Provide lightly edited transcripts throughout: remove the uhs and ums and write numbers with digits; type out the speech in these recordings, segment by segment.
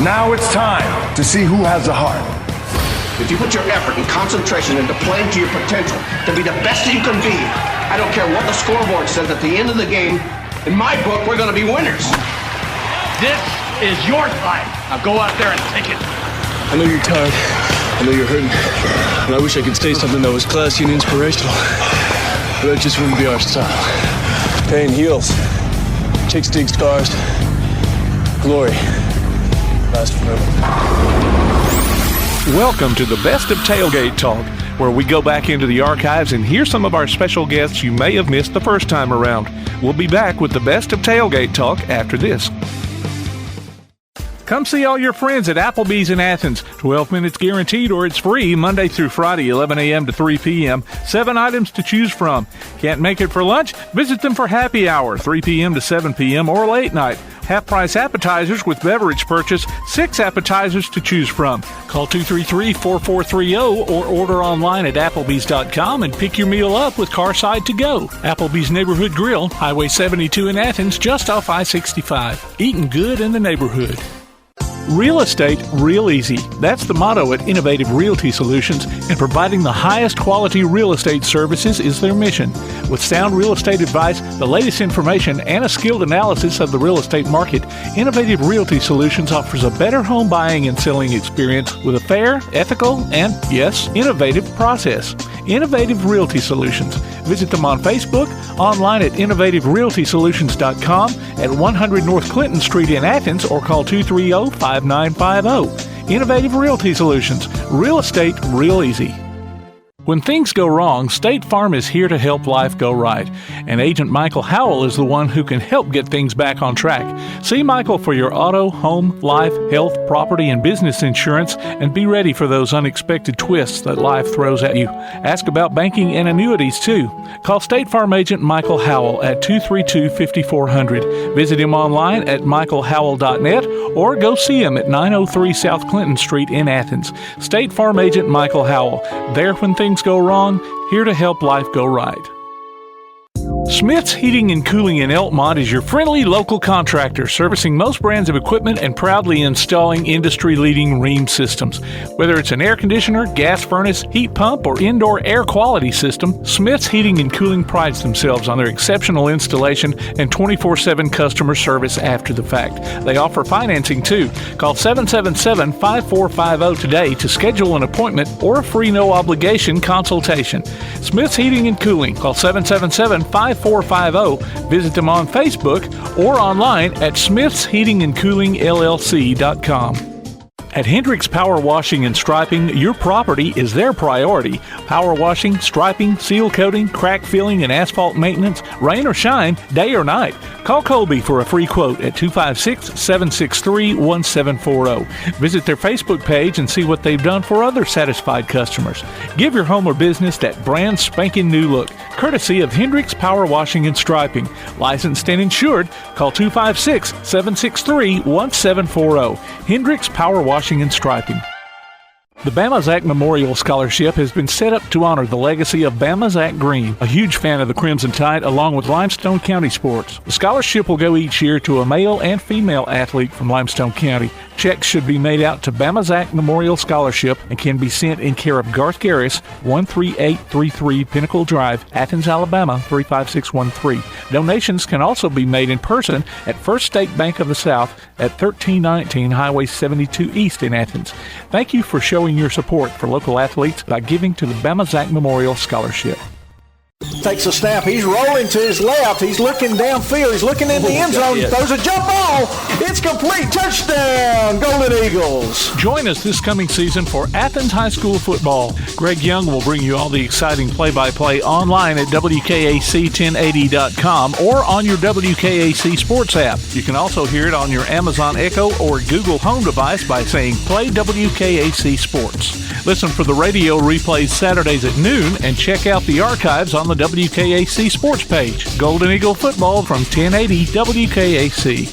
Now it's time to see who has the heart. If you put your effort and concentration into playing to your potential, to be the best that you can be, I don't care what the scoreboard says at the end of the game, in my book, we're going to be winners. This is your time. Now go out there and take it. I know you're tired. I know you're hurting. And I wish I could say something that was classy and inspirational. But that just wouldn't be our style. Pain heals. Chicks dig scars. Glory lasts forever. Welcome to the Best of Tailgate Talk, where we go back into the archives and hear some of our special guests you may have missed the first time around. We'll be back with the Best of Tailgate Talk after this. Come see all your friends at Applebee's in Athens. 12 minutes guaranteed or it's free Monday through Friday, 11 a.m. to 3 p.m. 7 items to choose from. Can't make it for lunch? Visit them for happy hour, 3 p.m. to 7 p.m. or late night. Half-price appetizers with beverage purchase, 6 appetizers to choose from. Call 233-4430 or order online at Applebee's.com and pick your meal up with Carside to go. Applebee's Neighborhood Grill, Highway 72 in Athens, just off I-65. Eating good in the neighborhood. Real estate, real easy. That's the motto at Innovative Realty Solutions, and providing the highest quality real estate services is their mission. With sound real estate advice, the latest information, and a skilled analysis of the real estate market, Innovative Realty Solutions offers a better home buying and selling experience with a fair, ethical, and, yes, innovative process. Innovative Realty Solutions. Visit them on Facebook, online at innovativerealtysolutions.com, at 100 North Clinton Street in Athens, or call 230-5950. Innovative Realty Solutions. Real estate, real easy. When things go wrong, State Farm is here to help life go right. And Agent Michael Howell is the one who can help get things back on track. See Michael for your auto, home, life, health, property, and business insurance, and be ready for those unexpected twists that life throws at you. Ask about banking and annuities, too. Call State Farm Agent Michael Howell at 232-5400. Visit him online at michaelhowell.net or go see him at 903 South Clinton Street in Athens. State Farm Agent Michael Howell. There when things go wrong, here to help life go right. Smith's Heating and Cooling in Elkmont is your friendly local contractor servicing most brands of equipment and proudly installing industry-leading Rheem systems. Whether it's an air conditioner, gas furnace, heat pump, or indoor air quality system, Smith's Heating and Cooling prides themselves on their exceptional installation and 24/7 customer service after the fact. They offer financing too. Call 777-5450 today to schedule an appointment or a free no-obligation consultation. Smith's Heating and Cooling. Call 777-5450. Visit them on Facebook or online at smithsheatingandcoolingllc.com. At Hendricks Power Washing and Striping, your property is their priority. Power washing, striping, seal coating, crack filling, and asphalt maintenance, rain or shine, day or night. Call Colby for a free quote at 256-763-1740. Visit their Facebook page and see what they've done for other satisfied customers. Give your home or business that brand spanking new look, courtesy of Hendricks Power Washing and Striping. Licensed and insured. Call 256-763-1740. Hendricks Power Washing and Striping. The Bama Zach Memorial Scholarship has been set up to honor the legacy of Bama Zach Green, a huge fan of the Crimson Tide, along with Limestone County sports. The scholarship will go each year to a male and female athlete from Limestone County. Checks should be made out to Bama Zach Memorial Scholarship and can be sent in care of Garth Garris, 13833 Pinnacle Drive, Athens, Alabama, 35613. Donations can also be made in person at First State Bank of the South at 1319 Highway 72 East in Athens. Thank you for showing your support for local athletes by giving to the Bama Zach Memorial Scholarship. Takes a snap. He's rolling to his left. He's looking downfield. He's looking in the end zone. Throws a jump ball. It's complete. Touchdown, Golden Eagles. Join us this coming season for Athens High School football. Greg Young will bring you all the exciting play-by-play online at WKAC1080.com or on your WKAC Sports app. You can also hear it on your Amazon Echo or Google Home device by saying Play WKAC Sports. Listen for the radio replays Saturdays at noon and check out the archives on the WKAC Sports page. Golden Eagle football from 1080 WKAC.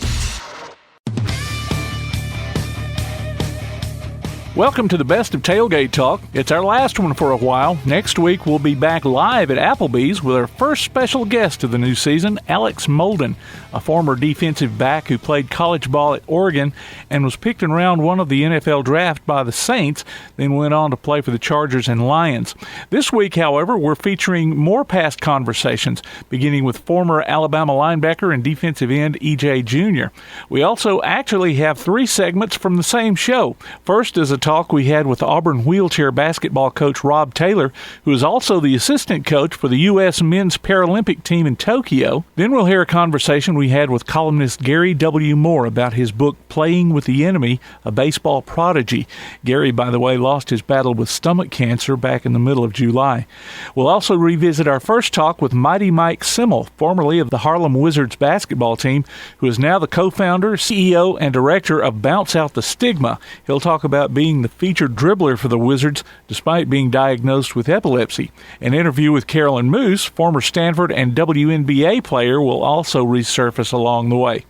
Welcome to the best of Tailgate Talk. It's our last one for a while. Next week, we'll be back live at Applebee's with our first special guest of the new season, Alex Molden, a former defensive back who played college ball at Oregon and was picked in round one of the NFL draft by the Saints, then went on to play for the Chargers and Lions. This week, however, we're featuring more past conversations, beginning with former Alabama linebacker and defensive end E.J. Jr. We also actually have 3 segments from the same show. First is a talk we had with Auburn wheelchair basketball coach Robb Taylor, who is also the assistant coach for the U.S. men's paralympic team in Tokyo. Then we'll hear a conversation we had with columnist Gary W. Moore about his book Playing with the Enemy, a Baseball Prodigy. Gary, by the way, lost his battle with stomach cancer back in the middle of July. We'll also revisit our first talk with Mighty Mike Simmel, formerly of the Harlem Wizards basketball team, who is now the co-founder, CEO, and director of Bounce Out the Stigma. He'll talk about being the featured dribbler for the Wizards despite being diagnosed with epilepsy. An interview with Carolyn Moos, former Stanford and WNBA player, will also resurface along the way.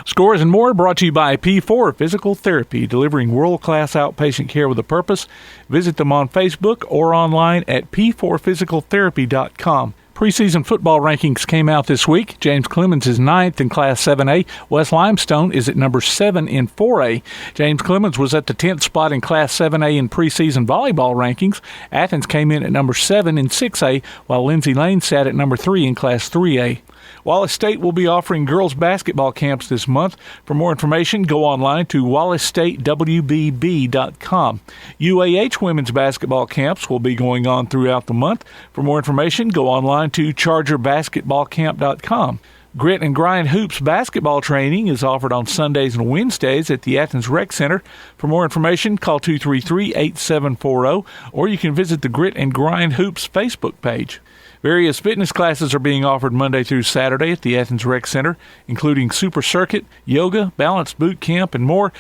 Scores and more brought to you by P4 Physical Therapy, delivering world-class outpatient care with a purpose. Visit them on Facebook or online at p4physicaltherapy.com. Preseason football rankings came out this week. James Clemens is 9th in Class 7A. West Limestone is at number 7 in 4A. James Clemens was at the 10th spot in Class 7A in preseason volleyball rankings. Athens came in at number 7 in 6A, while Lindsay Lane sat at number 3 in Class 3A. Wallace State will be offering girls basketball camps this month. For more information, go online to wallacestatewbb.com. UAH women's basketball camps will be going on throughout the month. For more information, go online to chargerbasketballcamp.com. Grit and Grind Hoops basketball training is offered on Sundays and Wednesdays at the Athens Rec Center. For more information, call 233-8740, or you can visit the Grit and Grind Hoops Facebook page. Various fitness classes are being offered Monday through Saturday at the Athens Rec Center, including Super Circuit, Yoga, Balance Boot Camp, and more.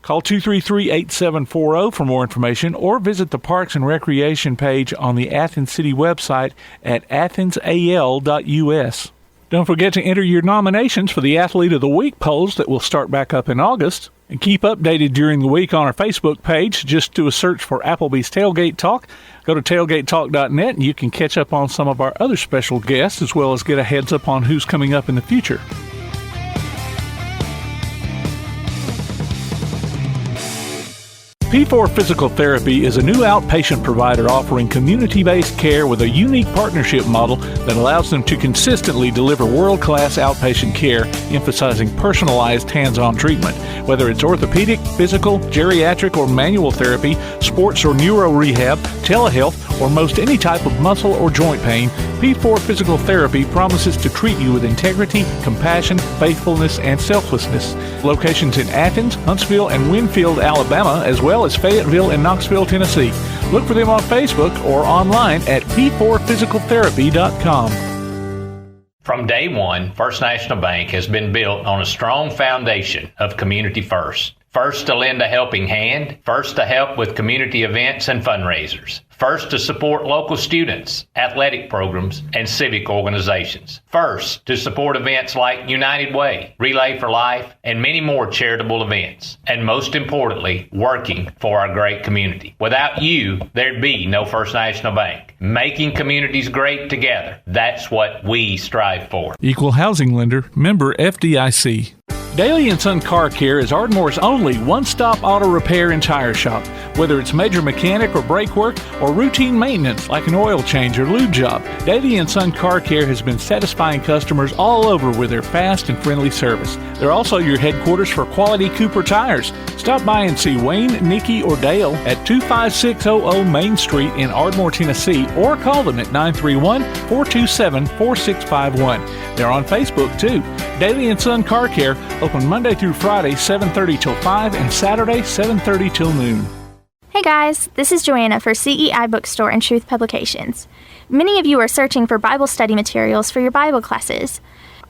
Call 233-8740 for more information, or visit the Parks and Recreation page on the Athens City website at athensal.us. Don't forget to enter your nominations for the Athlete of the Week polls that will start back up in August. And keep updated during the week on our Facebook page. Just do a search for Applebee's Tailgate Talk. Go to tailgatetalk.net and you can catch up on some of our other special guests, as well as get a heads up on who's coming up in the future. P4 Physical Therapy is a new outpatient provider offering community-based care with a unique partnership model that allows them to consistently deliver world-class outpatient care, emphasizing personalized hands-on treatment. Whether it's orthopedic, physical, geriatric, or manual therapy, sports or neuro rehab, telehealth, or most any type of muscle or joint pain, P4 Physical Therapy promises to treat you with integrity, compassion, faithfulness, and selflessness. Locations in Athens, Huntsville, and Winfield, Alabama, as well as Fayetteville and Knoxville, Tennessee. Look for them on Facebook or online at p4physicaltherapy.com. From day one, First National Bank has been built on a strong foundation of community first. First to lend a helping hand, first to help with community events and fundraisers, first to support local students, athletic programs, and civic organizations, first to support events like United Way, Relay for Life, and many more charitable events, and most importantly, working for our great community. Without you, there'd be no First National Bank. Making communities great together, that's what we strive for. Equal housing lender, member FDIC. Daly & Son Car Care is Ardmore's only one-stop auto repair and tire shop. Whether it's major mechanic or brake work or routine maintenance like an oil change or lube job, Daly & Son Car Care has been satisfying customers all over with their fast and friendly service. They're also your headquarters for quality Cooper tires. Stop by and see Wayne, Nikki, or Dale at 25600 Main Street in Ardmore, Tennessee, or call them at 931-427-4651. They're on Facebook, too. Daly & Son Car Care, open Monday through Friday, 7:30 till 5, and Saturday, 7:30 till noon. Hey guys, this is Joanna for CEI Bookstore and Truth Publications. Many of you are searching for Bible study materials for your Bible classes.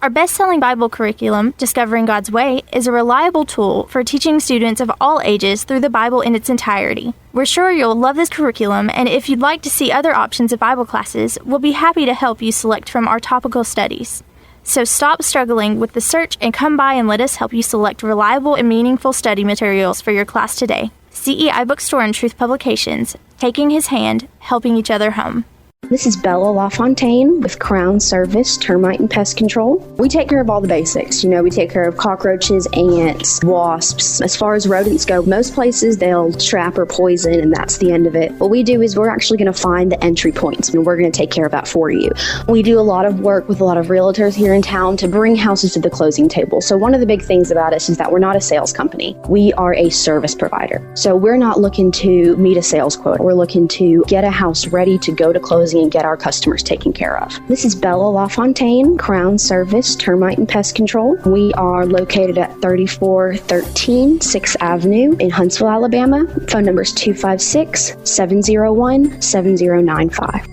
Our best-selling Bible curriculum, Discovering God's Way, is a reliable tool for teaching students of all ages through the Bible in its entirety. We're sure you'll love this curriculum, and if you'd like to see other options of Bible classes, we'll be happy to help you select from our topical studies. So stop struggling with the search and come by and let us help you select reliable and meaningful study materials for your class today. CEI Bookstore and Truth Publications, taking his hand, helping each other home. This is Bella LaFontaine with Crown Service Termite and Pest Control. We take care of all the basics. We take care of cockroaches, ants, wasps. As far as rodents go, most places they'll trap or poison, and that's the end of it. What we do is we're actually going to find the entry points, and we're going to take care of that for you. We do a lot of work with a lot of realtors here in town to bring houses to the closing table. So one of the big things about us is that we're not a sales company. We are a service provider. So we're not looking to meet a sales quota. We're looking to get a house ready to go to closing and get our customers taken care of. This is Bella LaFontaine, Crown Service Termite and Pest Control. We are located at 3413 6th Avenue in Huntsville, Alabama. Phone number is 256-701-7095.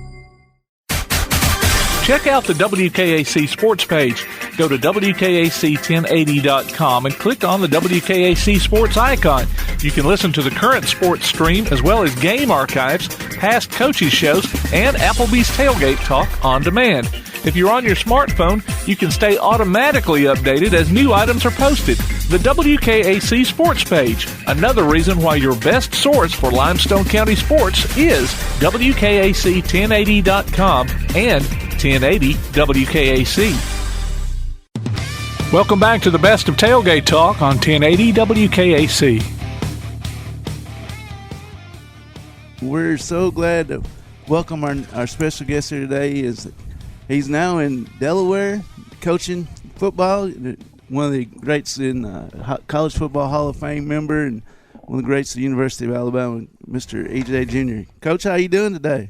Check out the WKAC sports page. Go to WKAC1080.com and click on the WKAC sports icon. You can listen to the current sports stream as well as game archives, past coaches' shows, and Applebee's Tailgate Talk on demand. If you're on your smartphone, you can stay automatically updated as new items are posted. The WKAC sports page, another reason why your best source for Limestone County sports is WKAC1080.com and 1080 WKAC. Welcome back to the best of Tailgate Talk on 1080 WKAC. We're so glad to welcome our special guest here today. He's now in Delaware coaching football, one of the greats in College Football Hall of Fame member, and one of the greats at the University of Alabama, Mr. E.J. Jr. Coach, how you doing today?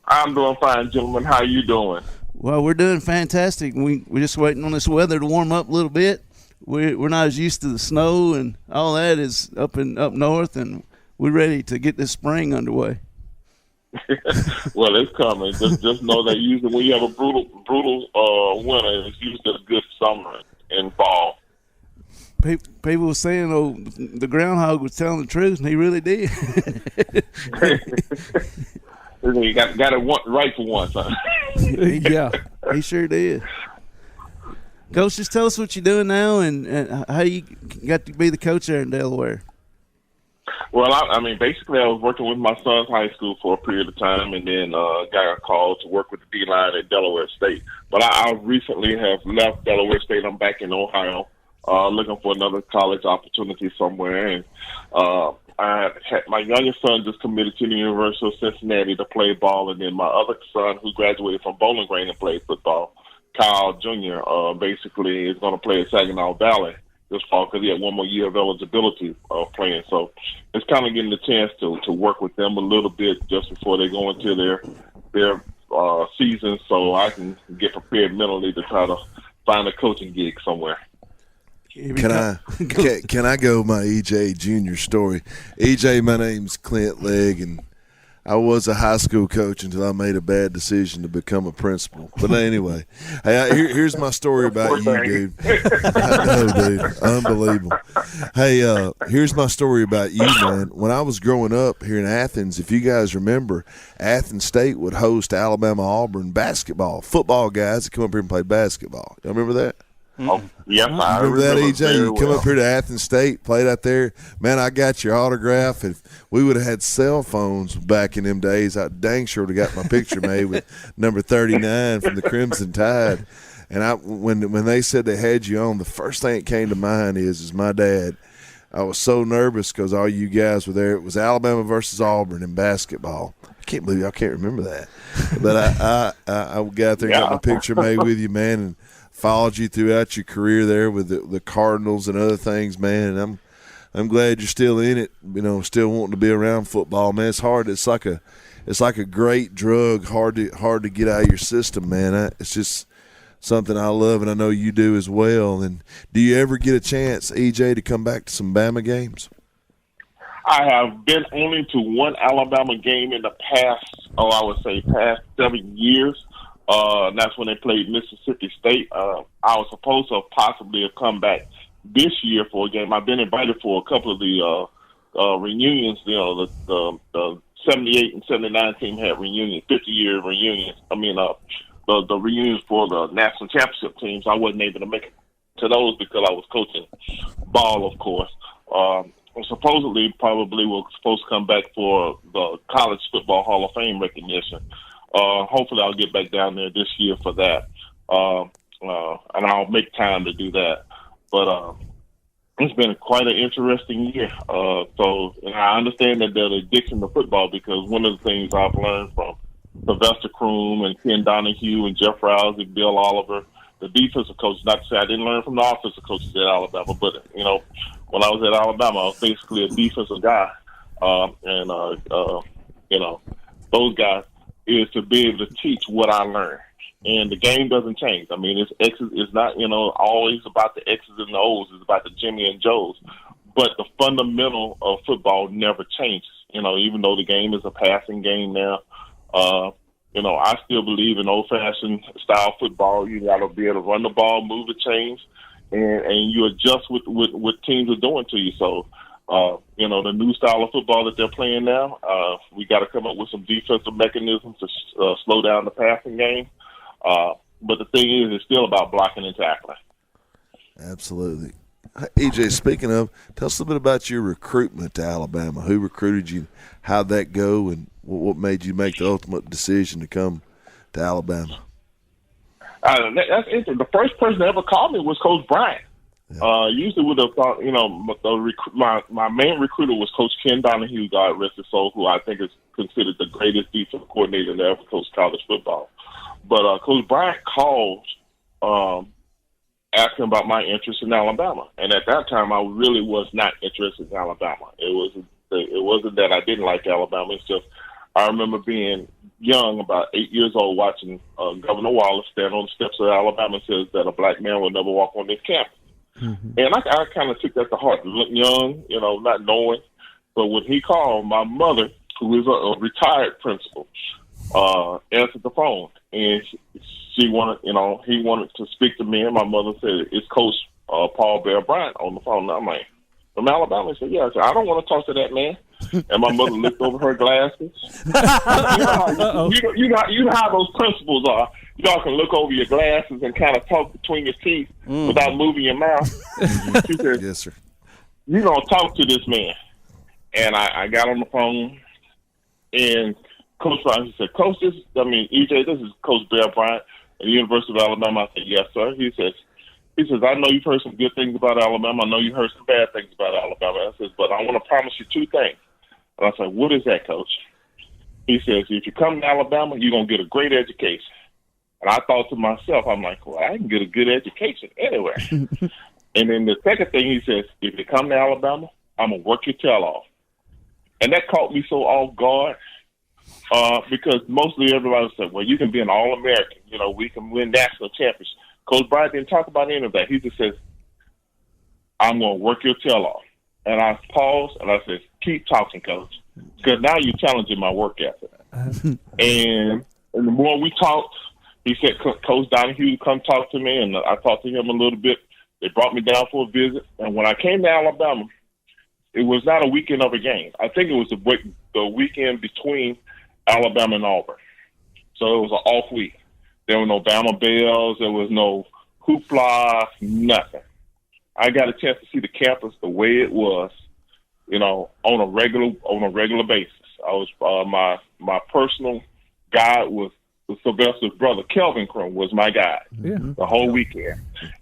I'm doing fine, gentlemen. How you doing? Well, we're doing fantastic. We're just waiting on this weather to warm up a little bit. We're not as used to the snow and all that is up north, and we're ready to get this spring underway. Well, it's coming. Just know that usually when you have a brutal winter, it's usually a good summer and fall. People were saying, "Oh, the groundhog was telling the truth," and he really did. You got it right for once, huh? Yeah, he sure did. Coach, just tell us what you're doing now and how you got to be the coach there in Delaware. Well, I mean, basically, I was working with my son's high school for a period of time, and then got a call to work with the D-line at Delaware State. But I recently have left Delaware State. I'm back in Ohio, looking for another college opportunity somewhere. And my youngest son just committed to the University of Cincinnati to play ball, and then my other son, who graduated from Bowling Green and played football, Kyle Jr., basically is going to play at Saginaw Valley this fall because he had one more year of eligibility of playing. So it's kind of getting the chance to work with them a little bit just before they go into their season, so I can get prepared mentally to try to find a coaching gig somewhere. Can I go my EJ Jr. story? EJ, my name's Clint Legg, and I was a high school coach until I made a bad decision to become a principal. But anyway, hey, here's my story about you, dude. I know, dude. Unbelievable. Hey, here's my story about you, man. When I was growing up here in Athens, if you guys remember, Athens State would host Alabama-Auburn basketball. Football guys that come up here and play basketball. Y'all remember that? Oh, yes, I remember that, EJ? You come well. up here to Athens State, played out there. Man, I got your autograph. If we would have had cell phones back in them days, I dang sure would have got my picture made with number 39 from the Crimson Tide. And when they said they had you on, the first thing that came to mind is my dad. I was so nervous because all you guys were there. It was Alabama versus Auburn in basketball. I can't believe y'all can't remember that. But I got there and got my picture made with you, man, and followed you throughout your career there with the Cardinals and other things, man. And I'm glad you're still in it, still wanting to be around football, man. It's hard. It's like a great drug, hard to get out of your system, man. It's just something I love, and I know you do as well. And do you ever get a chance, EJ, to come back to some Bama games? I have been only to one Alabama game in the past 7 years. That's when they played Mississippi State. I was supposed to have possibly have come back this year for a game. I've been invited for a couple of the reunions. The 78 and 79 team had reunions, 50-year reunions. I mean, the reunions for the national championship teams. I wasn't able to make it to those because I was coaching ball, of course. supposedly probably was supposed to come back for the College Football Hall of Fame recognition. Hopefully I'll get back down there this year for that. And I'll make time to do that. But it's been quite an interesting year. So I understand that there's addiction to football, because one of the things I've learned from Sylvester Croom and Ken Donahue and Jeff Rousey, Bill Oliver, the defensive coach, not to say I didn't learn from the offensive coaches at Alabama, but, when I was at Alabama, I was basically a defensive guy. Those guys is to be able to teach what I learned. And the game doesn't change. I mean, it's not, always about the X's and the O's. It's about the Jimmy and Joes. But the fundamental of football never changes. Even though the game is a passing game now, I still believe in old-fashioned style football. You got to be able to run the ball, move the chains, and you adjust with what teams are doing to you. So, the new style of football that they're playing now, we got to come up with some defensive mechanisms to slow down the passing game. But the thing is, it's still about blocking and tackling. Absolutely. EJ, speaking of, tell us a bit about your recruitment to Alabama. Who recruited you? How'd that go? And what made you make the ultimate decision to come to Alabama? That's interesting. The first person that ever called me was Coach Bryant. Yeah. Usually would have thought, my main recruiter was Coach Ken Donahue, God rest his soul, who I think is considered the greatest defensive coordinator that ever coached college football. But Coach Bryant called asking about my interest in Alabama. And at that time, I really was not interested in Alabama. It wasn't that I didn't like Alabama. It's just I remember being young, about 8 years old, watching Governor Wallace stand on the steps of Alabama and says that a black man will never walk on this campus. Mm-hmm. And I kind of took that to heart. Young, not knowing. But when he called, my mother, who is a retired principal, answered the phone. And he wanted to speak to me, and my mother said, "It's Coach Paul Bear Bryant on the phone." And I'm like, "From Alabama?" I said, "Yeah." I said, "I don't want to talk to that man." And my mother looked over her glasses. You know how those principals are. Y'all can look over your glasses and kind of talk between your teeth without moving your mouth. She said, "Yes, sir. You don't talk to this man." And I got on the phone, and Coach Bryant said, "Coach, EJ, this is Coach Bear Bryant at the University of Alabama." I said, "Yes, sir." He says, "I know you've heard some good things about Alabama. I know you heard some bad things about Alabama." I says, "But I want to promise you two things." And I said, "What is that, Coach?" He says, "If you come to Alabama, you're going to get a great education." And I thought to myself, I'm like, well, I can get a good education anywhere. And then the second thing he says, "If you come to Alabama, I'm going to work your tail off." And that caught me so off guard. Because mostly everybody said, well, you can be an All-American. We can win national championships. Coach Bryant didn't talk about any of that. He just says, "I'm going to work your tail off." And I paused, and I said, "Keep talking, Coach, because now you're challenging my work ethic." And the more we talked, he said, "Coach Donahue, come talk to me." And I talked to him a little bit. They brought me down for a visit. And when I came to Alabama, it was not a weekend of a game. I think it was the weekend between Alabama and Auburn. So it was an off week. There were no Bama bells. There was no hoopla, nothing. I got a chance to see the campus the way it was, on a regular basis. I was my personal guide was Sylvester's brother, Kelvin Crum, was my guide the whole weekend.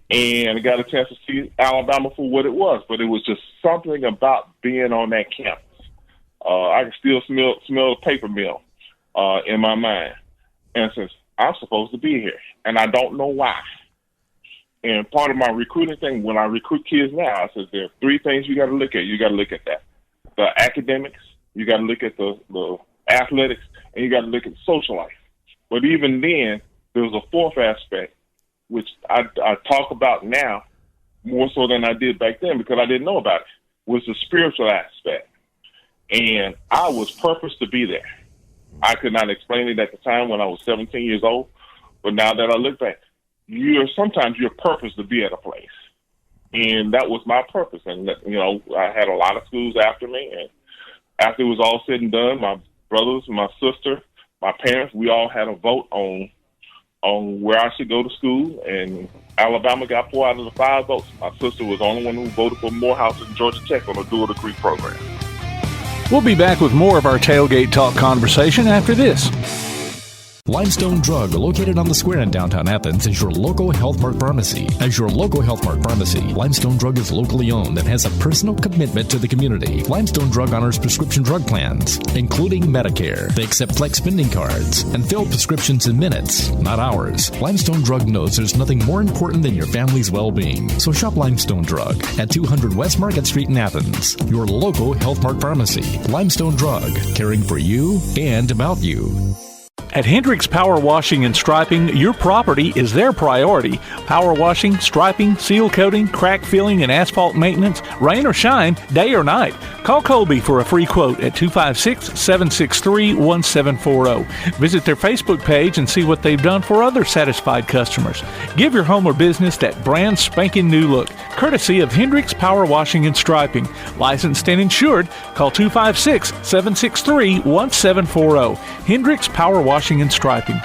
And I got a chance to see Alabama for what it was. But it was just something about being on that campus. I can still smell the paper mill in my mind. And since I'm supposed to be here, and I don't know why. And part of my recruiting thing, when I recruit kids now, I said there are three things you got to look at. You got to look at the academics, you got to look at the athletics, and you got to look at the social life. But even then, there was a fourth aspect, which I talk about now more so than I did back then because I didn't know about it, was the spiritual aspect. And I was purposed to be there. I could not explain it at the time when I was 17 years old, but now that I look back, sometimes you're purposed to be at a place. And that was my purpose. And, I had a lot of schools after me. And after it was all said and done, my brothers, my sister, my parents, we all had a vote on where I should go to school. And Alabama got 4 out of the 5 votes. My sister was the only one who voted for Morehouse and Georgia Tech on a dual degree program. We'll be back with more of our Tailgate Talk conversation after this. Limestone Drug, located on the square in downtown Athens, is your local Health Mart pharmacy. As your local Health Mart pharmacy, Limestone Drug is locally owned and has a personal commitment to the community. Limestone Drug honors prescription drug plans, including Medicare. They accept flex spending cards and fill prescriptions in minutes, not hours. Limestone Drug knows there's nothing more important than your family's well-being. So shop Limestone Drug at 200 West Market Street in Athens, your local Health Mart pharmacy. Limestone Drug, caring for you and about you. At Hendricks Power Washing and Striping, your property is their priority. Power washing, striping, seal coating, crack filling, and asphalt maintenance, rain or shine, day or night. Call Colby for a free quote at 256-763-1740. Visit their Facebook page and see what they've done for other satisfied customers. Give your home or business that brand spanking new look, courtesy of Hendricks Power Washing and Striping. Licensed and insured, call 256-763-1740. Hendricks Power Washing and Striping.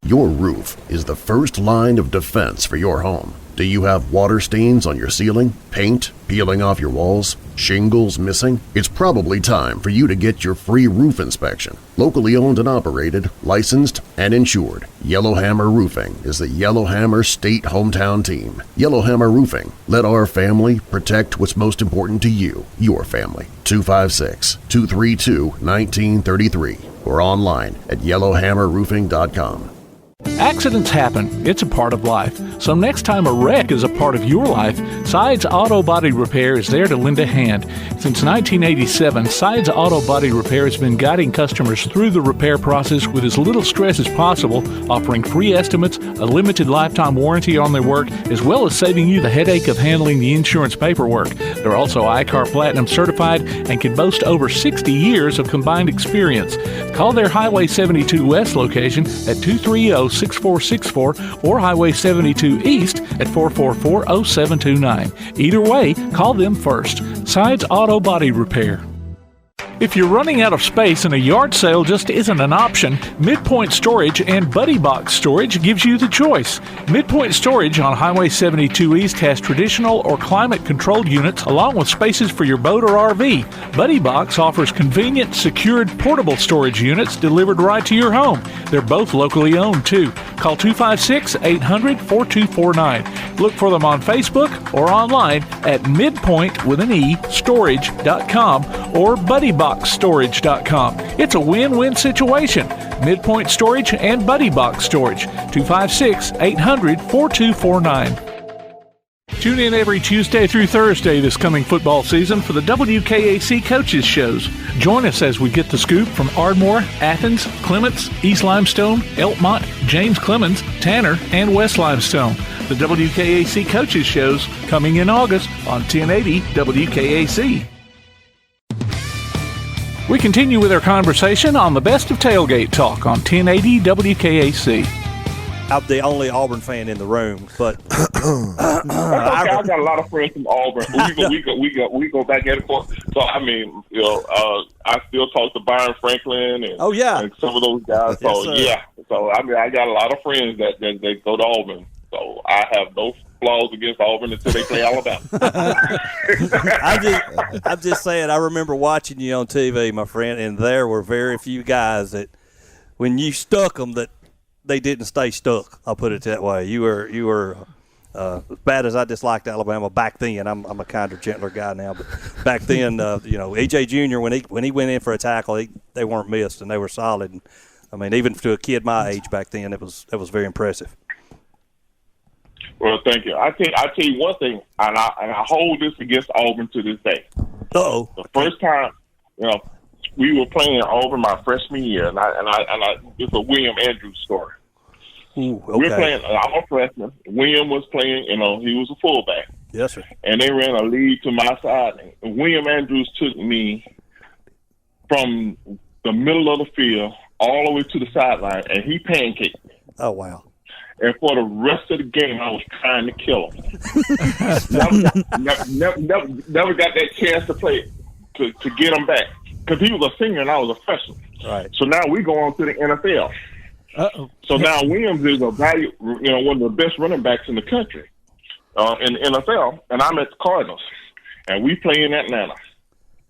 Your roof is the first line of defense for your home. Do you have water stains on your ceiling, paint peeling off your walls, shingles missing? It's probably time for you to get your free roof inspection. Locally owned and operated, licensed, and insured, Yellowhammer Roofing is the Yellowhammer State Hometown Team. Yellowhammer Roofing. Let our family protect what's most important to you, your family. 256-232-1933 or online at yellowhammerroofing.com. Accidents happen. It's a part of life. So next time a wreck is a part of your life, Sides Auto Body Repair is there to lend a hand. Since 1987, Sides Auto Body Repair has been guiding customers through the repair process with as little stress as possible, offering free estimates, a limited lifetime warranty on their work, as well as saving you the headache of handling the insurance paperwork. They're also ICAR Platinum certified and can boast over 60 years of combined experience. Call their Highway 72 West location at 230-6464 or Highway 72 East at 444-0729. Either way, call them first. Sides Auto Body Repair. If you're running out of space and a yard sale just isn't an option, Midpoint Storage and Buddy Box Storage gives you the choice. Midpoint Storage on Highway 72 East has traditional or climate-controlled units along with spaces for your boat or RV. Buddy Box offers convenient, secured, portable storage units delivered right to your home. They're both locally owned, too. Call 256-800-4249. Look for them on Facebook or online at midpoint.storage.com or buddyboxstorage.com. It's a win-win situation. Midpoint Storage and Buddy Box Storage. 256-800-4249. Tune in every Tuesday through Thursday this coming football season for the WKAC Coaches Shows. Join us as we get the scoop from Ardmore, Athens, Clements, East Limestone, Elkmont, James Clemens, Tanner, and West Limestone. The WKAC Coaches Shows coming in August on 1080 WKAC. We continue with our conversation on the best of Tailgate Talk on 1080 WKAC. I'm the only Auburn fan in the room, but That's okay. I got a lot of friends from Auburn. We go back and forth. So I mean, I still talk to Byron Franklin and and some of those guys. So so I mean, I got a lot of friends that go to Auburn. So I have no flaws against Auburn until they play Alabama. I'm just saying. I remember watching you on TV, my friend, and there were very few guys that, when you stuck them, that they didn't stay stuck. I'll put it that way. You were as bad as I disliked Alabama back then. I'm a kinder, gentler guy now, but back then, EJ Jr. when he went in for a tackle, they weren't missed and they were solid. And, I mean, even to a kid my age back then, it was very impressive. Well, thank you. I tell you one thing, and I hold this against Auburn to this day. Uh-oh. The first time, we were playing in Auburn my freshman year, and I it's a William Andrews story. Ooh, okay. We were playing. I'm a freshman. William was playing. He was a fullback. Yes, sir. And they ran a lead to my side. And William Andrews took me from the middle of the field all the way to the sideline, and he pancaked me. Oh wow! And for the rest of the game, I was trying to kill him. never got that chance to play to get him back. Because he was a senior and I was a freshman. Right. So now we go on to the NFL. So now Williams is one of the best running backs in the country, in the NFL, and I'm at the Cardinals, and we play in Atlanta,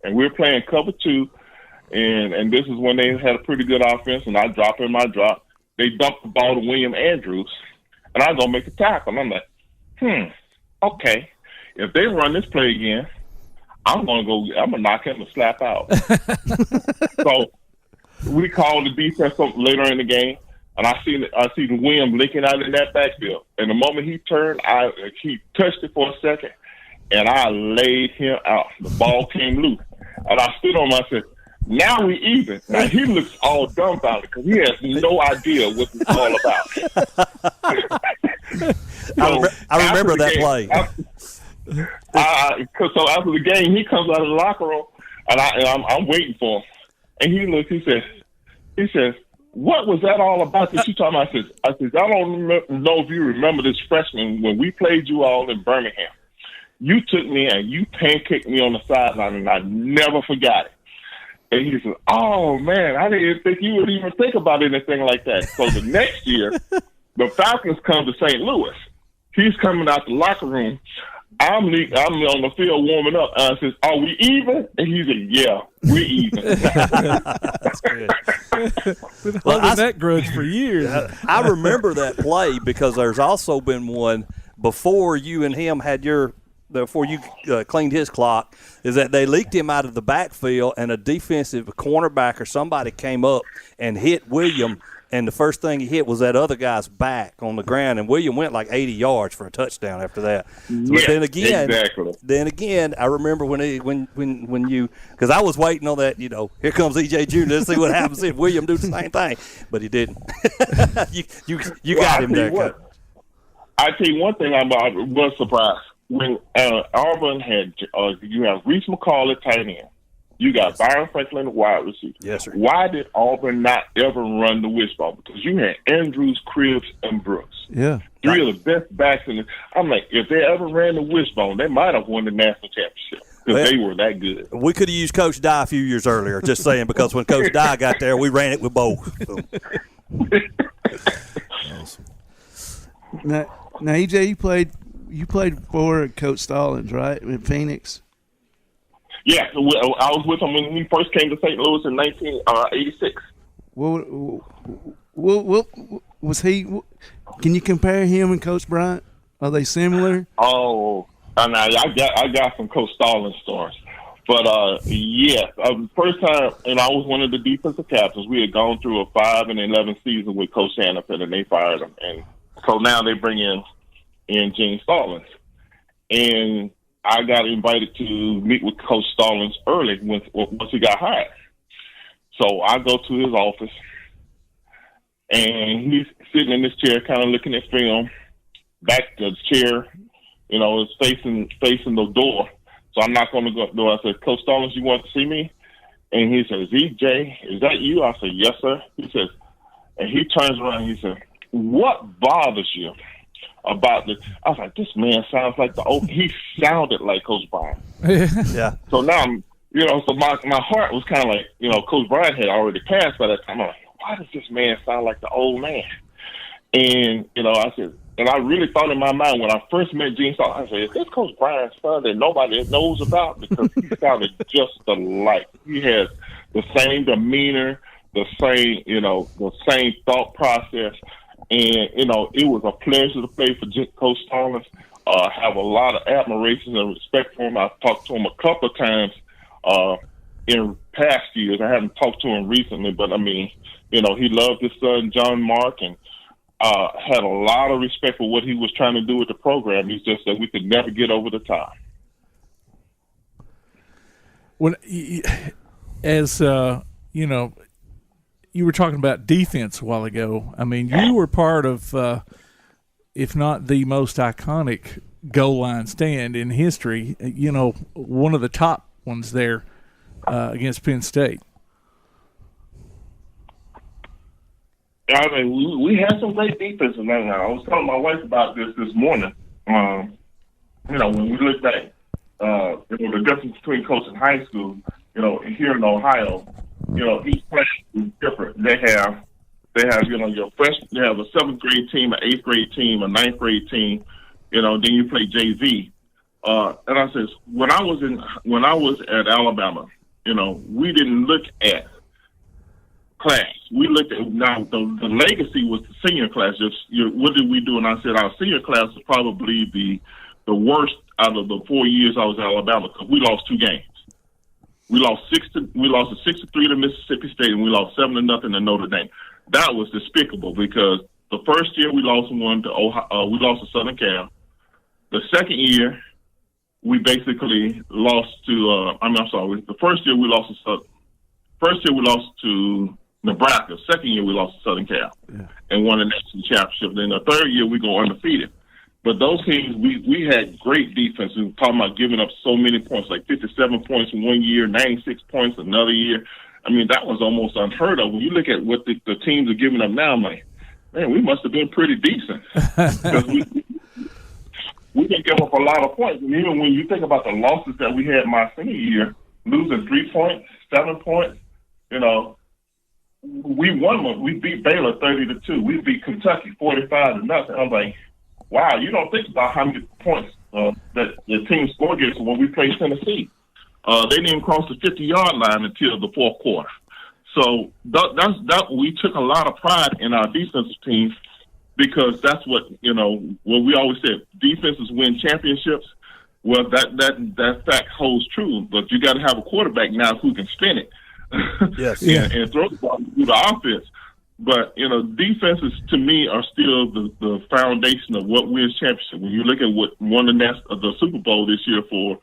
and we're playing cover 2, and this is when they had a pretty good offense, and I drop in my drop. They dump the ball to William Andrews, and I go make a tackle. And I'm like, okay, if they run this play again, I'm gonna knock him a slap out. So we call the defense up later in the game, and I see the William linking out in that backfield. And the moment he turned, he touched it for a second, and I laid him out. The ball came loose, and I stood on myself. Now we even. Now he looks all dumbfounded because he has no idea what it's all about. I remember that play. So after the game, he comes out of the locker room, and I'm waiting for him. And he looks. He says, "What was that all about that you talking about?" I said, "I don't know if you remember this freshman when we played you all in Birmingham. You took me and you pancaked me on the sideline, and I never forgot it." And he said, "Oh, man, I didn't think you would even think about anything like that." So the next year, the Falcons come to St. Louis. He's coming out the locker room. I'm on the field warming up. I says, "Are we even?" And he said, "Yeah, we're even." That's good. Been holding that grudge for years. I remember that play because there's also been one before you and him had before you cleaned his clock, is that they leaked him out of the backfield, and a defensive cornerback or somebody came up and hit William, and the first thing he hit was that other guy's back on the ground, and William went like 80 yards for a touchdown after that. But then again, I remember when you, because I was waiting on that, here comes EJ Jr. Let's see what happens if William do the same thing, but he didn't. you got him there, Coach. I tell you one thing, I was surprised. When Auburn had, you have Reese McCall at tight end. You got Byron Franklin at wide receiver. Yes, sir. Why did Auburn not ever run the wishbone? Because you had Andrews, Cribbs, and Brooks. Yeah. 3 of the best backs in the – I'm like, if they ever ran the wishbone, they might have won the national championship because they were that good. We could have used Coach Dye a few years earlier, just saying, because when Coach Dye got there, we ran it with both. So. Awesome. Now, EJ, you played for Coach Stallings, right, in Phoenix? Yeah, I was with him when he first came to St. Louis in 1986. What was he? Can you compare him and Coach Bryant? Are they similar? Oh, and I got some Coach Stallings stories, but first time, and I was one of the defensive captains. We had gone through a 5-11 season with Coach Sanford, and they fired him, and so now they bring in Gene Stallings, and I got invited to meet with Coach Stallings early once he got hired. So I go to his office, and he's sitting in this chair, kind of looking at film. Back to the chair, is facing the door. So I'm not going to go to the door. I said, "Coach Stallings, you want to see me?" And he says, "EJ, is that you?" I said, "Yes, sir." He says, and he turns around and he said, "What bothers you about this?" I was like, "This man sounds like he sounded like Coach Bryant." Yeah. So now I'm, so my heart was kind of like, Coach Bryant had already passed by that time. I'm like, why does this man sound like the old man? And, I said, and I really thought in my mind when I first met Gene Stallings, I said, is this Coach Bryant's son that nobody knows about? Because he sounded just alike. He has the same demeanor, the same thought process. And, it was a pleasure to play for Coach Stallings. I have a lot of admiration and respect for him. I've talked to him a couple of times in past years. I haven't talked to him recently, but, he loved his son, John Mark, and had a lot of respect for what he was trying to do with the program. He's just that we could never get over the top. When, you were talking about defense a while ago. You were part of, if not the most iconic goal line stand in history, one of the top ones there against Penn State. We had some great defense in that. I was telling my wife about this morning. When we look back, the difference between coaching high school, here in Ohio, each place is different. They have They have, your freshman. They have a 7th grade team, an 8th grade team, a 9th grade team. Then you play JV. And I says, when I was at Alabama, we didn't look at class. We looked at, now the legacy was the senior class. Just what did we do? And I said our senior class was probably the worst out of the 4 years I was at Alabama, because we lost 2 games. We lost 6-3 to Mississippi State, and we lost 7-0 to Notre Dame. That was despicable, because the first year we lost one to Ohio, we lost to Southern Cal. The second year we basically lost to. The first year we lost to Nebraska. Second year we lost to Southern Cal and won the national championship. Then the third year we go undefeated. But those teams, we had great defense. We were talking about giving up so many points, like 57 points in one year, 96 points another year. I mean, that was almost unheard of. When you look at what the teams are giving up now, I'm like, man, we must have been pretty decent. Because we can give up a lot of points. And even when you think about the losses that we had my senior year, losing 3 points, 7 points, we won one. We beat Baylor 30-2. We beat Kentucky 45-0. I'm like, wow, you don't think about how many points that the team scored against when we played Tennessee. They didn't even cross the 50-yard line until the fourth quarter. So that we took a lot of pride in our defensive team, because that's what what we always said: defenses win championships. Well, that fact holds true, but you got to have a quarterback now who can spin it, and throw the ball through the offense. But defenses to me are still the foundation of what wins championship. When you look at what won the Super Bowl this year for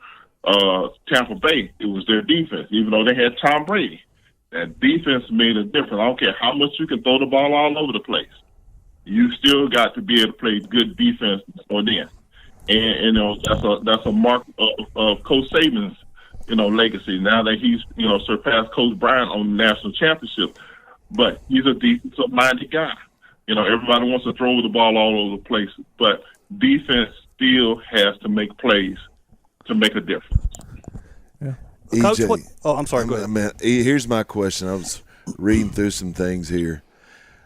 Tampa Bay, it was their defense. Even though they had Tom Brady, that defense made a difference. I don't care how much you can throw the ball all over the place, you still got to be able to play good defense on them. And that's a mark of Coach Saban's legacy. Now that he's surpassed Coach Bryant on the national championship, but he's a defensive-minded guy. Everybody wants to throw the ball all over the place, but defense still has to make plays to make a difference. Yeah. EJ, I'm sorry. Go ahead. Man, here's my question. I was reading through some things here.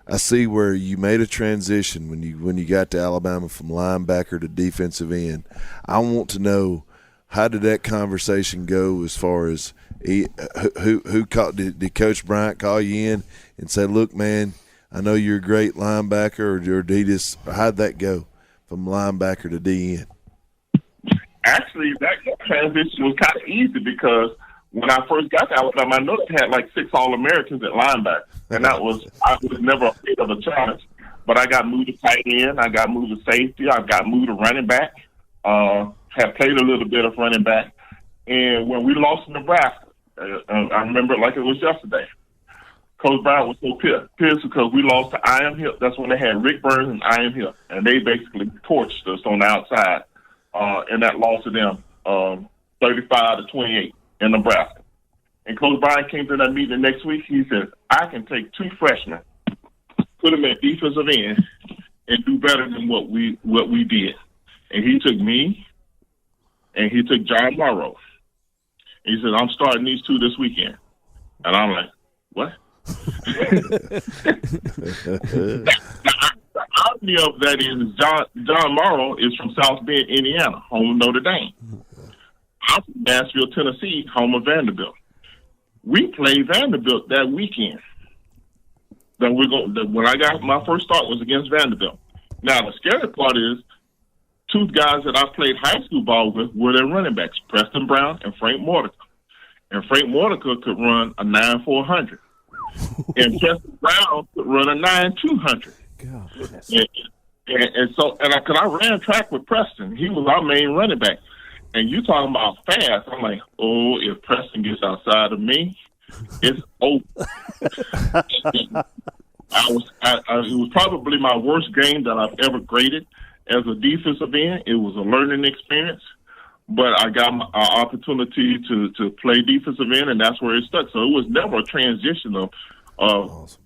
I see where you made a transition when you got to Alabama from linebacker to defensive end. I want to know, how did that conversation go as far as who called? Did Coach Bryant call you in and say, "Look, man, I know you're a great linebacker," or did he just? How'd that go from linebacker to DN? Actually, that transition was kind of easy, because when I first got to Alabama, I noticed they had like 6 All-Americans at linebacker, and I was never afraid of a challenge. But I got moved to tight end, I got moved to safety, I got moved to running back, have played a little bit of running back. And when we lost to Nebraska, I remember it like it was yesterday. Coach Bryant was so pissed because we lost to Iron Hill. That's when they had Rick Burns and Iron Hill, and they basically torched us on the outside. And that loss to them 35-28 in Nebraska. And Coach Bryant came to that meeting the next week. He said, I can take 2 freshmen, put them at defensive end, and do better than what we did. And he took me, and he took John Morrow. And he said, I'm starting these 2 this weekend. And I'm like, what? The irony of that is John Morrow is from South Bend, Indiana, home of Notre Dame. I'm from Nashville, Tennessee, home of Vanderbilt. We played Vanderbilt that weekend. When I got my first start was against Vanderbilt. Now, the scary part is 2 guys that I played high school ball with were their running backs, Preston Brown and Frank Mordecai. And Frank Mordecai could run a 9.400. And Preston Brown could run a 9.200. And I ran track with Preston. He was our main running back. And you talking about fast. I'm like, oh, if Preston gets outside of me, it's over. It was probably my worst game that I've ever graded as a defensive end. It was a learning experience. But I got my opportunity to play defensive end, and that's where it stuck. So it was never a transition of awesome.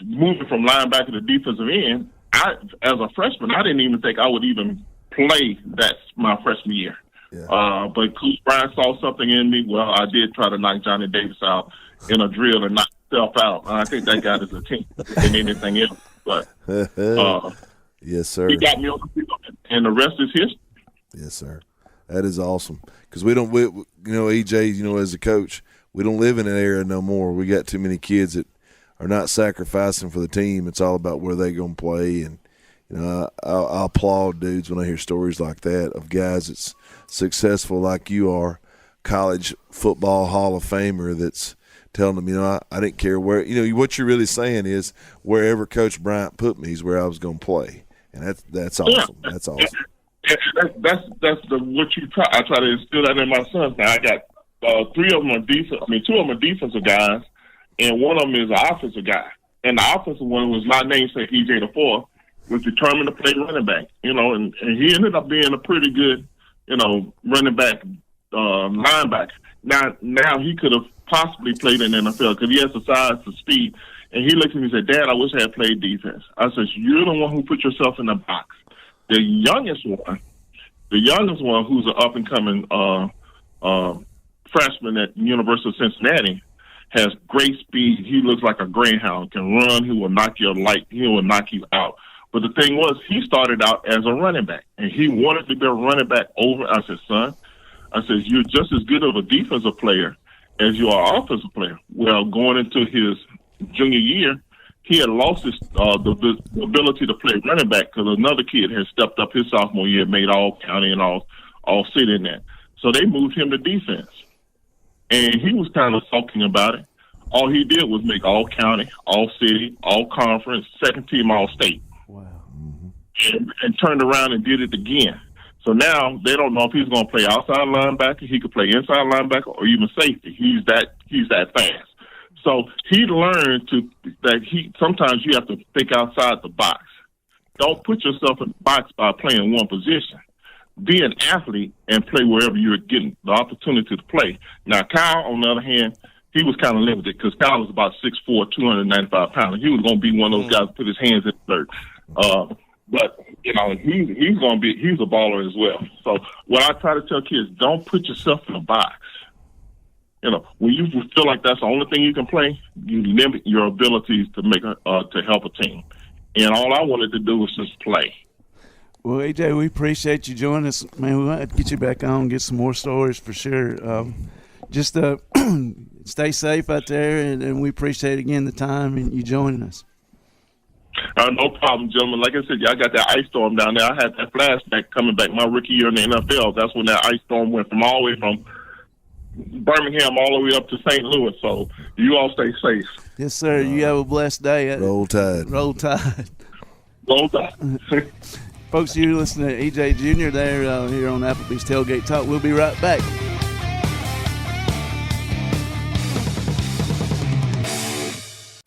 Moving from linebacker to defensive end. As a freshman, I didn't even think I would even play that my freshman year. Yeah. But Coach Bryant saw something in me. Well, I did try to knock Johnny Davis out in a drill and knock himself out. I think that got his attention than anything else. But yes, sir. He got me on the field, and the rest is history. Yes, sir. That is awesome. Because EJ, as a coach, we don't live in an era no more. We got too many kids that are not sacrificing for the team. It's all about where they're going to play. And, I applaud dudes when I hear stories like that of guys that's successful like you are, college football Hall of Famer that's telling them, I didn't care where, what you're really saying is wherever Coach Bryant put me is where I was going to play. And that's awesome. Yeah. That's awesome. That's what you try. I try to instill that in my sons. Now I got 3 of them are defense. 2 of them are defensive guys, and one of them is an offensive guy. And the offensive one was my namesake, EJ the Fourth, was determined to play running back. And he ended up being a pretty good, running back linebacker. Now he could have possibly played in the NFL because he has the size, the speed. And he looked at me and said, "Dad, I wish I had played defense." I said, "You're the one who put yourself in the box." The youngest one, who's an up-and-coming freshman at the University of Cincinnati, has great speed. He looks like a greyhound, can run. He will knock you out. But the thing was, he started out as a running back, and he wanted to be a running back over. I said, "Son," "you're just as good of a defensive player as you are an offensive player." Well, going into his junior year, he had lost his the ability to play running back because another kid had stepped up his sophomore year, made all county and all city in that. So they moved him to defense, and he was kind of sulking about it. All he did was make all county, all city, all conference, second team, all state. Wow! And turned around and did it again. So now they don't know if he's going to play outside linebacker, he could play inside linebacker, or even safety. He's that fast. So he learned sometimes you have to think outside the box. Don't put yourself in the box by playing one position. Be an athlete and play wherever you're getting the opportunity to play. Now, Kyle, on the other hand, he was kind of limited because Kyle was about 6'4", 295 pounds. He was going to be one of those guys who put his hands in the dirt. But he's a baller as well. So what I try to tell kids, don't put yourself in a box. When you feel like that's the only thing you can play, you limit your abilities to to help a team. And all I wanted to do was just play. Well, AJ, we appreciate you joining us, man. We might get you back on and get some more stories for sure. Just stay safe out there, and we appreciate again the time and you joining us. No problem, gentlemen. Like I said, y'all got that ice storm down there. I had that flashback coming back my rookie year in the NFL. That's when that ice storm went from all the way from Birmingham all the way up to St. Louis. So you all stay safe. Yes, sir. You have a blessed day. Roll Tide. Roll Tide. Roll Tide. Folks, you're listening to EJ Jr. there here on Applebee's Tailgate Talk. We'll be right back.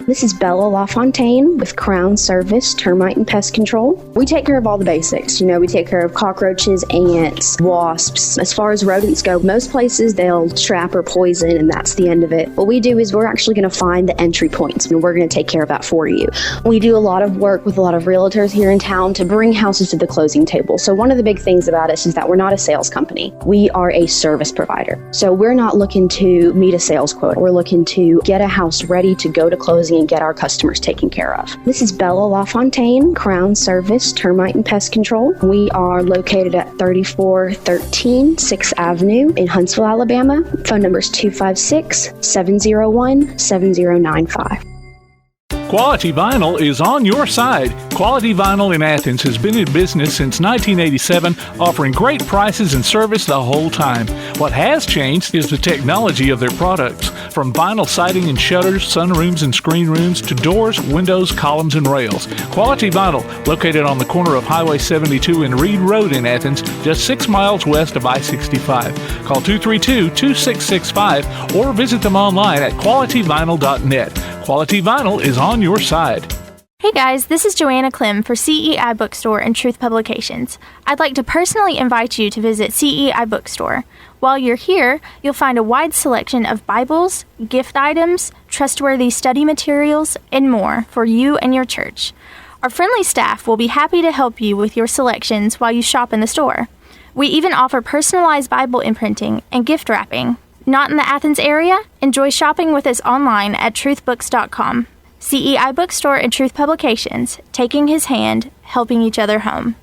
This is Bella LaFontaine with Crown Service Termite and Pest Control. We take care of all the basics. We take care of cockroaches, ants, wasps. As far as rodents go, most places they'll trap or poison, and that's the end of it. What we do is we're actually going to find the entry points, and we're going to take care of that for you. We do a lot of work with a lot of realtors here in town to bring houses to the closing table. So one of the big things about us is that we're not a sales company. We are a service provider. So we're not looking to meet a sales quota. We're looking to get a house ready to go to closing and get our customers taken care of. This is Bella LaFontaine, Crown Service Termite and Pest Control. We are located at 3413 6th Avenue in Huntsville, Alabama. Phone number is 256-701-7095. Quality Vinyl is on your side. Quality Vinyl in Athens has been in business since 1987, offering great prices and service the whole time. What has changed is the technology of their products. From vinyl siding and shutters, sunrooms and screen rooms, to doors, windows, columns, and rails. Quality Vinyl, located on the corner of Highway 72 and Reed Road in Athens, just 6 miles west of I-65. Call 232-2665 or visit them online at qualityvinyl.net. Quality Vinyl is on your side. Hey guys, this is Joanna Clem for CEI Bookstore and Truth Publications. I'd like to personally invite you to visit CEI Bookstore. While you're here, you'll find a wide selection of Bibles, gift items, trustworthy study materials, and more for you and your church. Our friendly staff will be happy to help you with your selections while you shop in the store. We even offer personalized Bible imprinting and gift wrapping. Not in the Athens area? Enjoy shopping with us online at truthbooks.com. CEI Bookstore and Truth Publications, taking his hand, helping each other home.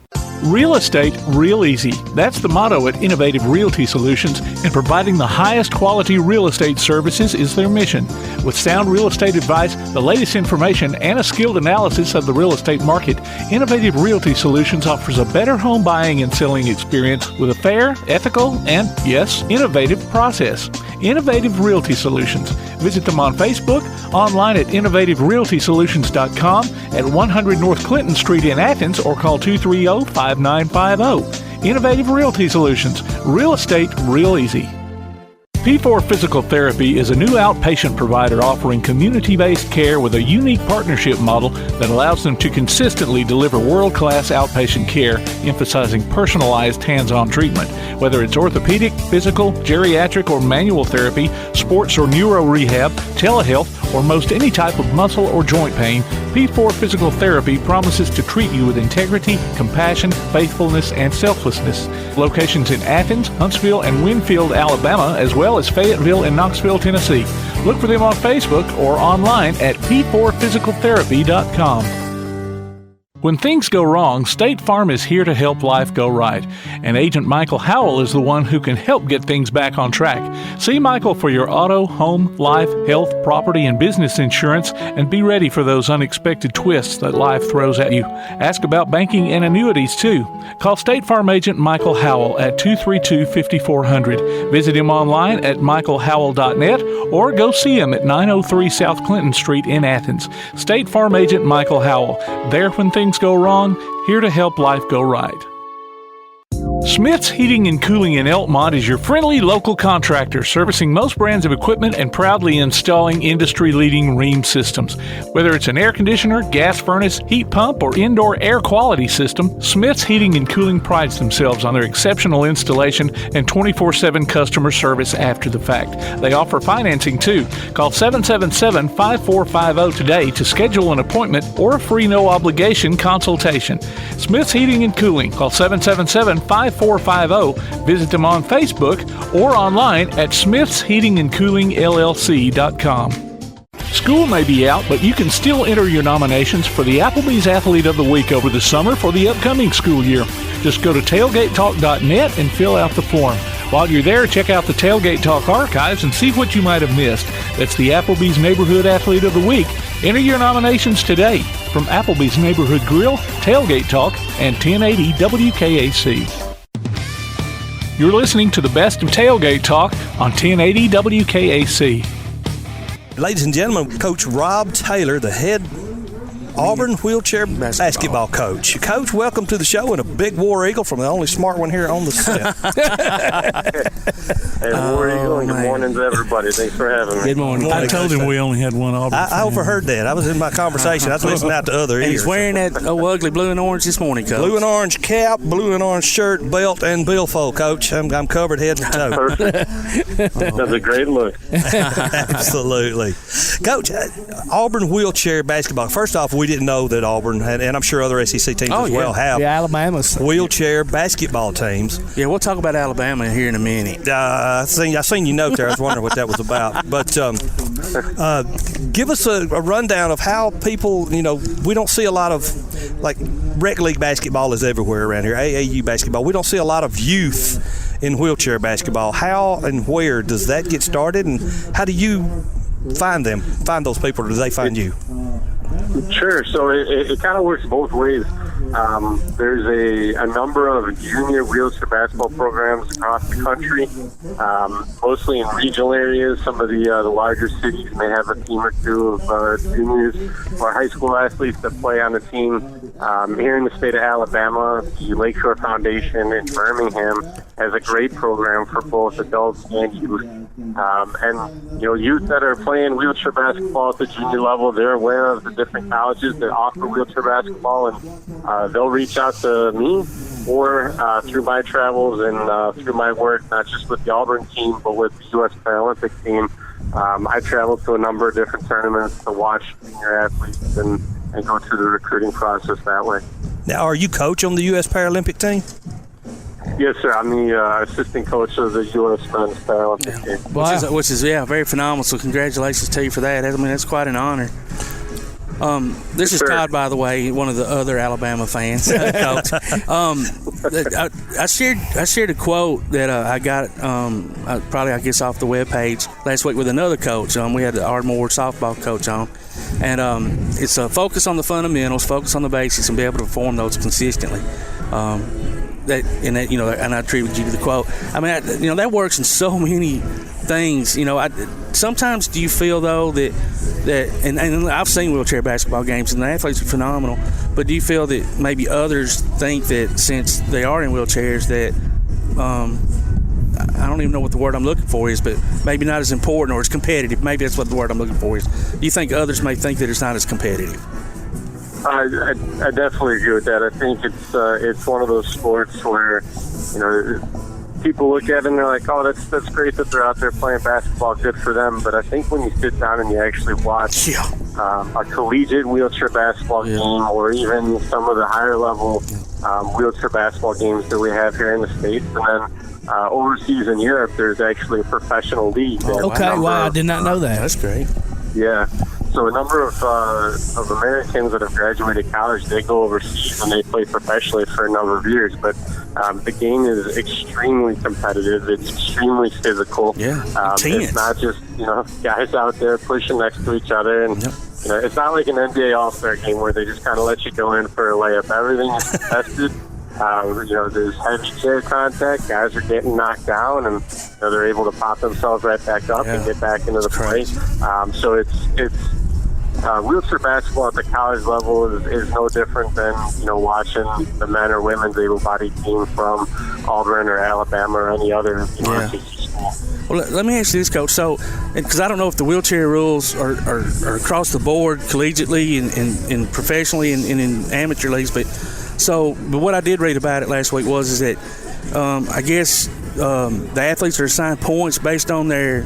Real estate real easy. That's the motto at Innovative Realty Solutions, and providing the highest quality real estate services is their mission. With sound real estate advice, the latest information, and a skilled analysis of the real estate market, Innovative Realty Solutions offers a better home buying and selling experience with a fair, ethical, and, yes, innovative process. Innovative Realty Solutions. Visit them on Facebook, online at innovativerealtysolutions.com, at 100 North Clinton Street in Athens, or call 230-5950. Innovative Realty Solutions. Real estate real easy. P4 Physical Therapy is a new outpatient provider offering community-based care with a unique partnership model that allows them to consistently deliver world-class outpatient care, emphasizing personalized hands-on treatment. Whether it's orthopedic, physical, geriatric, or manual therapy, sports or neuro rehab, telehealth, or most any type of muscle or joint pain, P4 Physical Therapy promises to treat you with integrity, compassion, faithfulness, and selflessness. Locations in Athens, Huntsville, and Winfield, Alabama, as well as Fayetteville and Knoxville, Tennessee. Look for them on Facebook or online at p4physicaltherapy.com. When things go wrong, State Farm is here to help life go right. And Agent Michael Howell is the one who can help get things back on track. See Michael for your auto, home, life, health, property, and business insurance, and be ready for those unexpected twists that life throws at you. Ask about banking and annuities, too. Call State Farm Agent Michael Howell at 232-5400. Visit him online at michaelhowell.net or go see him at 903 South Clinton Street in Athens. State Farm Agent Michael Howell. There when things go wrong, here to help life go right. Smith's Heating and Cooling in Elkmont is your friendly local contractor servicing most brands of equipment and proudly installing industry-leading Rheem systems. Whether it's an air conditioner, gas furnace, heat pump, or indoor air quality system, Smith's Heating and Cooling prides themselves on their exceptional installation and 24/7 customer service after the fact. They offer financing too. Call 777-5450 today to schedule an appointment or a free no-obligation consultation. Smith's Heating and Cooling. Call 777-5450. Visit them on Facebook or online at smithsheatingandcoolingllc.com. School may be out, but you can still enter your nominations for the Applebee's Athlete of the Week over the summer for the upcoming school year. Just go to tailgatetalk.net and fill out the form. While you're there, check out the Tailgate Talk archives and see what you might have missed. That's the Applebee's Neighborhood Athlete of the Week. Enter your nominations today from Applebee's Neighborhood Grill, Tailgate Talk, and 1080 WKAC. You're listening to the best of Tailgate Talk on 1080 WKAC. Ladies and gentlemen, Coach Robb Taylor, the head Auburn wheelchair basketball coach. Coach, welcome to the show, and a big War Eagle from the only smart one here on the set. Hey, War Eagle, and good morning to everybody. Thanks for having me. Good morning. I told him we only had one Auburn. I overheard that. I was in my conversation. I was listening out to other ears. He's wearing that ugly blue and orange this morning, Coach. Blue and orange cap, blue and orange shirt, belt, and billfold, Coach. I'm covered head to toe. Perfect. That's a great look. Absolutely. Coach, Auburn wheelchair basketball. First off, we didn't know that Auburn had, and I'm sure other SEC teams well have. Yeah, Alabama's wheelchair basketball teams. Yeah, we'll talk about Alabama here in a minute. I seen you note there. I was wondering what that was about. But give us a rundown of how people, we don't see a lot of, like, rec league basketball is everywhere around here, AAU basketball. We don't see a lot of youth in wheelchair basketball. How and where does that get started, and how do you find those people, or do they find you? Sure. So it kind of works both ways. There's a number of junior wheelchair basketball programs across the country, mostly in regional areas. Some of the larger cities may have a team or two of juniors or high school athletes that play on the team. Here in the state of Alabama, the Lakeshore Foundation in Birmingham has a great program for both adults and youth. Youth that are playing wheelchair basketball at the junior level, they're aware of the different colleges that offer wheelchair basketball, and they'll reach out to me or through my travels and through my work, not just with the Auburn team, but with the U.S. Paralympic team. I travel to a number of different tournaments to watch senior athletes and go through the recruiting process that way. Now, are you coach on the U.S. Paralympic team? Yes, sir. I'm the assistant coach of the U.S. men's paralympic team. Wow. Which is very phenomenal. So congratulations to you for that. I mean, that's quite an honor. This is Todd, by the way, one of the other Alabama fans, coach. I shared a quote that I got probably, I guess, off the webpage last week with another coach. We had the Ardmore softball coach on, and it's a focus on the fundamentals, focus on the basics, and be able to perform those consistently. And I attribute you to the quote. I mean, that works in so many things. Sometimes do you feel though that and I've seen wheelchair basketball games and the athletes are phenomenal, but do you feel that maybe others think that since they are in wheelchairs that I don't even know what the word I'm looking for is, but maybe not as important or as competitive? Maybe that's what the word I'm looking for is. Do you think others may think that it's not as competitive? I definitely agree with that. I think it's one of those sports where, people look at it and they're like, oh, that's great that they're out there playing basketball, good for them. But I think when you sit down and you actually watch a collegiate wheelchair basketball game, or even some of the higher level wheelchair basketball games that we have here in the States, and then overseas in Europe, there's actually a professional league. Okay, wow, I did not know that. That's great. Yeah. So a number of Americans that have graduated college, they go overseas and they play professionally for a number of years. But the game is extremely competitive. It's extremely physical. Yeah, it's not just guys out there pushing next to each other, and it's not like an NBA All-Star game where they just kind of let you go in for a layup. Everything is contested. There's heavy chair contact. Guys are getting knocked down, and they're able to pop themselves right back up and get back into the play. So it's wheelchair basketball at the college level is no different than watching the men or women's able-bodied team from Auburn or Alabama or any other university school. Well, let me ask you this, Coach. So, because I don't know if the wheelchair rules are across the board collegiately and professionally and in amateur leagues, but what I did read about it last week is that I guess the athletes are assigned points based on their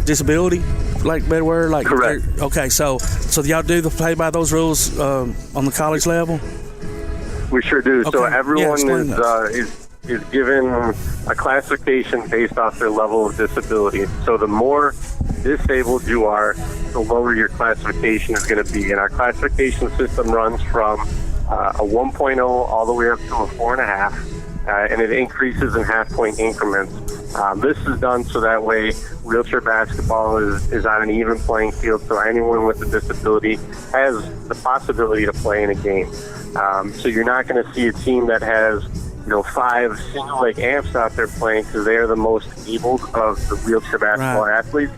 disability, better word? Correct. Okay, so y'all do play by those rules on the college level? We sure do. Okay. So everyone is given a classification based off their level of disability. So the more disabled you are, the lower your classification is going to be. And our classification system runs from a 1.0 all the way up to a 4.5, and it increases in half-point increments. This is done so that way wheelchair basketball is on an even playing field, so anyone with a disability has the possibility to play in a game. So you're not going to see a team that has 5 single-leg amps out there playing because they are the most able of the wheelchair basketball athletes.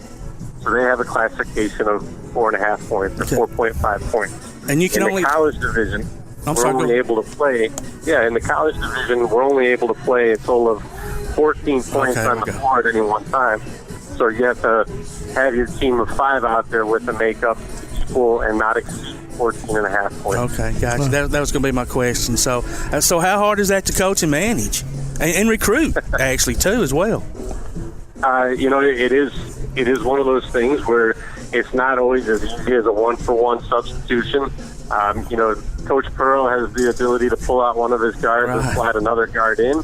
So they have a classification of 4.5 points or 4.5 points. And you can in the college division, we're only able to play. Yeah, in the college division, we're only able to play a total of 14 points on the floor at any one time. So you have to have your team of 5 out there with the makeup equal and not exceed 14.5 points. Okay, gotcha. That was going to be my question. So how hard is that to coach and manage and recruit actually too as well? It is one of those things where it's not always as easy as a 1-for-1 substitution. Coach Pearl has the ability to pull out one of his guards and slide another guard in.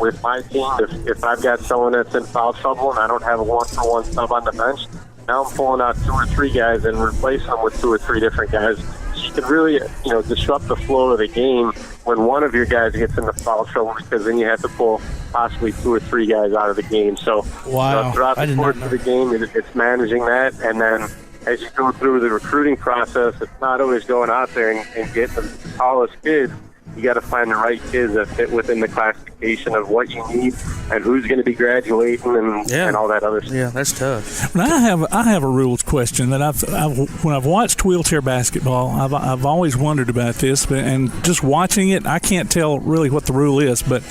With my team, if I've got someone that's in foul trouble and I don't have a 1-for-1 sub on the bench, now I'm pulling out 2 or 3 guys and replacing them with 2 or 3 different guys. So you can really, disrupt the flow of the game when one of your guys gets into foul trouble, because then you have to pull possibly 2 or 3 guys out of the game. So throughout the course of the game, it's managing that, and then as you go through the recruiting process, it's not always going out there and getting the tallest kids. You got to find the right kids that fit within the classification of what you need and who's going to be graduating and all that other stuff. Yeah, that's tough. I have a rules question that when I've watched wheelchair basketball, I've always wondered about this, and just watching it, I can't tell really what the rule is. But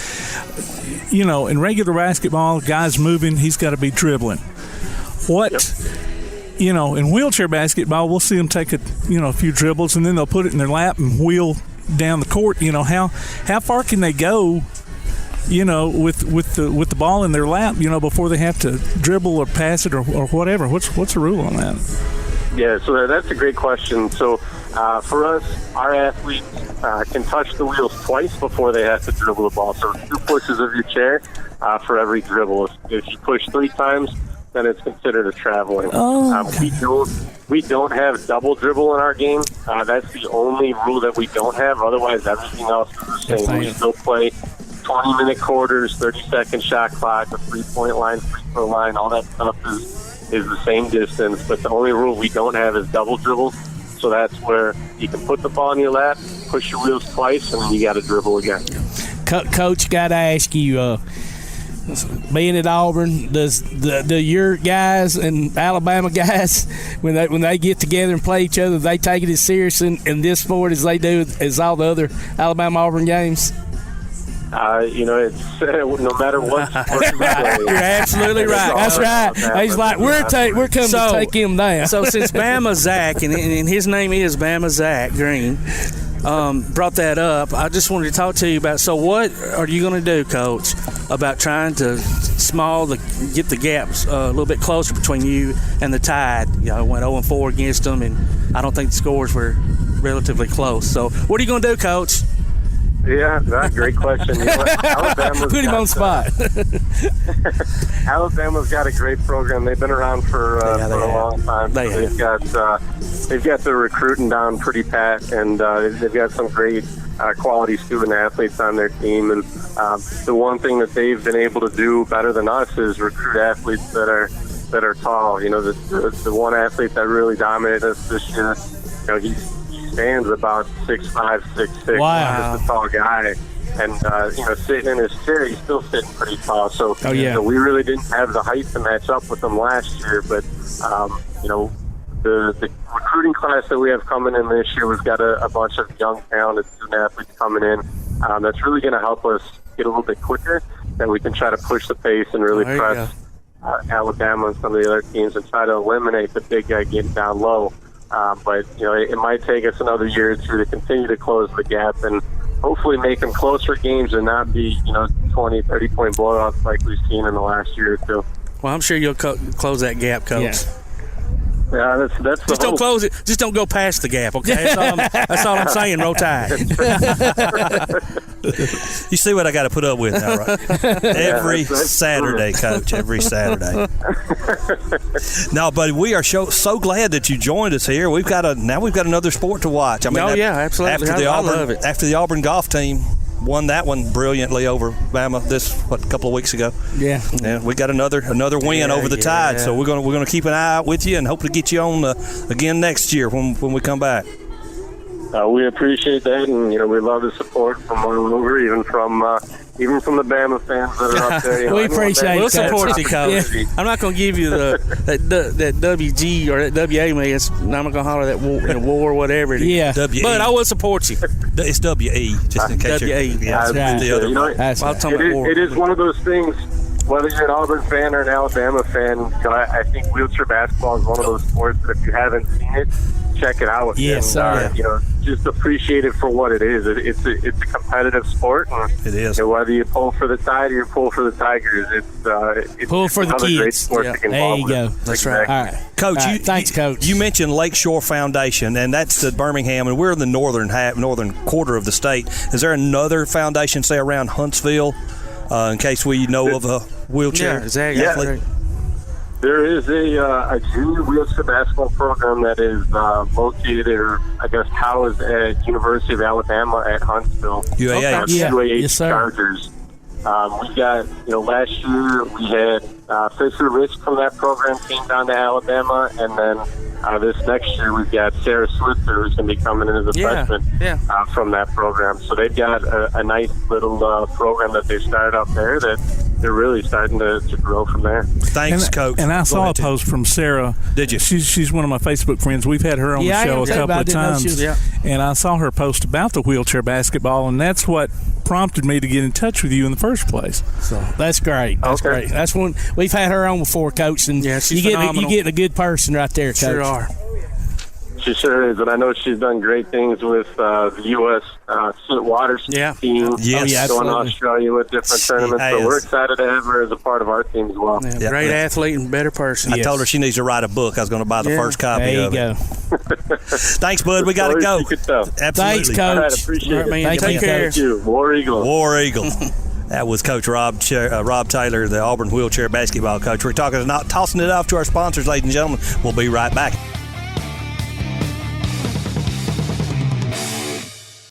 in regular basketball, guys moving, he's got to be dribbling. In wheelchair basketball, we'll see them take a few dribbles, and then they'll put it in their lap and wheel down the court. How far can they go? With the ball in their lap, before they have to dribble or pass it or whatever. What's the rule on that? Yeah, so that's a great question. So For us, our athletes can touch the wheels twice before they have to dribble the ball. So 2 pushes of your chair for every dribble. If you push 3 times, then it's considered a traveling. We don't have double dribble in our game. That's the only rule that we don't have. Otherwise, everything else is the same. We still play 20-minute quarters, 30-second shot clock, a 3-point line, free throw line. All that stuff is the same distance. But the only rule we don't have is double dribble. So that's where you can put the ball in your lap, push your wheels twice, and then you got to dribble again. Coach, got to ask you, being at Auburn, do your guys and Alabama guys, when they get together and play each other, they take it as serious in this sport as they do as all the other Alabama-Auburn games? It's no matter what sport you play. You're absolutely right. That's right. He's like, we're coming to take him down. So since Bama Zach, and his name is Bama Zach Green, brought that up, I just wanted to talk to you about, so what are you going to do, Coach, about trying to get the gaps a little bit closer between you and the Tide? Went 0-4 against them, and I don't think the scores were relatively close. So what are you going to do, Coach? Yeah, that's a great question. Put him on the spot. Alabama's got a great program. They've been around for a long time. They've got the recruiting down pretty pat, and they've got some great quality student athletes on their team. And the one thing that they've been able to do better than us is recruit athletes that are tall. The one athlete that really dominated us this year, he stands about 6'5", 6'6". Wow. Just a tall guy. And, sitting in his chair, he's still sitting pretty tall. So, we really didn't have the height to match up with him last year. But, the recruiting class that we have coming in this year, we've got a bunch of young, talented student athletes coming in. That's really going to help us get a little bit quicker, and we can try to push the pace and really press Alabama and some of the other teams and try to eliminate the big guy getting down low. But it might take us another year or two to continue to close the gap and hopefully make them closer games and not be 20, 30-point blowouts like we've seen in the last year or two. Well, I'm sure you'll close that gap, Coach. Yeah, that's just don't close it. Just don't go past the gap, okay? That's all I'm saying. Roll Tide. You see what I got to put up with now, right? Every Saturday, Coach. Every Saturday. No, buddy, we are so glad that you joined us here. We've got another sport to watch. I mean, absolutely. After the Auburn golf team won that one brilliantly over Bama a couple of weeks ago. Yeah. And we got another win over the Tide. So we're gonna keep an eye out with you and hope to get you on again next year when we come back. We appreciate that, and we love the support from all over, even from the Bama fans that are up there. We appreciate it. We'll support you, Coach. Yeah. I'm not going to give you that WG or that WA man. I'm not going to holler that war or whatever it is. Yeah. W-E. But I will support you. It's WE, just in case WE. That's right. The other it is one of those things. Whether you're an Auburn fan or an Alabama fan, I think wheelchair basketball is one of those sports that if you haven't seen it, check it out. Yes, and, just appreciate it for what it is. It's a competitive sport. And, it is. Whether you pull for the Tide or you pull for the Tigers, it's pull for the kids. Great sport to get there you go. With. That's right. All right, Coach. Thanks, Coach. You mentioned Lakeshore Foundation, and that's the Birmingham, and we're in the northern quarter of the state. Is there another foundation, say around Huntsville, in case we know of a wheelchair athlete? There is a junior wheelchair basketball program that is located, or I guess housed at University of Alabama at Huntsville. UAH. UAH yes, sir. Chargers. We got, last year we had Fisher Rich from that program came down to Alabama, and then this next year we've got Sarah Switzer who's going to be coming in as a freshman from that program. So they've got a nice little program that they started up there that they're really starting to grow from there. Thanks, Coach. And I saw a post from Sarah. Did you? She's one of my Facebook friends. We've had her on the show a couple of times. And I saw her post about the wheelchair basketball, and that's what prompted me to get in touch with you in the first place. So that's great. That's great. That's when we've had her on before, Coach, and she's you're getting a good person right there, Coach. Sure are. She sure is, and I know she's done great things with the U.S. Water team. Yes. Going to Australia with different tournaments. So we're excited to have her as a part of our team as well. Yeah, great athlete and better person. I told her she needs to write a book. I was going to buy the first copy of it. There you go. Thanks, bud. We got to go. Absolutely. Thanks, Coach. All right, appreciate it. Man, take care. Thank you. War Eagle. War Eagle. That was Coach Robb Taylor, the Auburn wheelchair basketball coach. We're tossing it off to our sponsors, ladies and gentlemen. We'll be right back.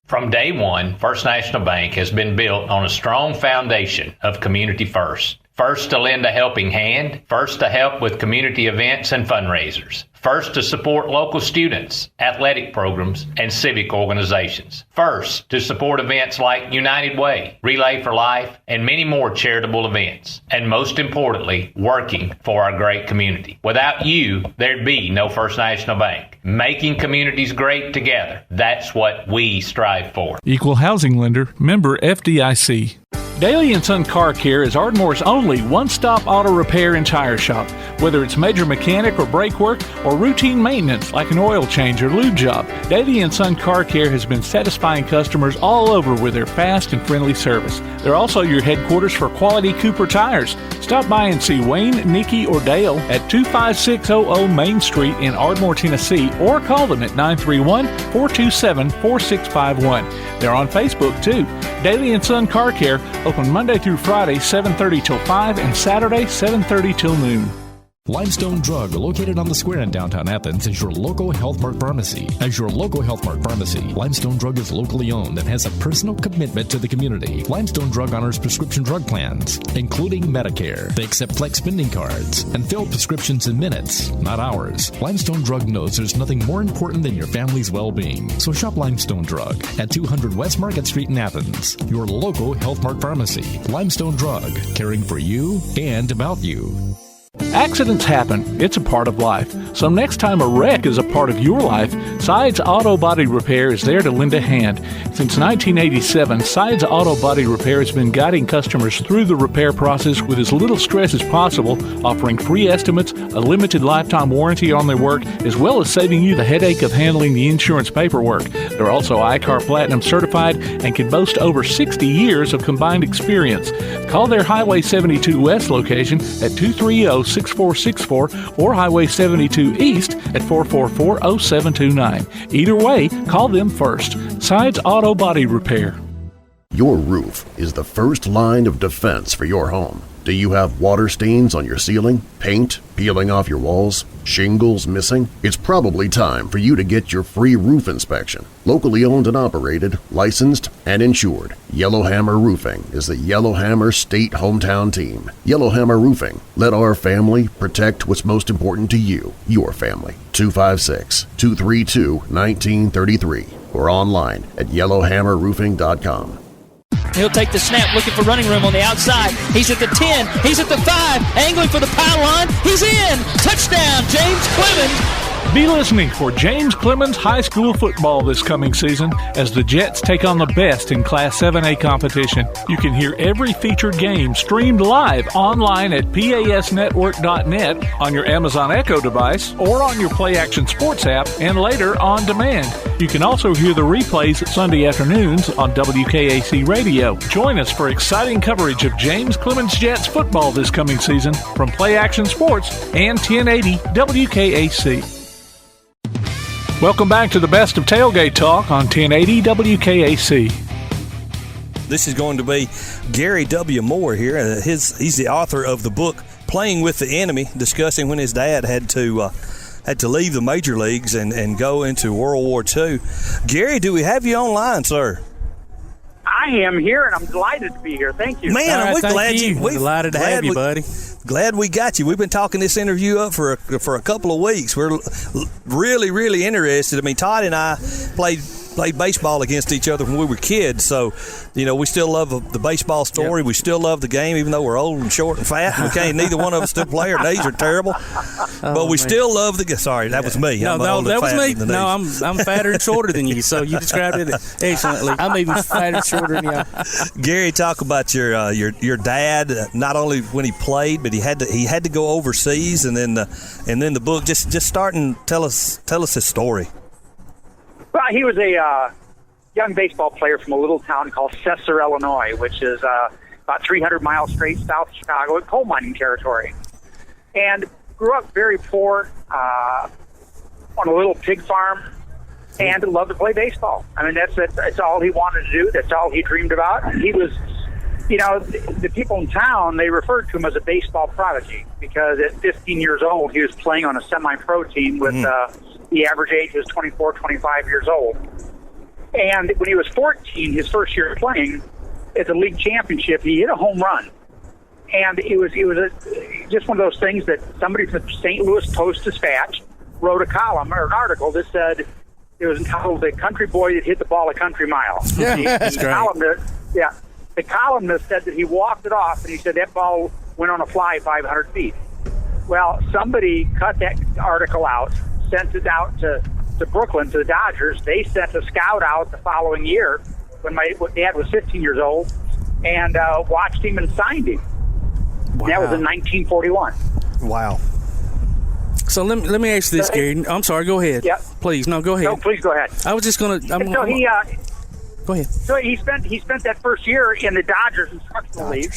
From day one, First National Bank has been built on a strong foundation of community first. First to lend a helping hand, first to help with community events and fundraisers, first to support local students, athletic programs, and civic organizations, first to support events like United Way, Relay for Life, and many more charitable events, and most importantly, working for our great community. Without you, there'd be no First National Bank. Making communities great together, that's what we strive for. Equal housing lender, member FDIC. Daly & Son Car Care is Ardmore's only one-stop auto repair and tire shop. Whether it's major mechanic or brake work or routine maintenance like an oil change or lube job, Daly & Son Car Care has been satisfying customers all over with their fast and friendly service. They're also your headquarters for quality Cooper tires. Stop by and see Wayne, Nikki, or Dale at 25600 Main Street in Ardmore, Tennessee, or call them at 931-427-4651. They're on Facebook, too. Daly & Son Car Care, open Monday through Friday, 7:30 till 5, and Saturday, 7:30 till noon. Limestone Drug, located on the square in downtown Athens, is your local Health Mart pharmacy. As your local Health Mart pharmacy, Limestone Drug is locally owned and has a personal commitment to the community. Limestone Drug honors prescription drug plans, including Medicare. They accept flex spending cards and fill prescriptions in minutes, not hours. Limestone Drug knows there's nothing more important than your family's well-being. So shop Limestone Drug at 200 West Market Street in Athens, your local Health Mart pharmacy. Limestone Drug, caring for you and about you. Accidents happen. It's a part of life. So next time a wreck is a part of your life, Sides Auto Body Repair is there to lend a hand. Since 1987, Sides Auto Body Repair has been guiding customers through the repair process with as little stress as possible, offering free estimates, a limited lifetime warranty on their work, as well as saving you the headache of handling the insurance paperwork. They're also ICAR Platinum certified and can boast over 60 years of combined experience. Call their Highway 72 West location at 230-6464 or Highway 72 East at 444-0729. Either way, call them first. Sides Auto Body Repair. Your roof is the first line of defense for your home. Do you have water stains on your ceiling, paint peeling off your walls, shingles missing? It's probably time for you to get your free roof inspection. Locally owned and operated, licensed, and insured, Yellowhammer Roofing is the Yellowhammer State hometown team. Yellowhammer Roofing. Let our family protect what's most important to you, your family. 256-232-1933 or online at yellowhammerroofing.com. He'll take the snap, looking for running room on the outside. He's at the 10. He's at the 5. Angling for the pylon. He's in. Touchdown, James Clemens. Be listening for James Clemens High School football this coming season as the Jets take on the best in Class 7A competition. You can hear every featured game streamed live online at pasnetwork.net on your Amazon Echo device or on your Play Action Sports app and later on demand. You can also hear the replays Sunday afternoons on WKAC Radio. Join us for exciting coverage of James Clemens Jets football this coming season from Play Action Sports and 1080 WKAC. Welcome back to the best of Tailgate Talk on 1080 WKAC. This is going to be Gary W. Moore here. He's the author of the book Playing with the Enemy, discussing when his dad had to leave the major leagues and go into World War II. Gary, do we have you online, sir? I am here, and I'm delighted to be here. Thank you. Man, we're glad you. We're delighted to have you, buddy. Glad we got you. We've been talking this interview up for a couple of weeks. We're really, really interested. I mean, Todd and I played baseball against each other when we were kids, so we still love the baseball story. Yep. We still love the game, even though we're old and short and fat. We can't. Neither one of us still play. Our knees are terrible, but we still love the. Sorry, that was me. No, that was me. No, I'm fatter and shorter than you, so you described it excellently. I'm even fatter and shorter than you. Gary, talk about your dad. Not only when he played, but he had to go overseas, and then the book. Just start and tell us his story. Well, he was a young baseball player from a little town called Cesar, Illinois, which is about 300 miles straight south of Chicago, in coal mining territory. And grew up very poor on a little pig farm and loved to play baseball. I mean, that's all he wanted to do. That's all he dreamed about. He was, the people in town, they referred to him as a baseball prodigy because at 15 years old, he was playing on a semi-pro team with the average age was 24, 25 years old. And when he was 14, his first year playing at the league championship, he hit a home run. And it was just one of those things that somebody from the St. Louis Post-Dispatch wrote a column or an article that said it was entitled "The Country Boy That Hit the Ball a Country Mile." Yeah, that's great. The columnist said that he walked it off, and he said that ball went on a fly 500 feet. Well, somebody cut that article out, sent it out to Brooklyn, to the Dodgers. They sent a scout out the following year when my dad was 15 years old and watched him and signed him. Wow. That was in 1941. Wow. So let me ask you this, Gary. I'm sorry, go ahead. Yep. Please, no, go ahead. No, please go ahead. I was just going to... Go ahead. So he spent that first year in the Dodgers Instructional League,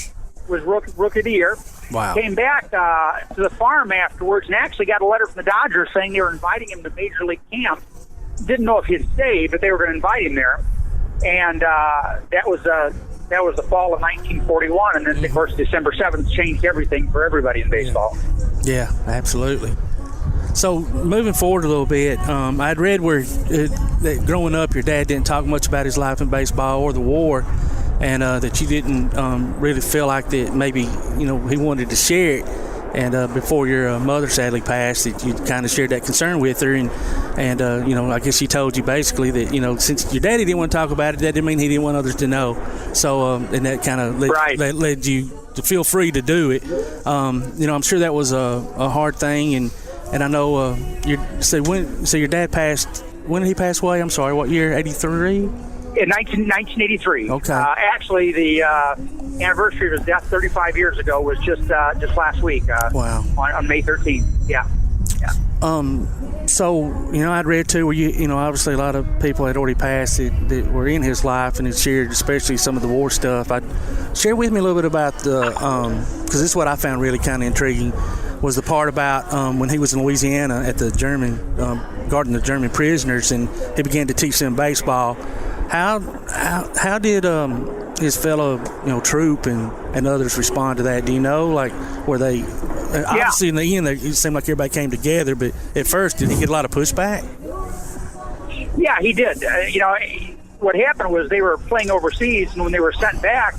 was rookie of the year. Wow. Came back to the farm afterwards and actually got a letter from the Dodgers saying they were inviting him to Major League camp. Didn't know if he'd stay, but they were going to invite him there. And that was the fall of 1941. And then, of course, December 7th changed everything for everybody in baseball. Yeah, absolutely. So moving forward a little bit, I'd read that growing up, your dad didn't talk much about his life in baseball or the war, and that you didn't really feel like that maybe he wanted to share it. And before your mother sadly passed, that you kind of shared that concern with her, and I guess she told you basically that since your daddy didn't want to talk about it, that didn't mean he didn't want others to know. So and that kind of led you to feel free to do it. I'm sure that was a hard thing, and I know so your dad passed. When did he pass away? I'm sorry, what year? 83? In 1983. Okay. Actually, the anniversary of his death 35 years ago was just last week. Wow. On May 13th. Yeah. So I'd read too where obviously a lot of people had already passed that were in his life and had shared, especially some of the war stuff. I'd share with me a little bit about the because this is what I found really kind of intriguing. Was the part about when he was in Louisiana at the German guarding the German prisoners, and he began to teach them baseball. How did his fellow troop and others respond to that? Do you know, like, were they obviously in the end it seemed like everybody came together, but at first did he get a lot of pushback? Yeah, he did. What happened was they were playing overseas, and when they were sent back,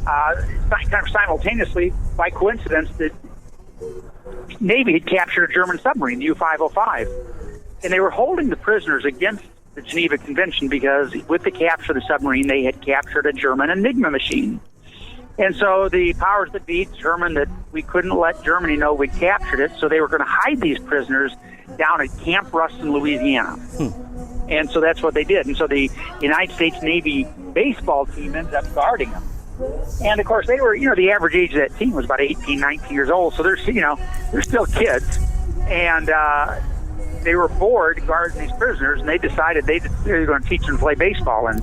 kind of simultaneously by coincidence, the Navy had captured a German submarine, the U-505, and they were holding the prisoners against the Geneva Convention because with the capture of the submarine, they had captured a German Enigma machine. And so the powers that be determined that we couldn't let Germany know we'd captured it, so they were going to hide these prisoners down at Camp Ruston, Louisiana. And so that's what they did. And so the United States Navy baseball team ended up guarding them. And, of course, they were, the average age of that team was about 18, 19 years old, so they're still kids. And they were bored guarding these prisoners, and they decided they were going to teach them to play baseball. And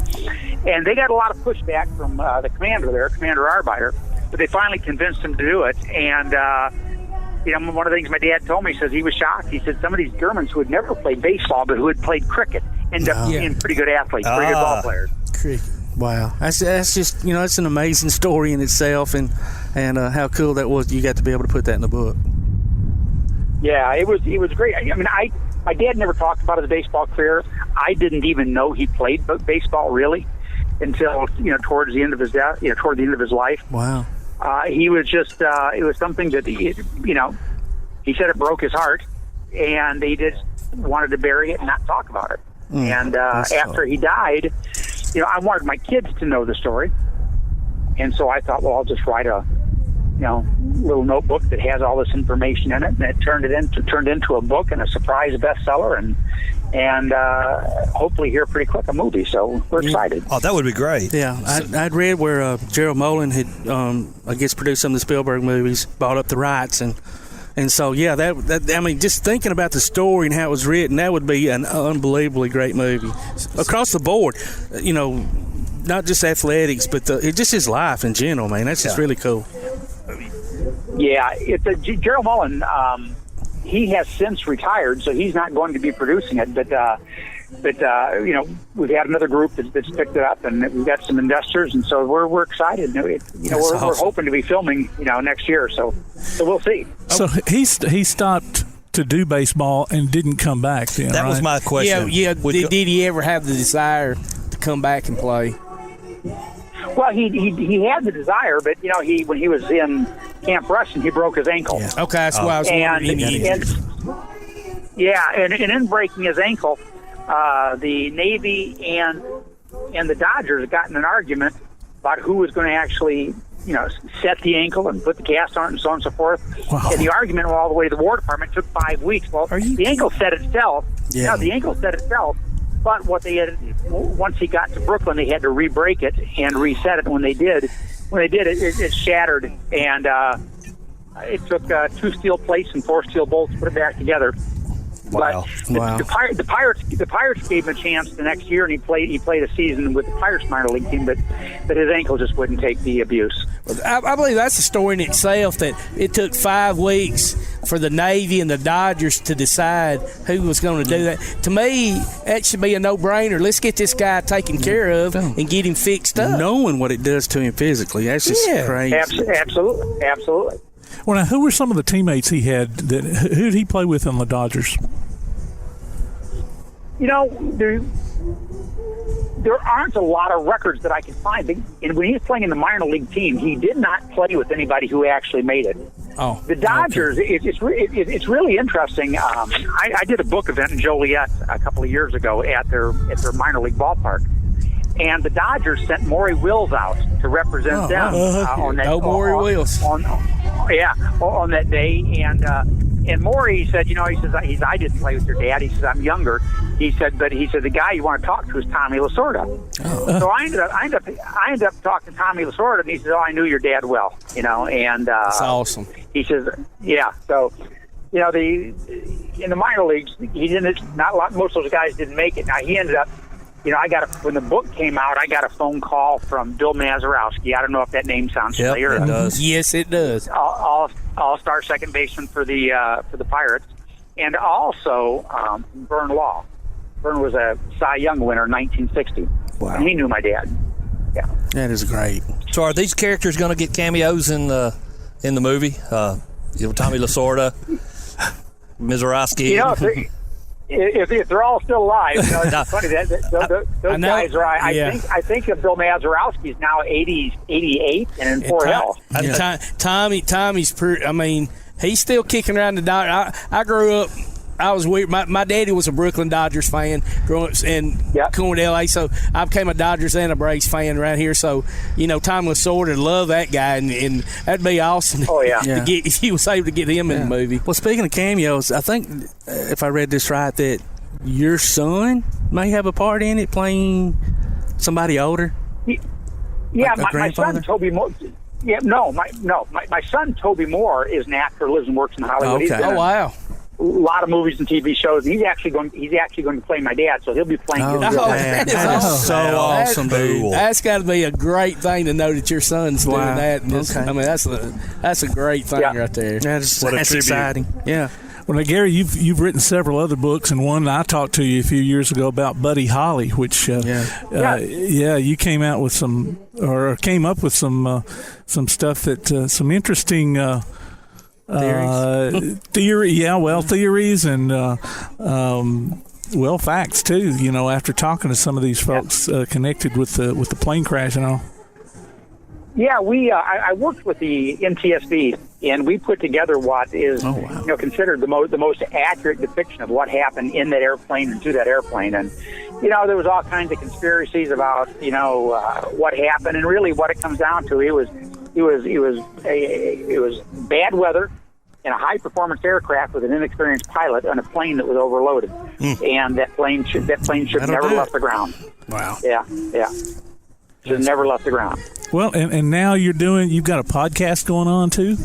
they got a lot of pushback from the commander there, Commander Arbeiter, but they finally convinced him to do it. And, one of the things my dad told me, he says he was shocked. He said some of these Germans who had never played baseball but who had played cricket ended up being pretty good athletes, pretty good ball players. Cricket. Wow, that's just it's an amazing story in itself, and how cool that was. You got to be able to put that in the book. Yeah, it was great. I mean, my dad never talked about his baseball career. I didn't even know he played baseball really until towards the end of his death. Toward the end of his life. Wow. He was just it was something that he said it broke his heart, and he just wanted to bury it and not talk about it. And after he died, I wanted my kids to know the story, and so I thought, well, I'll just write a little notebook that has all this information in it, and it turned into a book and a surprise bestseller, and hopefully here pretty quick a movie. So we're excited. Oh, that would be great. Yeah, I'd read where Gerald Molen had, I guess, produced some of the Spielberg movies, bought up the rights, and And so, yeah, that I mean, just thinking about the story and how it was written, that would be an unbelievably great movie across the board. You know, not just athletics, but just his life in general, man. That's just really cool. Yeah, it's Gerald Mullen. He has since retired, so he's not going to be producing it. But you know, we've had another group that's picked it up, and we've got some investors, and so we're excited. We're hoping to be filming, you know, next year. So we'll see. So he stopped to do baseball and didn't come back. Then, that was my question. Yeah. Did he ever have the desire to come back and play? Well, he had the desire, but you know, when he was in Camp Ruston, he broke his ankle. Yeah. Okay, that's why I was wondering. And in breaking his ankle, the Navy and the Dodgers got in an argument about who was going to actually, you know, set the ankle and put the cast on it and so on and so forth. Wow. And the argument went all the way to the War Department. It took 5 weeks. Well, the ankle set itself. Yeah, the ankle set itself. But what they had, once he got to Brooklyn, they had to re-break it and reset it. When they did, it shattered, and it took 2 steel plates and 4 steel bolts to put it back together. Wow! But the Pirates gave him a chance the next year, and he played a season with the Pirates minor league team, but his ankle just wouldn't take the abuse. I believe that's a story in itself, that it took 5 weeks for the Navy and the Dodgers to decide who was going to do that. To me, that should be a no-brainer. Let's get this guy taken care of and get him fixed up. Knowing what it does to him physically, that's just crazy. Absolutely. Well, now, who were some of the teammates he had? Who did he play with in the Dodgers? You know, there aren't a lot of records that I can find. And when he was playing in the minor league team, he did not play with anybody who actually made it. Oh, the Dodgers, it's really interesting. I did a book event in Joliet a couple of years ago at their minor league ballpark. And the Dodgers sent Maury Wills out to represent them on that. Maury Wills. On that day, and Maury said, you know, he says I didn't play with your dad. He says I'm younger. He said the guy you want to talk to is Tommy Lasorda. So I ended up talking to Tommy Lasorda, and he said, I knew your dad well, you know, and that's awesome. He says, yeah. So, you know, in the minor leagues, most of those guys didn't make it. Now he ended up. You know, when the book came out, I got a phone call from Bill Mazeroski. I don't know if that name sounds familiar. It does. Yes, it does. All-star second baseman for the Pirates, and also Vern Law. Vern was a Cy Young winner in 1960. Wow. And he knew my dad. Yeah, that is great. So, are these characters going to get cameos in the movie? Tommy Lasorda, Mazeroski. You know. If they're all still alive, you know, it's funny that those guys are. I think of Bill Mazeroski is now 88 and in Fort Hill. Tommy's. I mean, he's still kicking around the Dodgers. I grew up. I was weird. My daddy was a Brooklyn Dodgers fan growing up in Corn, LA, so I became a Dodgers and a Braves fan around here. So, you know, Tom Lasorda, love that guy, and that'd be awesome. Oh yeah, to get, if he was able to get him in the movie. Well, speaking of cameos, I think if I read this right, that your son may have a part in it, playing somebody older. Yeah, my son Toby Moore. Yeah, my son Toby Moore is an actor, lives and works in Hollywood. Okay. Oh wow. A lot of movies and TV shows. And he's actually going to play my dad, so he'll be playing his dad. That is so awesome, dude. That's got to be a great thing to know that your son's doing that. And I mean, that's a great thing right there. That's exciting. Yeah. Well, now, Gary, you've written several other books, and one I talked to you a few years ago about Buddy Holly, which you came up with some stuff that some interesting. Theories and facts too. You know, after talking to some of these folks connected with the plane crash and all. Yeah, I worked with the NTSB, and we put together what is considered the most accurate depiction of what happened in that airplane and to that airplane. And you know, there was all kinds of conspiracies about what happened, and really what it comes down to, it was bad weather in a high-performance aircraft with an inexperienced pilot on a plane that was overloaded, and that plane should never left the ground. Wow. Yeah. Should never left the ground. Well, and now you've got a podcast going on too.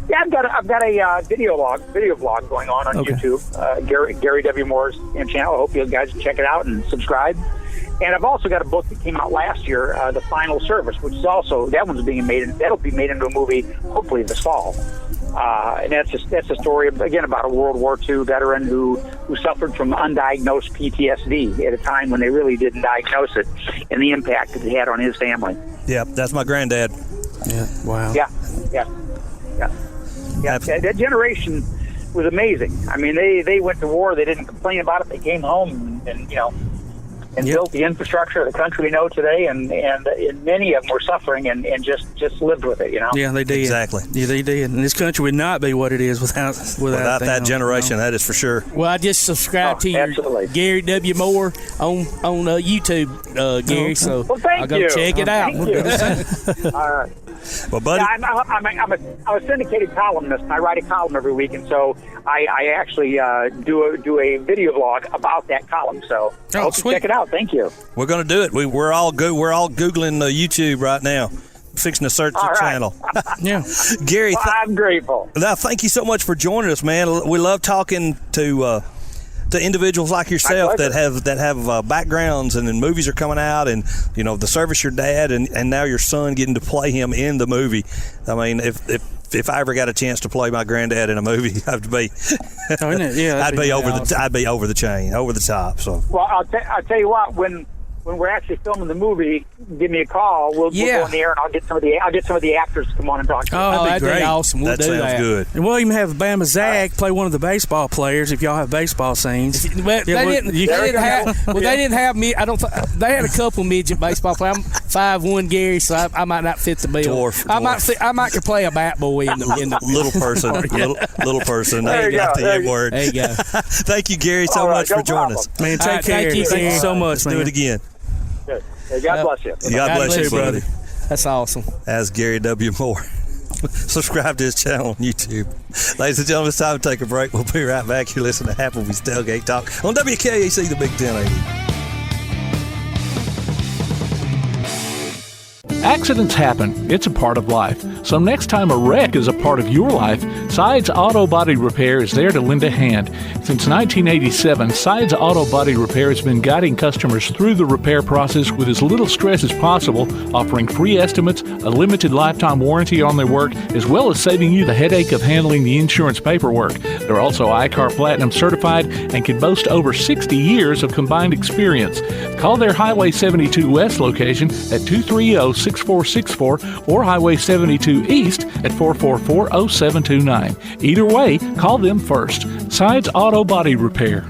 Yeah, I've got a video vlog going on YouTube. Gary W. Moore's channel. I hope you guys check it out and subscribe. And I've also got a book that came out last year, The Final Service, which is also that'll be made into a movie hopefully this fall. And that's a story again about a World War II veteran who suffered from undiagnosed PTSD at a time when they really didn't diagnose it, and the impact that it had on his family. Yeah, that's my granddad. Yeah. Wow. Yeah. That generation was amazing. I mean, they went to war. They didn't complain about it. They came home and built the infrastructure of the country we know today, and many of them were suffering and just lived with it, Yeah, they did. Exactly. Yeah, they did. And this country would not be what it is without that generation, that is for sure. Well, I just subscribed to your Gary W. Moore on YouTube, Gary, so I'll go check it out. Thank you. All right. Well, buddy, I'm a syndicated columnist, and I write a column every week, and so I actually do a video vlog about that column. So I hope you check it out. Thank you. We're going to do it. We're all Googling YouTube right now, fixing to search the channel. Yeah, Gary, well, I'm grateful. Now, thank you so much for joining us, man. We love talking to individuals like yourself that have backgrounds, and then movies are coming out, and the service your dad and now your son getting to play him in the movie. I mean, if I ever got a chance to play my granddad in a movie, I'd be I'd be over the chain, over the top. So well, I'll tell you what, when we're actually filming the movie, give me a call. We'll go in the air, and I'll get some of the actors to come on and talk to you. Oh, that'd be awesome. We'll do that. Sounds good. And we'll even have Bama Zag play one of the baseball players if y'all have baseball scenes. They didn't have me. They had a couple midget baseball players. I'm 5'1" Gary, so I might not fit the bill. Dwarf. I might could play a bat boy in the little person. Little person. There you go. The M word. There you go. Thank you, Gary, so much for joining us. Man, take care. Thank you so much. Let's do it again. Hey, God bless you. God bless you, brother. That's awesome. As Gary W. Moore. Subscribe to his channel on YouTube. Ladies and gentlemen, it's time to take a break. We'll be right back. You're listening to Applebee's Tailgate Talk on WKAC, the Big 1080. Accidents happen. It's a part of life. So next time a wreck is a part of your life, Sides Auto Body Repair is there to lend a hand. Since 1987, Sides Auto Body Repair has been guiding customers through the repair process with as little stress as possible, offering free estimates, a limited lifetime warranty on their work, as well as saving you the headache of handling the insurance paperwork. They're also ICAR Platinum certified and can boast over 60 years of combined experience. Call their Highway 72 West location at 230-6464 or Highway 72 East at 444-0729. Either way, call them first. Sides Auto Body Repair.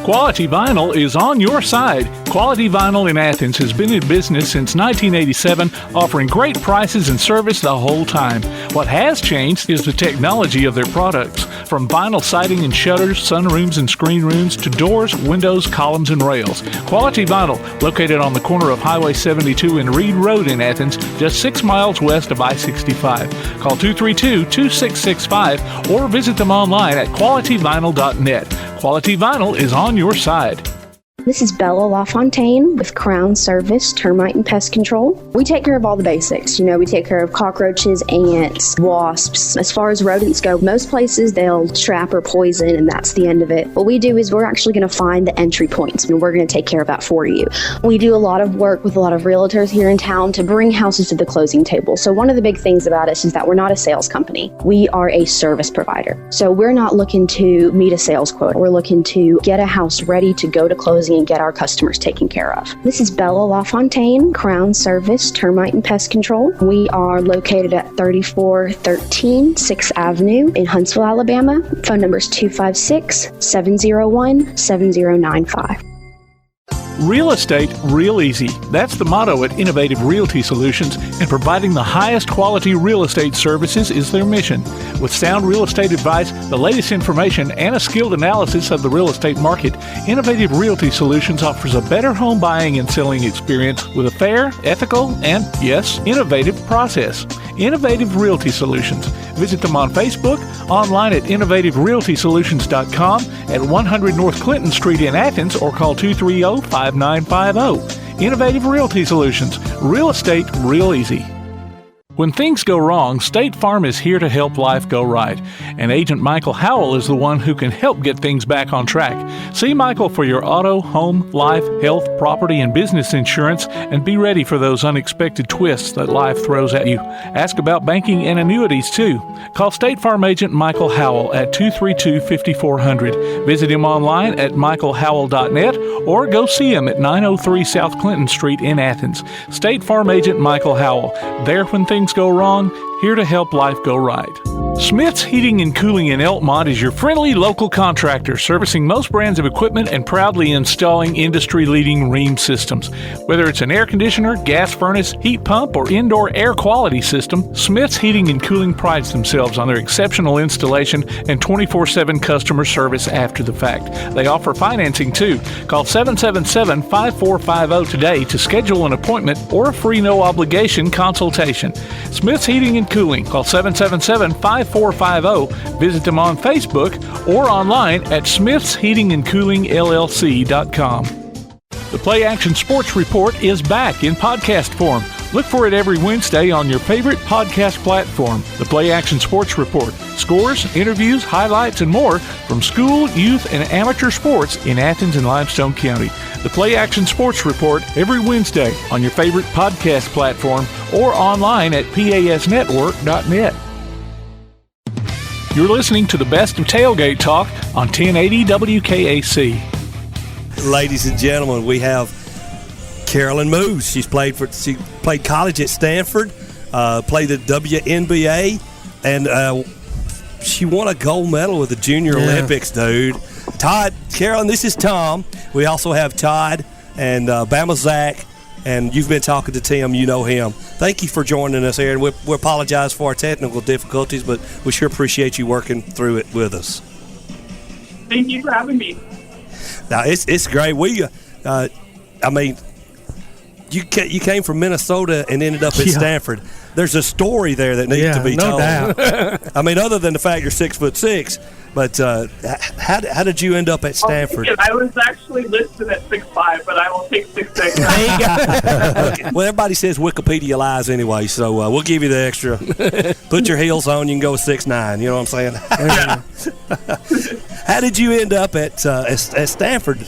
Quality Vinyl is on your side. Quality Vinyl in Athens has been in business since 1987, offering great prices and service the whole time. What has changed is the technology of their products. From vinyl siding and shutters, sunrooms and screen rooms, to doors, windows, columns, and rails. Quality Vinyl, located on the corner of Highway 72 and Reed Road in Athens, just 6 miles west of I-65. Call 232-2665 or visit them online at qualityvinyl.net. Quality Vinyl is on your side. This is Bella LaFontaine with Crown Service Termite and Pest Control. We take care of all the basics. We take care of cockroaches, ants, wasps. As far as rodents go, most places they'll trap or poison, and that's the end of it. What we do is we're actually going to find the entry points, and we're going to take care of that for you. We do a lot of work with a lot of realtors here in town to bring houses to the closing table. So one of the big things about us is that we're not a sales company. We are a service provider. So we're not looking to meet a sales quota. We're looking to get a house ready to go to closing and get our customers taken care of. This is Bella LaFontaine, Crown Service Termite and Pest Control. We are located at 3413 6th Avenue in Huntsville, Alabama. Phone number is 256-701-7095. Real estate, real easy. That's the motto at Innovative Realty Solutions, and providing the highest quality real estate services is their mission. With sound real estate advice, the latest information, and a skilled analysis of the real estate market, Innovative Realty Solutions offers a better home buying and selling experience with a fair, ethical, and, yes, innovative process. Innovative Realty Solutions. Visit them on Facebook, online at innovativerealtysolutions.com, at 100 North Clinton Street in Athens, or call 230-5950. Innovative Realty Solutions. Real estate, real easy. When things go wrong, State Farm is here to help life go right. And Agent Michael Howell is the one who can help get things back on track. See Michael for your auto, home, life, health, property, and business insurance, and be ready for those unexpected twists that life throws at you. Ask about banking and annuities, too. Call State Farm Agent Michael Howell at 232-5400. Visit him online at michaelhowell.net or go see him at 903 South Clinton Street in Athens. State Farm Agent Michael Howell. There when things go wrong, here to help life go right. Smith's Heating and Cooling in Elkmont is your friendly local contractor servicing most brands of equipment and proudly installing industry-leading Rheem systems. Whether it's an air conditioner, gas furnace, heat pump, or indoor air quality system, Smith's Heating and Cooling prides themselves on their exceptional installation and 24/7 customer service after the fact. They offer financing too. Call 777-5450 today to schedule an appointment or a free no-obligation consultation. Smith's Heating and Cooling. Call 777-5450. Visit them on Facebook or online at smithsheatingandcoolingllc.com. The Play Action Sports Report is back in podcast form. Look for it every Wednesday on your favorite podcast platform. The Play Action Sports Report. Scores, interviews, highlights, and more from school, youth, and amateur sports in Athens and Limestone County. The Play Action Sports Report every Wednesday on your favorite podcast platform or online at pasnetwork.net. You're listening to the best of Tailgate Talk on 1080 WKAC. Ladies and gentlemen, we have Carolyn Moos. She played college at Stanford, played the WNBA, and she won a gold medal with the Junior Olympics, dude. Todd, Carolyn, this is Tom. We also have Todd and Bama Zach, and you've been talking to Tim. You know him. Thank you for joining us here, and we apologize for our technical difficulties, but we sure appreciate you working through it with us. Thank you for having me. Now, it's great. You came from Minnesota and ended up at Stanford. There's a story there that needs to be told. No doubt. I mean, other than the fact you're 6'6", but how did you end up at Stanford? I was actually listed at 6'5", but I will take 6'6". Okay. Well, everybody says Wikipedia lies anyway, so we'll give you the extra. Put your heels on, you can go with 6'9". You know what I'm saying? How did you end up at Stanford?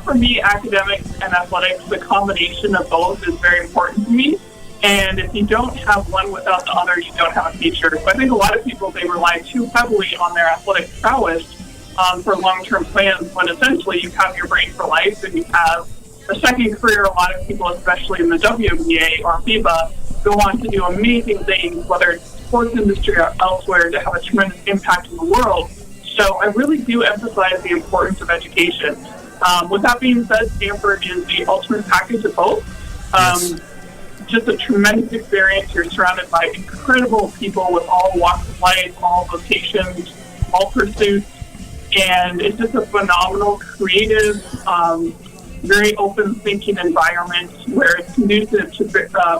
For me, academics and athletics, the combination of both is very important to me. And if you don't have one without the other, you don't have a future. So I think a lot of people, they rely too heavily on their athletic prowess for long-term plans, when essentially you have your brain for life and you have a second career. A lot of people, especially in the WNBA or FIBA, go on to do amazing things, whether it's sports industry or elsewhere, to have a tremendous impact in the world. So I really do emphasize the importance of education. With that being said, Stanford is the ultimate package of both. Just a tremendous experience. You're surrounded by incredible people with all walks of life, all vocations, all pursuits, and it's just a phenomenal, creative, very open-thinking environment where it's conducive to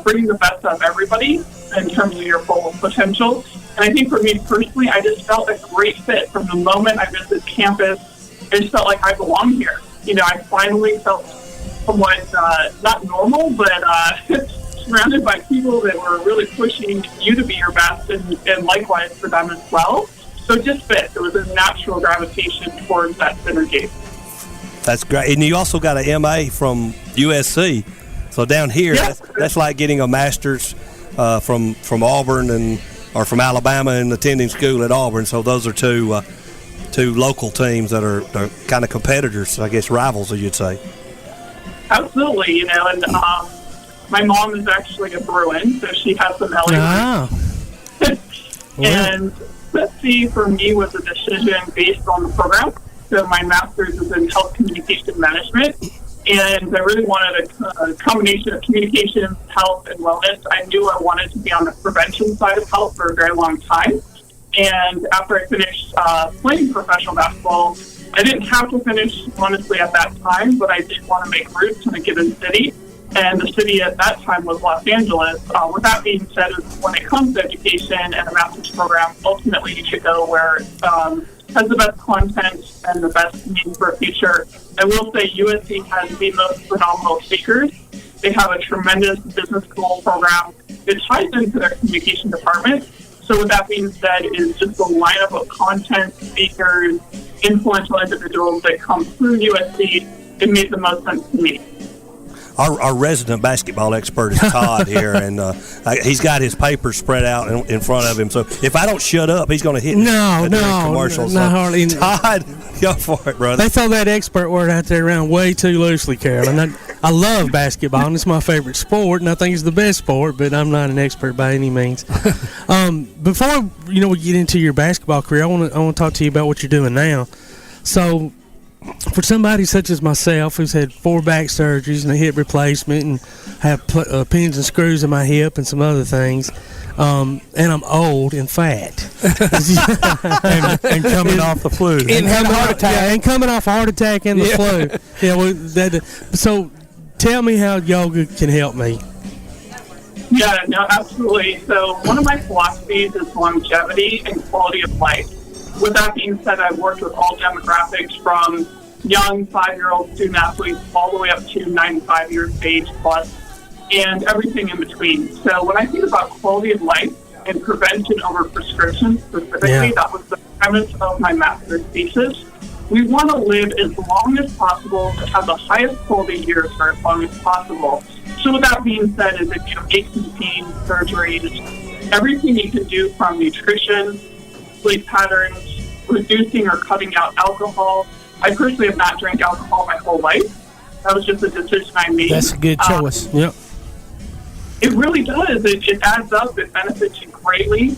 bringing the best out of everybody in terms of your full potential. And I think for me personally, I just felt a great fit from the moment I visited campus. I just felt like I belong here. I finally felt somewhat, not normal, but surrounded by people that were really pushing you to be your best, and likewise for them as well. So it just fit. There was a natural gravitation towards that synergy. That's great. And you also got an MA from USC. So down here, that's like getting a master's from Auburn or from Alabama and attending school at Auburn. So those are two local teams that are kind of competitors, I guess, rivals, as you'd say. Absolutely, and my mom is actually a Bruin, so she has some LA. And let's see, for me, was a decision based on the program. So my master's is in health communication management, and I really wanted a combination of communication, health, and wellness. I knew I wanted to be on the prevention side of health for a very long time. And after I finished playing professional basketball, I didn't have to finish, honestly, at that time, but I did want to make roots in a given city. And the city at that time was Los Angeles. With that being said, when it comes to education and a master's program, ultimately you should go where it has the best content and the best means for a future. I will say USC has the most phenomenal speakers. They have a tremendous business school program. It ties into their communication department. So with that being said, is just the lineup of content, speakers, influential individuals that come through USC. It made the most sense to me. Our resident basketball expert is Todd here, and he's got his papers spread out in front of him. So if I don't shut up, he's going to hit me. Commercials. No, hardly. Todd, go for it, brother. They throw that expert word out there around way too loosely, Carolyn. I love basketball, and it's my favorite sport, and I think it's the best sport, but I'm not an expert by any means. Before we get into your basketball career, I want to talk to you about what you're doing now. So, for somebody such as myself who's had 4 back surgeries and a hip replacement and have pins and screws in my hip and some other things, and I'm old and fat. and coming off the flu. And coming off a heart attack and the flu. Yeah, so tell me how yoga can help me. Yeah, no, absolutely. So one of my philosophies is longevity and quality of life. With that being said, I've worked with all demographics from young 5-year-old student athletes all the way up to 95 years of age plus, and everything in between. So when I think about quality of life and prevention over prescription specifically, that was the premise of my master's thesis. We want to live as long as possible to have the highest quality years for as long as possible. So with that being said, is if you have aches and pains, surgeries, everything you can do from nutrition, sleep patterns, reducing or cutting out alcohol. I personally have not drank alcohol my whole life. That was just a decision I made. That's a good choice. Yep. It really does. It adds up. It benefits you greatly.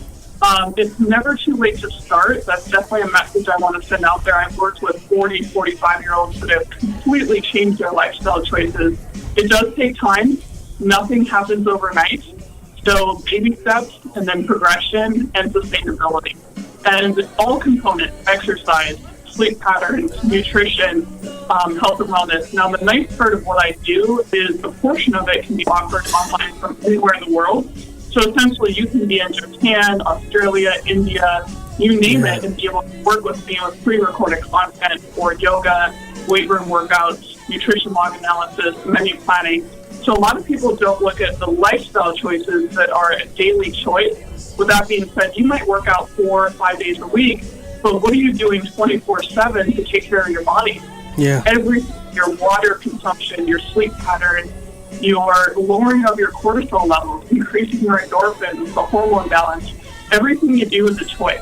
It's never too late to start. That's definitely a message I want to send out there. I've worked with 40, 45-year-olds that have completely changed their lifestyle choices. It does take time. Nothing happens overnight. So baby steps and then progression and sustainability. And all components, exercise, sleep patterns, nutrition, health and wellness. Now, the nice part of what I do is a portion of it can be offered online from anywhere in the world. So essentially, you can be in Japan, Australia, India, you name it, and be able to work with me with pre-recorded content for yoga, weight room workouts, nutrition log analysis, menu planning. So a lot of people don't look at the lifestyle choices that are a daily choice. With that being said, you might work out 4 or 5 days a week, but what are you doing 24/7 to take care of your body? Yeah. Your water consumption, your sleep pattern, your lowering of your cortisol levels, increasing your endorphins, the hormone balance. Everything you do is a choice.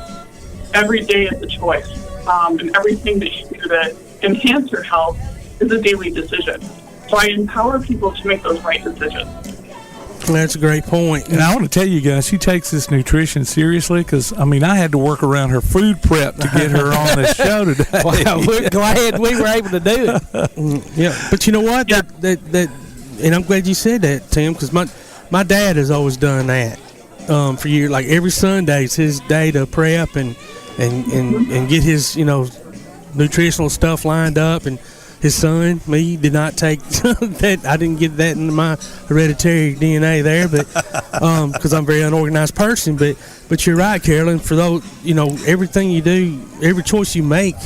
Every day is a choice. And everything that you do to enhance your health is a daily decision. So I empower people to make those right decisions. That's a great point. And I want to tell you guys, she takes this nutrition seriously because, I have to work around her food prep to get her on this show today. Wow, we're glad we were able to do it. Yeah, but you know what? Yeah. That and I'm glad you said that, Tim, because my dad has always done that for years. Like every Sunday is his day to prep and get his nutritional stuff lined up. And his son, me, did not take that. I didn't get that in my hereditary DNA there, but because I'm a very unorganized person. But you're right, Carolyn. For those, everything you do, every choice you make,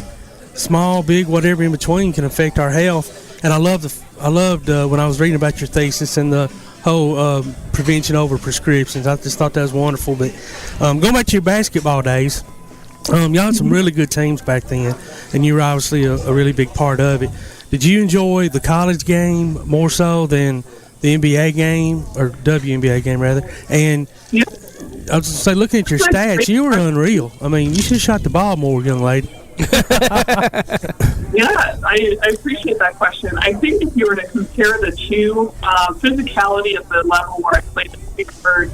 small, big, whatever in between, can affect our health. And I loved when I was reading about your thesis and the whole prevention over prescriptions. I just thought that was wonderful. But going back to your basketball days. Y'all had some really good teams back then, and you were obviously a really big part of it. Did you enjoy the college game more so than the NBA game, or WNBA game rather? And I was just say, looking at your stats, you were unreal. You should have shot the ball more, young lady. Yeah, I appreciate that question. I think if you were to compare the two, physicality at the level where I played at Stanford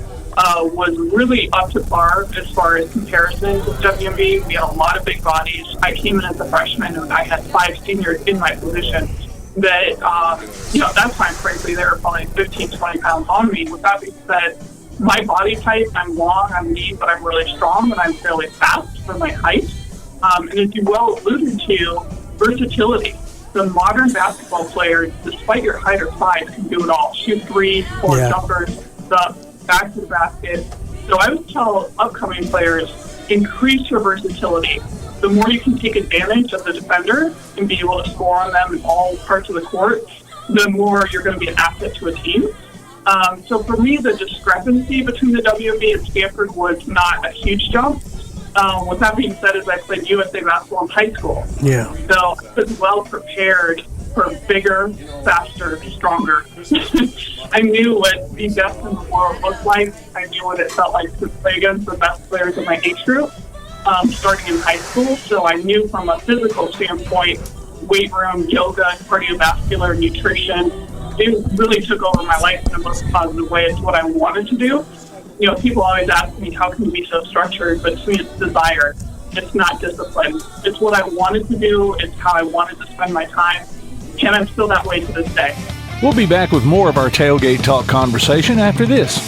was really up to par as far as comparison with WNBA. We had a lot of big bodies. I came in as a freshman and I had 5 seniors in my position that, at that time, frankly, they were probably 15, 20 pounds on me. With that being said, my body type, I'm long, I'm lean, but I'm really strong and I'm fairly fast for my height. And as you well alluded to, versatility. The modern basketball players, despite your height or size, can do it all. Shoot threes, score jumpers, back to the basket. So I would tell upcoming players, increase your versatility. The more you can take advantage of the defender and be able to score on them in all parts of the court, the more you're going to be an asset to a team. So for me, the discrepancy between the WNBA and Stanford was not a huge jump. With that being said, as I played USA basketball in high school, Yeah. so I was well prepared for bigger, faster, stronger. I knew what the best in the world looked like. I knew what it felt like to play against the best players in my age group, starting in high school. So I knew from a physical standpoint, weight room, yoga, cardiovascular, nutrition, it really took over my life in the most positive way. It's what I wanted to do. You know, people always ask me, how can you be so structured? But to me, it's desire. It's not discipline. It's what I wanted to do. It's how I wanted to spend my time. And I'm still that way to this day. We'll be back with more of our Tailgate Talk conversation after this.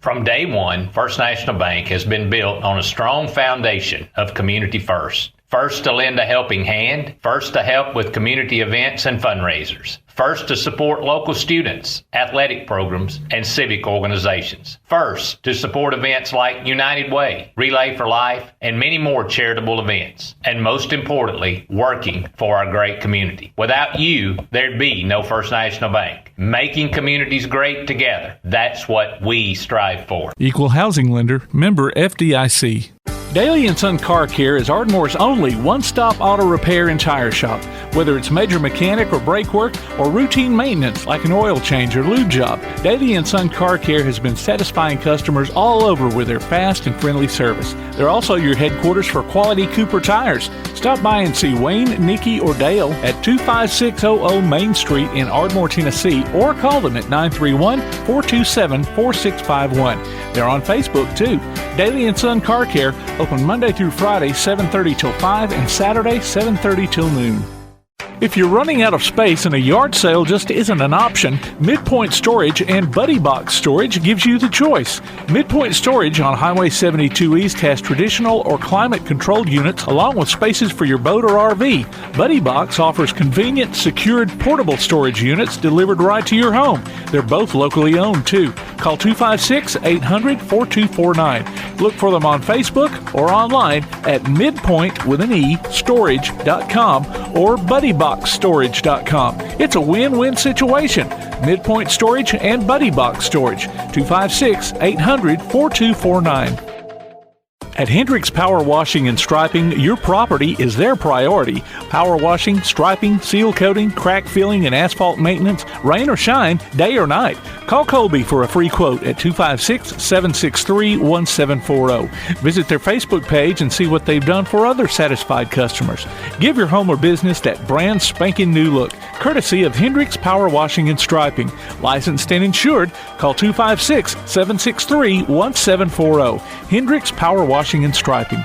From day one, First National Bank has been built on a strong foundation of community first. First to lend a helping hand, first to help with community events and fundraisers, first to support local students, athletic programs, and civic organizations, first to support events like United Way, Relay for Life, and many more charitable events, and most importantly, working for our great community. Without you, there'd be no First National Bank. Making communities great together, that's what we strive for. Equal housing lender, member FDIC. Daly & Son Car Care is Ardmore's only one-stop auto repair and tire shop. Whether it's major mechanic or brake work or routine maintenance like an oil change or lube job, Daly & Son Car Care has been satisfying customers all over with their fast and friendly service. They're also your headquarters for quality Cooper tires. Stop by and see Wayne, Nikki, or Dale at 25600 Main Street in Ardmore, Tennessee, or call them at 931-427-4651. They're on Facebook, too. Daly & Son Car Care, open Monday through Friday, 7:30 till 5, and Saturday, 7:30 till noon. If you're running out of space and a yard sale just isn't an option, Midpoint Storage and Buddy Box Storage gives you the choice. Midpoint Storage on Highway 72 East has traditional or climate-controlled units along with spaces for your boat or RV. Buddy Box offers convenient, secured, portable storage units delivered right to your home. They're both locally owned, too. Call 256-800-4249. Look for them on Facebook or online at midpoint.storage.com or buddyboxstorage.com. It's a win-win situation. Midpoint Storage and Buddy Box Storage. 256-800-4249. At Hendricks Power Washing and Striping, your property is their priority. Power washing, striping, seal coating, crack filling, and asphalt maintenance, rain or shine, day or night. Call Colby for a free quote at 256-763-1740. Visit their Facebook page and see what they've done for other satisfied customers. Give your home or business that brand spanking new look, courtesy of Hendricks Power Washing and Striping. Licensed and insured, call 256-763-1740. Hendricks Power Washing and Striping.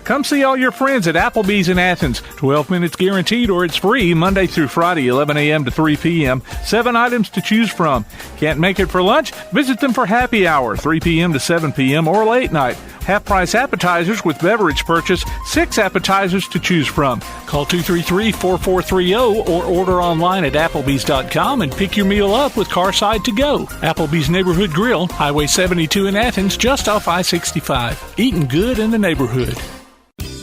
Come see all your friends at Applebee's in Athens. 12 minutes guaranteed or it's free Monday through Friday, 11 a.m. to 3 p.m. 7 items to choose from. Can't make it for lunch? Visit them for happy hour, 3 p.m. to 7 p.m. or late night. Half-price appetizers with beverage purchase, 6 appetizers to choose from. Call 233-4430 or order online at Applebee's.com and pick your meal up with Carside to go. Applebee's Neighborhood Grill, Highway 72 in Athens, just off I-65. Eating good in the neighborhood.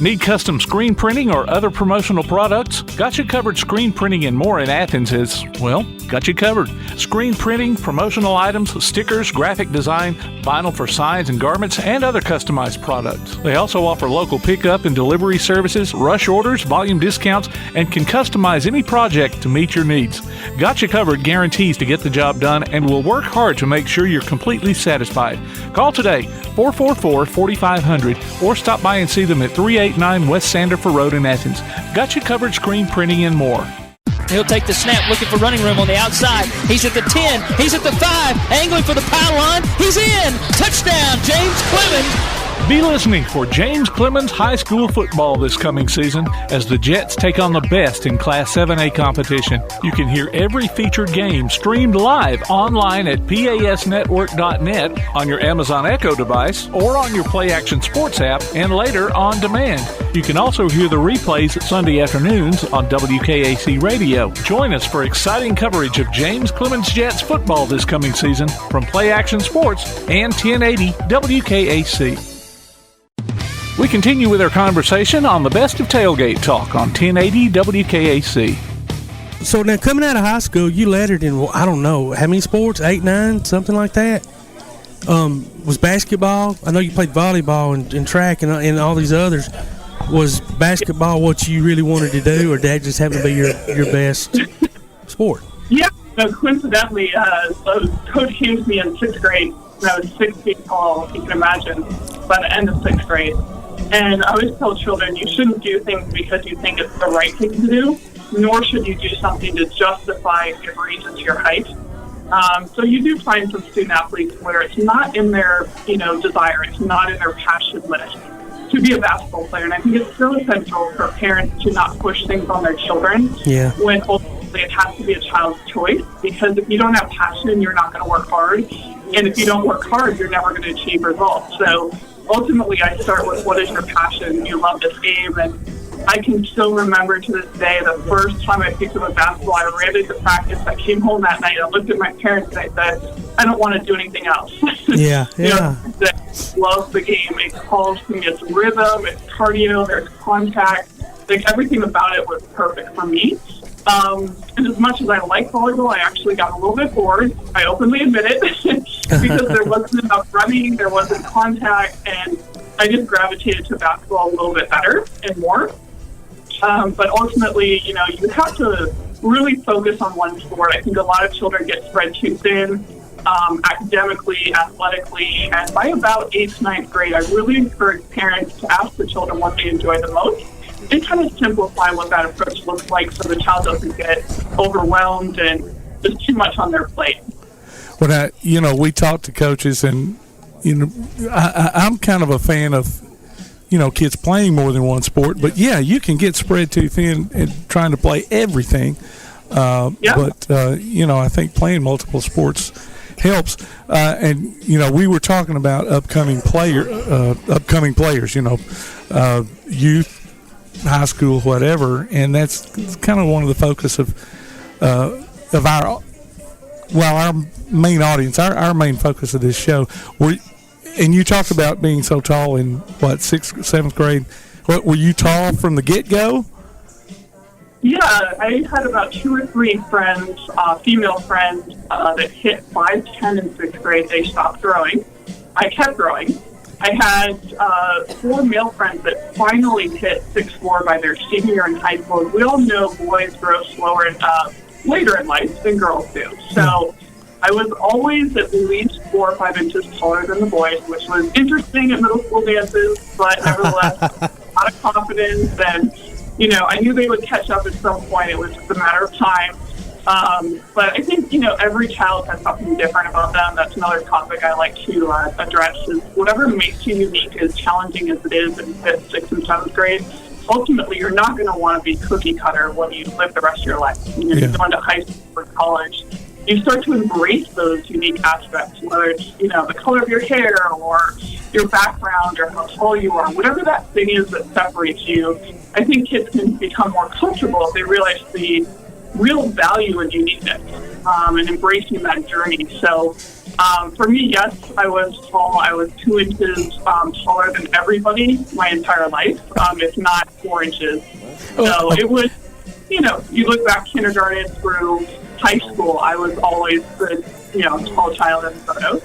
Need custom screen printing or other promotional products? Got You Covered Screen Printing and More in Athens is, well, got you covered. Screen printing, promotional items, stickers, graphic design, vinyl for signs and garments, and other customized products. They also offer local pickup and delivery services, rush orders, volume discounts, and can customize any project to meet your needs. Got You Covered guarantees to get the job done and will work hard to make sure you're completely satisfied. Call today, 444-4500, or stop by and see them at 389 West Sandifer Road in Athens. Got You Covered Screen Printing and More. He'll take the snap, looking for running room on the outside. He's at the 10. He's at the 5. Angling for the pylon. He's in. Touchdown, James Clemens. Be listening for James Clemens High School football this coming season as the Jets take on the best in Class 7A competition. You can hear every featured game streamed live online at pasnetwork.net on your Amazon Echo device or on your Play Action Sports app and later on demand. You can also hear the replays Sunday afternoons on WKAC Radio. Join us for exciting coverage of James Clemens Jets football this coming season from Play Action Sports and 1080 WKAC. We continue with our conversation on the best of Tailgate Talk on 1080 WKAC. So now coming out of high school, you lettered in, I don't know, how many sports? 8, 9, something like that? Was basketball? I know you played volleyball and track and all these others. Was basketball what you really wanted to do, or did that just happen to be your best sport? Yeah, no, coincidentally, coach came to me in 6th grade when I was 6 feet tall, if you can imagine, by the end of 6th grade. And I always tell children, you shouldn't do things because you think it's the right thing to do, nor should you do something to justify and give reason to your height. So you do find some student athletes where it's not in their, desire, it's not in their passion list to be a basketball player. And I think it's so essential for parents to not push things on their children when ultimately it has to be a child's choice, because if you don't have passion, you're not going to work hard. And if you don't work hard, you're never going to achieve results. So ultimately, I start with, what is your passion? You love this game. And I can still remember to this day the first time I picked up a basketball. I ran into practice. I came home that night. I looked at my parents and I said, I don't want to do anything else. Yeah. I love the game. It calls to me. It's rhythm. It's cardio. There's contact. Like, everything about it was perfect for me. And as much as I like volleyball, I actually got a little bit bored. I openly admit it because there wasn't enough running. There wasn't contact. And I just gravitated to basketball a little bit better and more. But ultimately, you have to really focus on one sport. I think a lot of children get spread too thin, academically, athletically, and by about 8th, 9th grade, I really encourage parents to ask the children what they enjoy the most and kind of simplify what that approach looks like so the child doesn't get overwhelmed and there's too much on their plate. Well, we talk to coaches, and, I'm kind of a fan of, kids playing more than one sport, but you can get spread too thin and trying to play everything. But I think playing multiple sports helps. And we were talking about upcoming players, youth, high school, whatever, and that's kind of one of the focus of our main audience, our main focus of this show. And you talked about being so tall in, 6th, 7th grade. Were you tall from the get-go? Yeah, I had about 2 or 3 friends, female friends, that hit 5'10" in 6th grade. They stopped growing. I kept growing. I had 4 male friends that finally hit 6'4" by their senior year in high school. We all know boys grow slower later in life than girls do. So I was always at least 4 or 5 inches taller than the boys, which was interesting at middle school dances, but nevertheless, a lot of confidence. And, I knew they would catch up at some point. It was just a matter of time. But I think, every child has something different about them. That's another topic I like to address, is whatever makes you unique, as challenging as it is in 5th, 6th, and 7th grade. Ultimately, you're not going to want to be cookie cutter when you live the rest of your life. You're going to high school or college. You start to embrace those unique aspects, whether it's, the color of your hair or your background or how tall you are, whatever that thing is that separates you. I think kids can become more comfortable if they realize the real value in uniqueness and embracing that journey. So for me, yes, I was tall. I was 2 inches taller than everybody my entire life, if not 4 inches. So it was, you look back kindergarten through high school, I was always the, tall child in photos.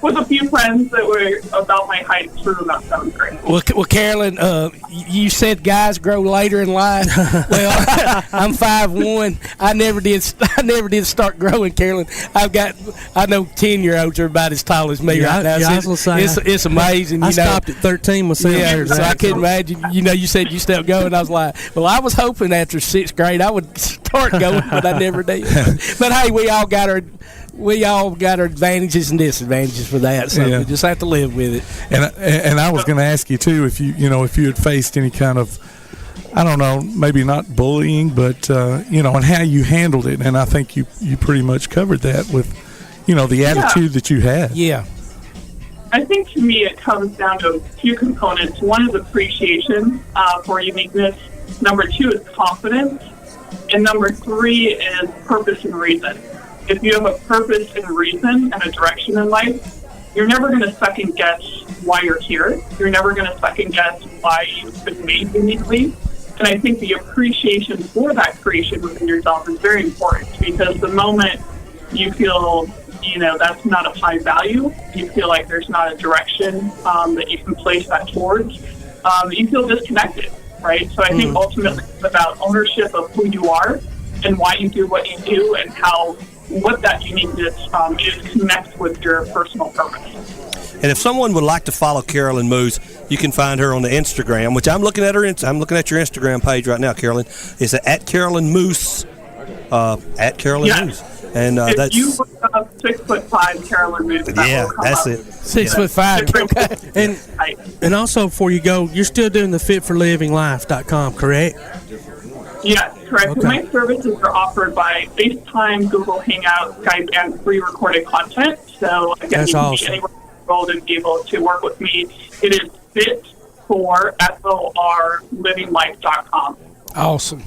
With a few friends that were about my height through about 7th grade. Well, Carolyn, you said guys grow later in life. Well, I'm 5'1". I never did start growing, Carolyn. I know 10-year-olds are about as tall as me right now. It's amazing. I stopped at 13 myself. Yeah, so I couldn't imagine. You said you stopped going. I was like, well, I was hoping after 6th grade I would start going, but I never did. But hey, we all got our advantages and disadvantages for that, so we just have to live with it. And I was going to ask you too, if you had faced any kind of, I don't know, maybe not bullying, but and how you handled it. And I think you pretty much covered that with, the attitude that you had. Yeah. I think to me it comes down to a few components. One is appreciation for uniqueness. Number 2 is confidence, and number 3 is purpose and reason. If you have a purpose and reason and a direction in life, you're never going to second guess why you're here. You're never going to second guess why you've been made uniquely. And I think the appreciation for that creation within yourself is very important, because the moment you feel, that's not of high value, you feel like there's not a direction that you can place that towards, you feel disconnected, right? So I think ultimately it's about ownership of who you are and why you do what you do, and what that uniqueness is connects with your personal purpose. And if someone would like to follow Carolyn Moos, you can find her on the Instagram, which I'm looking at your Instagram page right now, Carolyn. It's at Carolyn Moos, at Carolyn Moos. And if you look up 6'5" Carolyn Moos, that's it. 6'5". Okay. And also, before you go, you're still doing the fitforlivinglife.com, correct? Yes, correct. Okay. My services are offered by FaceTime, Google Hangout, Skype, and pre-recorded content. So again, that's you can awesome. be anywhere in the world and be able to work with me. It is fitforlivinglife.com. Awesome.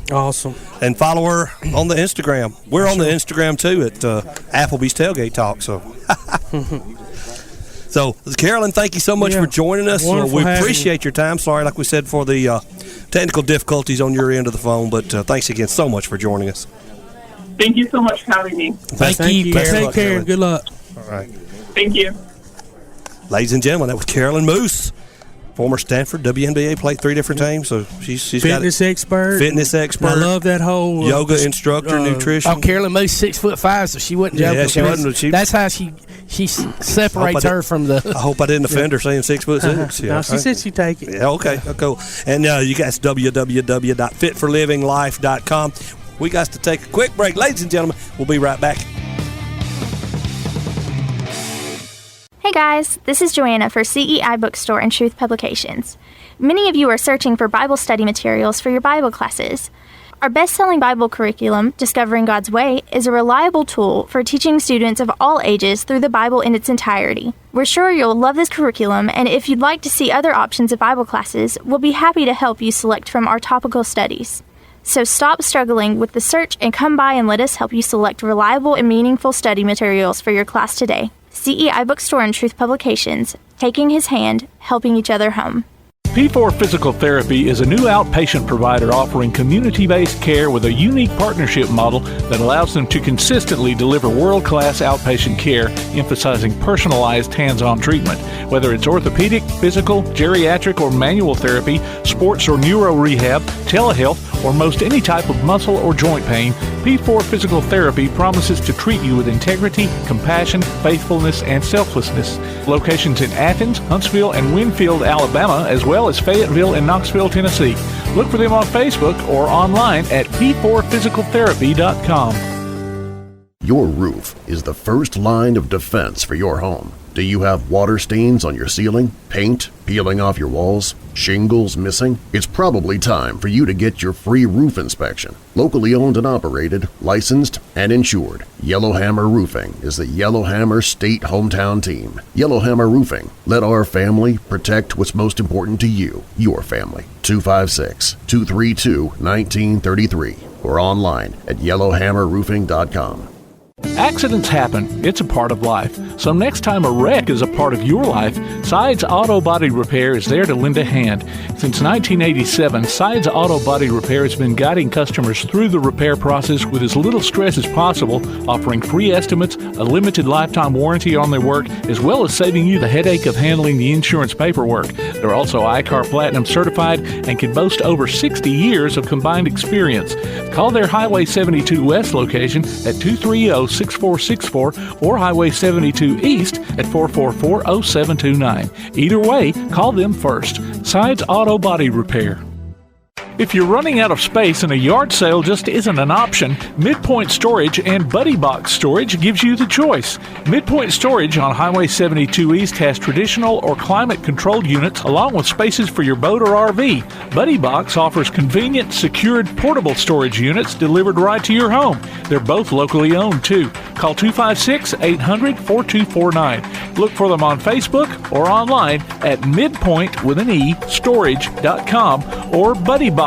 And follow her on the Instagram. We're on the Instagram too at Applebee's Tailgate Talk. So, Carolyn, thank you so much for joining us. We appreciate your time. Sorry, like we said, for the technical difficulties on your end of the phone, but thanks again so much for joining us. Thank you so much for having me. Thank you. Take care. Good luck. All right. Thank you. Ladies and gentlemen, that was Carolyn Moos, former Stanford WNBA, played 3 different teams, so she's fitness expert. I love that whole yoga instructor, nutrition. Oh, Carolyn Moos 6'5", so she wasn't joking. Yeah, she wasn't. That's how she separates her from the. I hope I didn't offend her saying 6'6". No, she said she'd take it. Yeah, okay, cool. And you guys, www.fitforlivinglife.com. We got to take a quick break, ladies and gentlemen. We'll be right back. Hey guys, this is Joanna for CEI Bookstore and Truth Publications. Many of you are searching for Bible study materials for your Bible classes. Our best-selling Bible curriculum, Discovering God's Way, is a reliable tool for teaching students of all ages through the Bible in its entirety. We're sure you'll love this curriculum, and if you'd like to see other options of Bible classes, we'll be happy to help you select from our topical studies. So stop struggling with the search and come by and let us help you select reliable and meaningful study materials for your class today. CEI Bookstore and Truth Publications, taking his hand, helping each other home. P4 Physical Therapy is a new outpatient provider offering community-based care with a unique partnership model that allows them to consistently deliver world-class outpatient care, emphasizing personalized hands-on treatment. Whether it's orthopedic, physical, geriatric, or manual therapy, sports or neuro rehab, telehealth, or most any type of muscle or joint pain, P4 Physical Therapy promises to treat you with integrity, compassion, faithfulness, and selflessness. Locations in Athens, Huntsville, and Winfield, Alabama, as well as Fayetteville and Knoxville, Tennessee. Look for them on Facebook or online at p4physicaltherapy.com. Your roof is the first line of defense for your home. Do you have water stains on your ceiling, paint peeling off your walls, shingles missing? It's probably time for you to get your free roof inspection. Locally owned and operated, licensed, and insured, Yellowhammer Roofing is the Yellowhammer State hometown team. Yellowhammer Roofing. Let our family protect what's most important to you, your family. 256-232-1933 or online at yellowhammerroofing.com. Accidents happen. It's a part of life. So next time a wreck is a part of your life, Sides Auto Body Repair is there to lend a hand. Since 1987, Sides Auto Body Repair has been guiding customers through the repair process with as little stress as possible, offering free estimates, a limited lifetime warranty on their work, as well as saving you the headache of handling the insurance paperwork. They're also ICAR Platinum certified and can boast over 60 years of combined experience. Call their Highway 72 West location at 230-6464 or Highway 72 East at 444-0729. Either way, call them first. Sides Auto Body Repair. If you're running out of space and a yard sale just isn't an option, Midpoint Storage and Buddy Box Storage gives you the choice. Midpoint Storage on Highway 72 East has traditional or climate-controlled units along with spaces for your boat or RV. Buddy Box offers convenient, secured, portable storage units delivered right to your home. They're both locally owned, too. Call 256-800-4249. Look for them on Facebook or online at midpoint.storage.com or buddyboxstorage.com.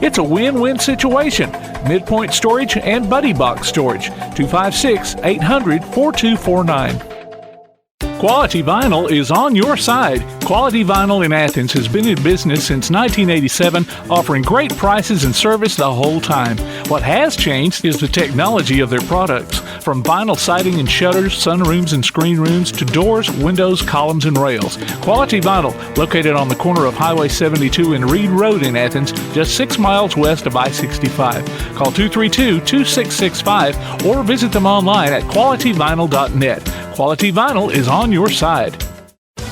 It's a win-win situation. Midpoint Storage and Buddy Box Storage. 256-800-4249. Quality Vinyl is on your side. Quality Vinyl in Athens has been in business since 1987, offering great prices and service the whole time. What has changed is the technology of their products. From vinyl siding and shutters, sunrooms and screen rooms, to doors, windows, columns, and rails. Quality Vinyl, located on the corner of Highway 72 and Reed Road in Athens, just 6 miles west of I-65. Call 232-2665 or visit them online at qualityvinyl.net. Quality Vinyl is on your side.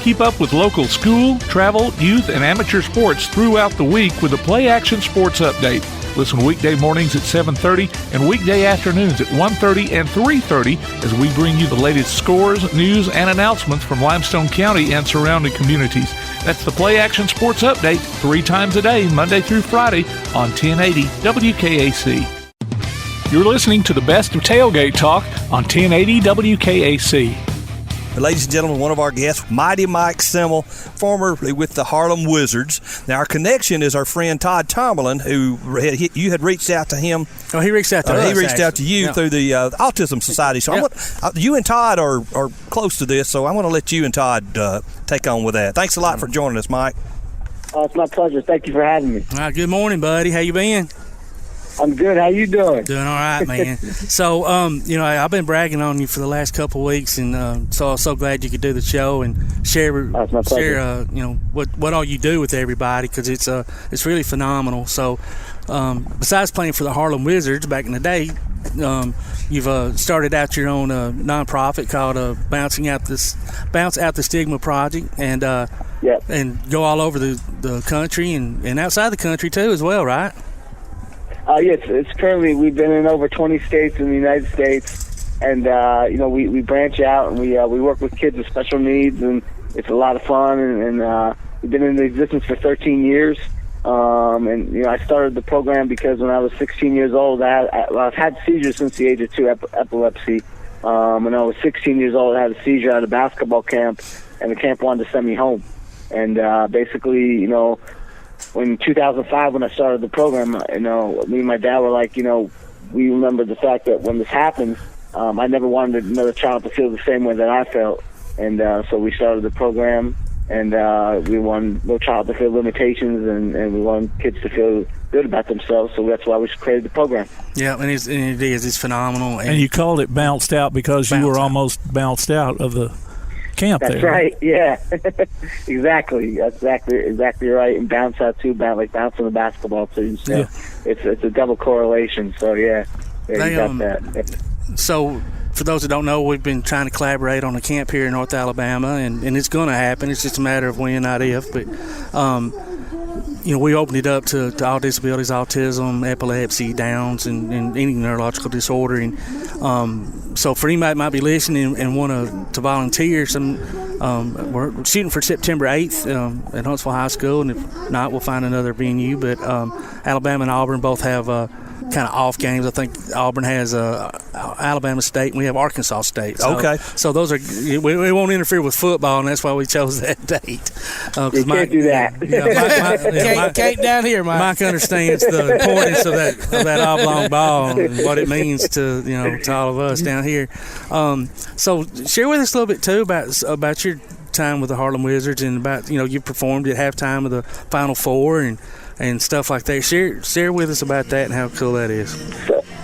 Keep up with local school, travel, youth, and amateur sports throughout the week with the Play Action Sports Update. Listen weekday mornings at 7:30 and weekday afternoons at 1:30 and 3:30 as we bring you the latest scores, news, and announcements from Limestone County and surrounding communities. That's the Play Action Sports Update 3 times a day, Monday through Friday on 1080 WKAC. You're listening to the best of Tailgate Talk on 1080 WKAC. Ladies and gentlemen, one of our guests, Mighty Mike Simmel, formerly with the Harlem Wizards. Now, our connection is our friend Todd Tomberlin, who you had reached out to him. Oh, he reached out to us. He reached out to you through the Autism Society. So you and Todd are close to this, so I'm going to let you and Todd take on with that. Thanks a lot for joining us, Mike. It's my pleasure. Thank you for having me. All right, good morning, buddy. How you been? I'm good. How you doing? Doing all right, man. So, I've been bragging on you for the last couple of weeks, and so I'm so glad you could do the show and share what all you do with everybody, because it's really phenomenal. So, besides playing for the Harlem Wizards back in the day, you've started out your own nonprofit called Bounce Out the Stigma Project, and and go all over the country and outside the country too as well, right? Yes, it's currently, we've been in over 20 states in the United States, and we branch out and we work with kids with special needs, and it's a lot of fun, and we've been in existence for 13 years. I started the program because when I was 16 years old, I've had seizures since the age of 2, epilepsy. When I was 16 years old, I had a seizure at a basketball camp, and the camp wanted to send me home. And basically, in 2005, when I started the program, me and my dad were like, we remember the fact that when this happened, I never wanted another child to feel the same way that I felt. And so we started the program, and we want no child to feel limitations, and we want kids to feel good about themselves. So that's why we created the program. Yeah, and it is. It's phenomenal. And you called it Bounced Out because you were almost bounced out of the camp. That's there. Right. Yeah. Exactly. That's exactly right. And bounce out too, like bouncing the basketball too. So it's a double correlation. So you got that. So for those that don't know, we've been trying to collaborate on a camp here in North Alabama, and it's going to happen. It's just a matter of when, not if. But we opened it up to all disabilities, autism, epilepsy, Downs, and any neurological disorder. And so for anybody that might be listening and want to volunteer, we're shooting for September 8th at Huntsville High School, and if not, we'll find another venue. But Alabama and Auburn both have kind of off games. I think Auburn has Alabama State, and we have Arkansas State. So, okay. So those are we won't interfere with football, and that's why we chose that date. You can't do that. Can't down here, Mike. Mike understands the importance of that oblong ball and what it means to all of us down here. So share with us a little bit too about your time with the Harlem Wizards, and about you performed at halftime of the Final Four and stuff like that. Share with us about that and how cool that is.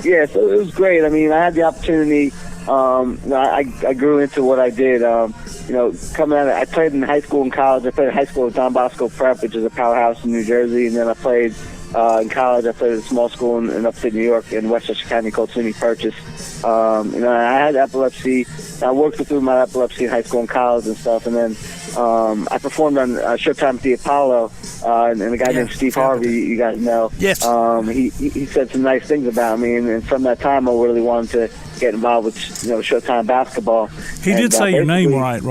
So it was great. I mean, I had the opportunity. I grew into what I did. Coming out, I played in high school and college. I played in high school at Don Bosco Prep, which is a powerhouse in New Jersey, and then I played in college. I played at a small school in upstate New York in Westchester County called SUNY Purchase. I had epilepsy. I worked through my epilepsy in high school and college and stuff, and then I performed on Showtime at the Apollo, and a guy named Steve Harvey, you guys know. Yes. He said some nice things about me, and from that time I really wanted to get involved with Showtime basketball. He did say your name right?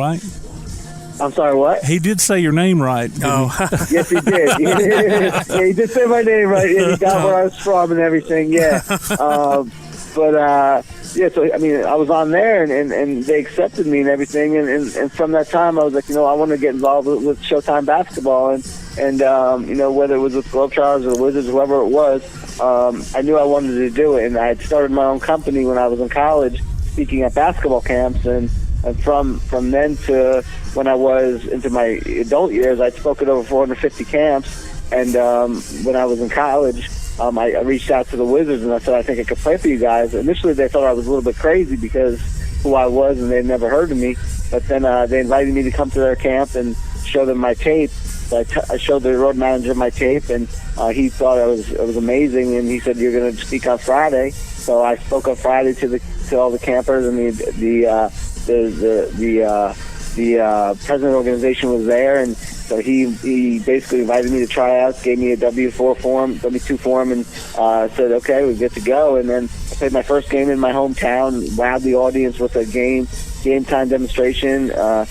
I'm sorry, what? He did say your name right. Oh. Yes, he did. He did say my name right. Yeah, he got where I was from and everything, yeah. So I mean, I was on there, and they accepted me and everything, and from that time, I was like, I want to get involved with Showtime basketball, and whether it was with Globetrotters or the Wizards, whoever it was, I knew I wanted to do it, and I had started my own company when I was in college, speaking at basketball camps, and And from then to when I was into my adult years, I'd spoken over 450 camps. And when I was in college, I reached out to the Wizards and I said, I think I could play for you guys. Initially, they thought I was a little bit crazy because who I was and they'd never heard of me. But then they invited me to come to their camp and show them my tape. So I showed the road manager my tape, and he thought it was amazing. And he said, "You're going to speak on Friday." So I spoke on Friday to all the campers, and the president of the organization was there, and so he basically invited me to tryouts, gave me a W2 form, and said, "Okay, we're good to go." And then I played my first game in my hometown, wowed the audience with a game time demonstration at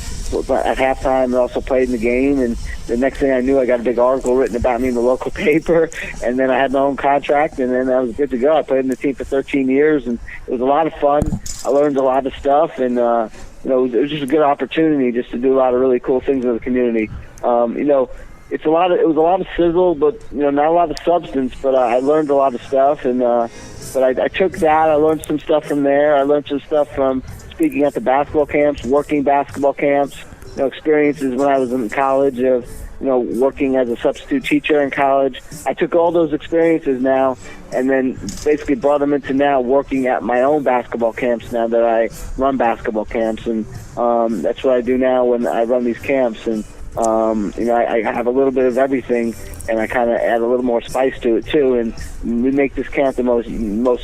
halftime, and also played in the game. And the next thing I knew, I got a big article written about me in the local paper, and then I had my own contract, and then I was good to go. I played in the team for 13 years, and it was a lot of fun. I learned a lot of stuff, and it was just a good opportunity just to do a lot of really cool things in the community. It was a lot of sizzle, but not a lot of substance. But I learned a lot of stuff, and but I took that. I learned some stuff from there. I learned some stuff from speaking at the basketball camps, working basketball camps. Experiences when I was in college of working as a substitute teacher in college. I took all those experiences now and then basically brought them into now working at my own basketball camps now that I run basketball camps, and that's what I do now when I run these camps. And I have a little bit of everything, and I kind of add a little more spice to it too, and we make this camp the most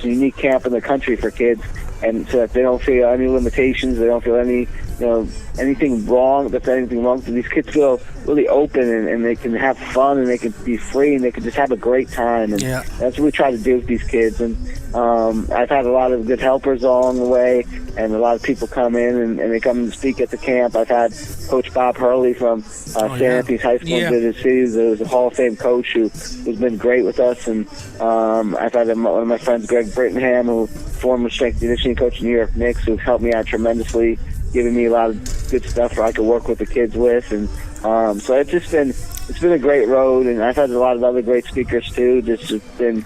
unique camp in the country for kids, and so that they don't feel any limitations, they don't feel anything wrong, so these kids feel really open, and they can have fun, and they can be free, and they can just have a great time, and that's what we try to do with these kids. And I've had a lot of good helpers along the way, and a lot of people come in and they come and speak at the camp. I've had Coach Bob Hurley from St. Anthony's High School in Visit Cities, who's a Hall of Fame coach who's been great with us, and I've had one of my friends, Greg Brittenham, who former strength and conditioning coach in New York Knicks, who's helped me out tremendously, giving me a lot of good stuff where I could work with the kids with. And so it's been a great road, and I've had a lot of other great speakers too. Just been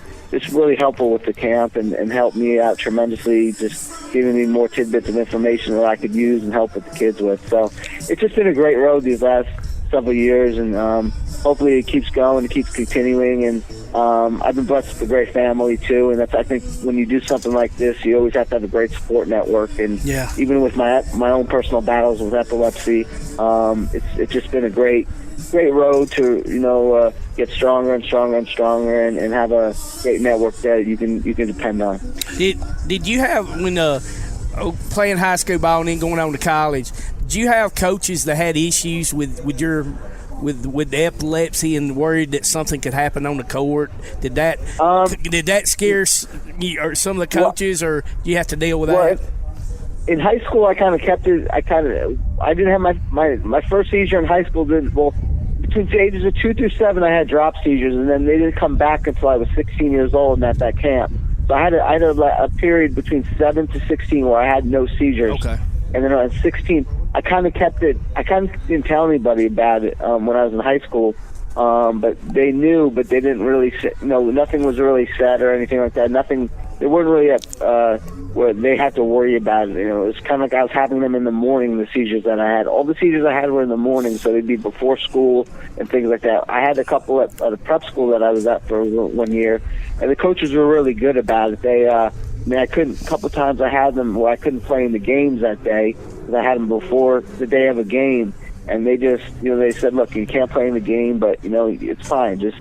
really helpful with the camp and helped me out tremendously, just giving me more tidbits of information that I could use and help with the kids with. So it's just been a great road these last several years, and hopefully it keeps going, it keeps continuing. And I've been blessed with a great family too, and that's, I think, when you do something like this, you always have to have a great support network. And even with my own personal battles with epilepsy, it's just been a great road to get stronger and stronger and stronger, and have a great network that you can depend on. Did you have, when playing high school ball and then going on to college, did you have coaches that had issues with the epilepsy and worried that something could happen on the court? Did that scare some of the coaches, or do you have to deal with that? In high school, I kind of kept it. I didn't have my first seizure in high school. Between the ages of 2 through 7, I had drop seizures, and then they didn't come back until I was 16 years old and at that camp. So I had a period between 7 to 16 where I had no seizures. Okay. And then at 16, I kind of kept it. I kind of didn't tell anybody about it when I was in high school. But they knew, but they didn't really say, nothing was really said or anything like that. Nothing. They weren't really where they had to worry about it. It was kind of like I was having them in the morning, the seizures that I had. All the seizures I had were in the morning, so they'd be before school and things like that. I had a couple at a prep school that I was at for 1 year, and the coaches were really good about it. They, a couple of times I had them where I couldn't play in the games that day, because I had them before the day of a game, and they just, they said, look, you can't play in the game, but, it's fine. Just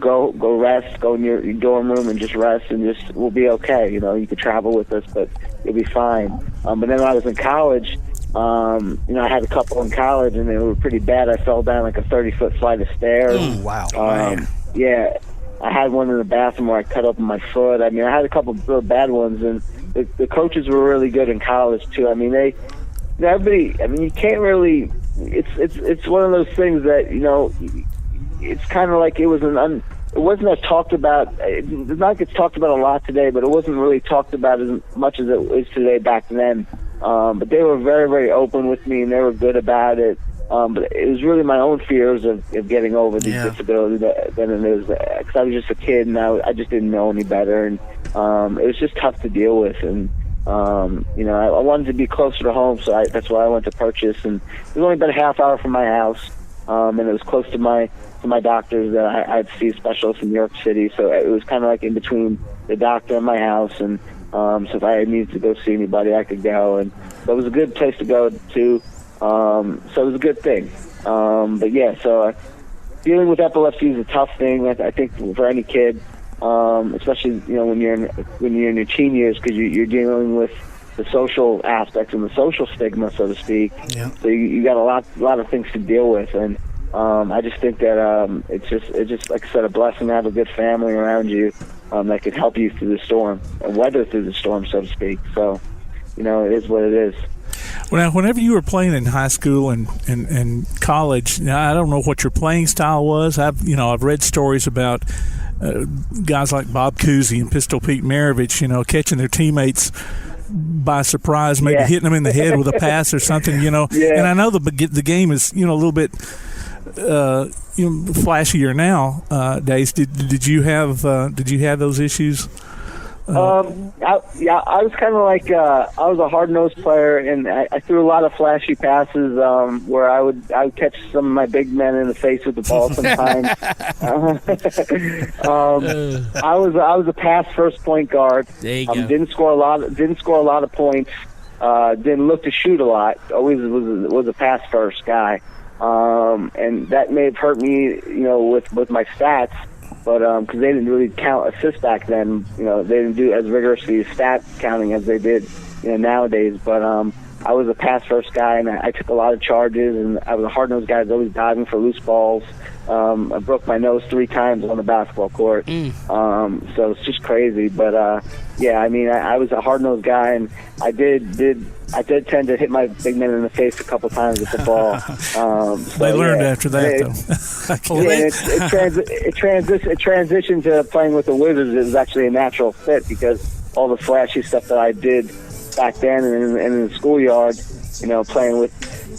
go rest, go in your dorm room and just rest, and we'll be okay. You could travel with us, but you'll be fine. But then when I was in college, I had a couple in college, and they were pretty bad. I fell down like a 30-foot flight of stairs. Wow. Yeah. I had one in the bathroom where I cut open my foot. I had a couple of real bad ones, and the coaches were really good in college too. Everybody. You can't really. It's one of those things that it's kind of like it wasn't as talked about. It's not like it's talked about a lot today, but it wasn't really talked about as much as it is today back then. But they were very, very open with me, and they were good about it. But it was really my own fears of getting over these disabilities than it is, because I was just a kid, and I just didn't know any better, and it was just tough to deal with. And I wanted to be closer to home, so that's why I went to Purchase, and it was only about a half hour from my house, and it was close to my doctors that I had to see a specialist in New York City, so it was kind of like in between the doctor and my house, and so if I needed to go see anybody, I could go, and so it was a good place to go to, so it was a good thing. But yeah, so dealing with epilepsy is a tough thing, I think, for any kid, especially when you're in your teen years, because you're dealing with the social aspects and the social stigma, so to speak. Yeah. So you got a lot of things to deal with, and I just think that it's just like I said, a blessing to have a good family around you that could help you through the storm and weather through the storm, so to speak. So it is what it is. Well, now, whenever you were playing in high school and college, now, I don't know what your playing style was. I've read stories about guys like Bob Cousy and Pistol Pete Maravich, catching their teammates by surprise, maybe hitting them in the head with a pass or something, Yeah. And I know the game is, a little bit flashier nowadays. Did you have those issues? I was kind of like I was a hard-nosed player, and I threw a lot of flashy passes where I would catch some of my big men in the face with the ball sometimes. I was a pass-first point guard. There you go. Didn't score a lot of points. Didn't look to shoot a lot. Always was a pass-first guy, and that may have hurt me, with my stats. But because they didn't really count assists back then, they didn't do as rigorously stat counting as they did, nowadays. But I was a pass first guy, and I took a lot of charges, and I was a hard nosed guy. I was always diving for loose balls. I broke my nose 3 times on the basketball court, so it's just crazy. But I was a hard nosed guy, and I did tend to hit my big men in the face a couple times with the ball. They learned after that, though. It transitioned to playing with the Wizards. It was actually a natural fit because all the flashy stuff that I did back then and in the schoolyard, playing with.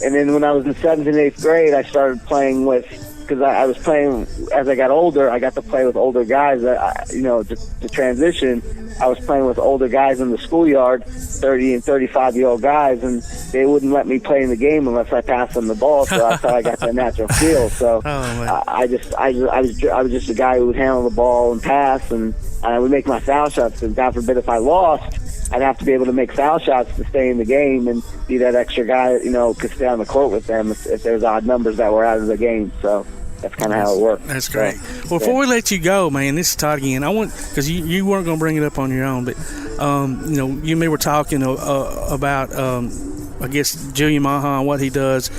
And then when I was in 7th and 8th grade, I started playing with. Because I was playing, as I got older, I got to play with older guys. To transition, I was playing with older guys in the schoolyard, 30 and 35-year-old guys, and they wouldn't let me play in the game unless I passed them the ball. So that's how I got that natural feel. So I was just a guy who would handle the ball and pass, and I would make my foul shots. And God forbid, if I lost, I'd have to be able to make foul shots to stay in the game and be that extra guy, could stay on the court with them if there's odd numbers that were out of the game. So that's kind of how it worked. That's great. Well, before we let you go, man, this is Todd again. Because you weren't going to bring it up on your own, but you and me were talking about I guess Julian Maha and what he does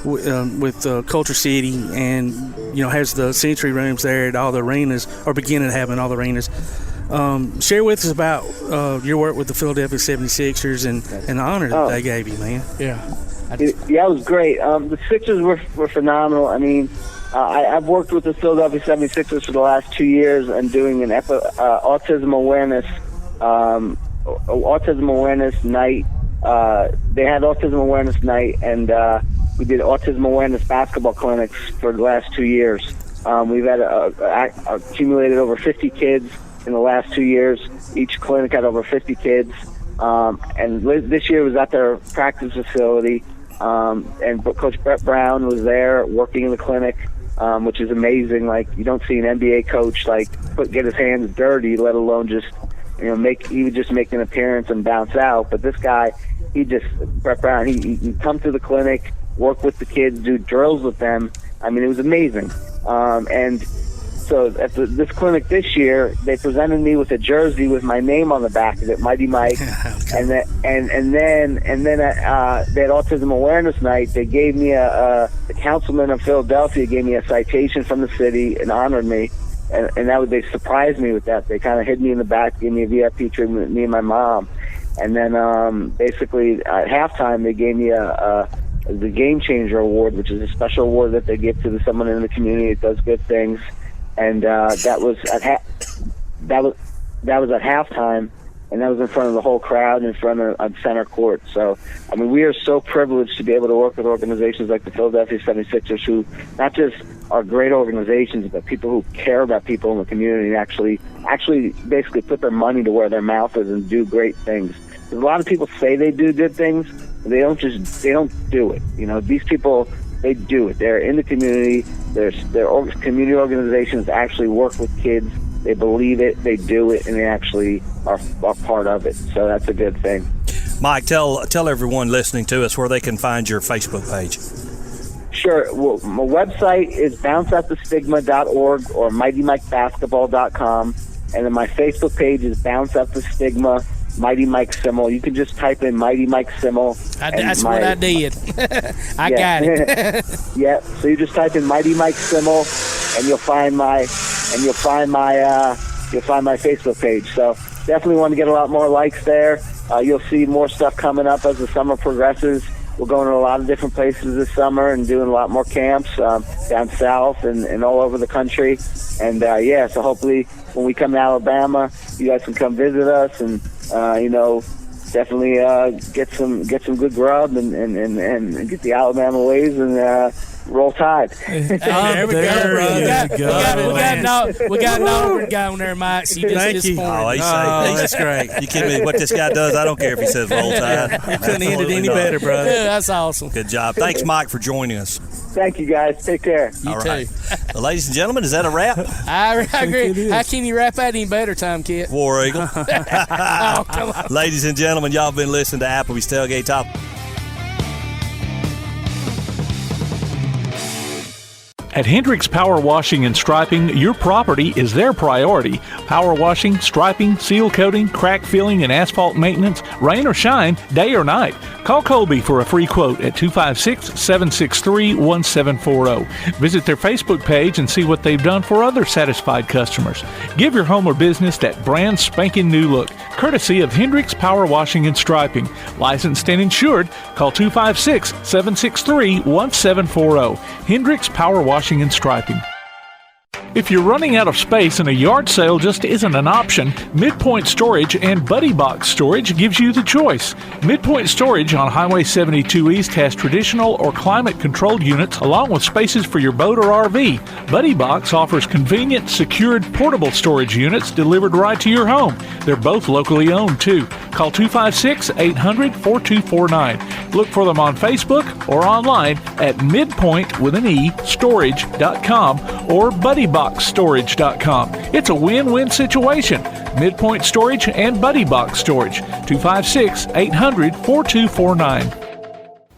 with Culture City, and has the sensory rooms there at all the arenas, or beginning to have in all the arenas. Share with us about your work with the Philadelphia 76ers and the honor that they gave you, man. Yeah. It was great. The Sixers were phenomenal. I mean, I've worked with the Philadelphia 76ers for the last 2 years and doing an autism awareness night. They had autism awareness night, and we did autism awareness basketball clinics for the last 2 years. We've had accumulated over 50 kids in the last 2 years. Each clinic had over 50 kids. And this year was at their practice facility. And Coach Brett Brown was there working in the clinic, which is amazing. Like, you don't see an NBA coach get his hands dirty, let alone just he would just make an appearance and bounce out. But this guy, Brett Brown, he come to the clinic, work with the kids, do drills with them. I mean, it was amazing. And so at this clinic this year, they presented me with a jersey with my name on the back of it, Mighty Mike. Okay. And then they had Autism Awareness Night. They gave me the councilman of Philadelphia gave me a citation from the city and honored me. And they surprised me with that. They kind of hid me in the back, gave me a VIP treatment, me and my mom. And then basically at halftime, they gave me the Game Changer Award, which is a special award that they give to someone in the community that does good things. And that was at halftime, and that was in front of the whole crowd, in front of center court. So, I mean, we are so privileged to be able to work with organizations like the Philadelphia 76ers, who not just are great organizations, but people who care about people in the community and actually basically put their money to where their mouth is and do great things. A lot of people say they do good things, but they don't do it. You know, these people, they do it. They're in the community. Their community organizations actually work with kids. They believe it, they do it, and they actually are part of it. So that's a good thing. Mike, tell everyone listening to us where they can find your Facebook page. Sure. Well, my website is bounceouttthestigma.org or mightymikebasketball.com, and then my Facebook page is Bounce Out the Stigma, Mighty Mike Simmel. You can just type in Mighty Mike Simmel. That's what I did. I got it. Yeah. So you just type in Mighty Mike Simmel, and you'll find my Facebook page. So definitely want to get a lot more likes there. You'll see more stuff coming up as the summer progresses. We're going to a lot of different places this summer and doing a lot more camps down south and all over the country. And so hopefully when we come to Alabama, you guys can come visit us and definitely get some good grub and get the Alabama ways and roll Tide. There we go. We got an Auburn guy on there, Mike. So Thank you. That's great. You kidding me? What this guy does, I don't care if he says roll Tide. You couldn't end it any better, brother. Yeah, that's awesome. Good job. Thanks, Mike, for joining us. Thank you, guys. Take care. You All too. right. Well, ladies and gentlemen, is that a wrap? I agree. How can you wrap that any better, Tom Kit? War Eagle. Oh, come on. Ladies and gentlemen, y'all been listening to Applebee's Tailgate Talk. At Hendricks Power Washing and Striping, your property is their priority. Power washing, striping, seal coating, crack filling, and asphalt maintenance, rain or shine, day or night. Call Colby for a free quote at 256-763-1740. Visit their Facebook page and see what they've done for other satisfied customers. Give your home or business that brand spanking new look, courtesy of Hendricks Power Washing and Striping. Licensed and insured. Call 256-763-1740. Hendricks Power Washing and Striping. If you're running out of space and a yard sale just isn't an option, Midpoint Storage and Buddy Box Storage gives you the choice. Midpoint Storage on Highway 72 East has traditional or climate-controlled units along with spaces for your boat or RV. Buddy Box offers convenient, secured, portable storage units delivered right to your home. They're both locally owned, too. Call 256-800-4249. Look for them on Facebook or online at midpoint.storage.com or buddyboxstorage.com. It's a win-win situation. Midpoint Storage and Buddy Box Storage. 256-800-4249.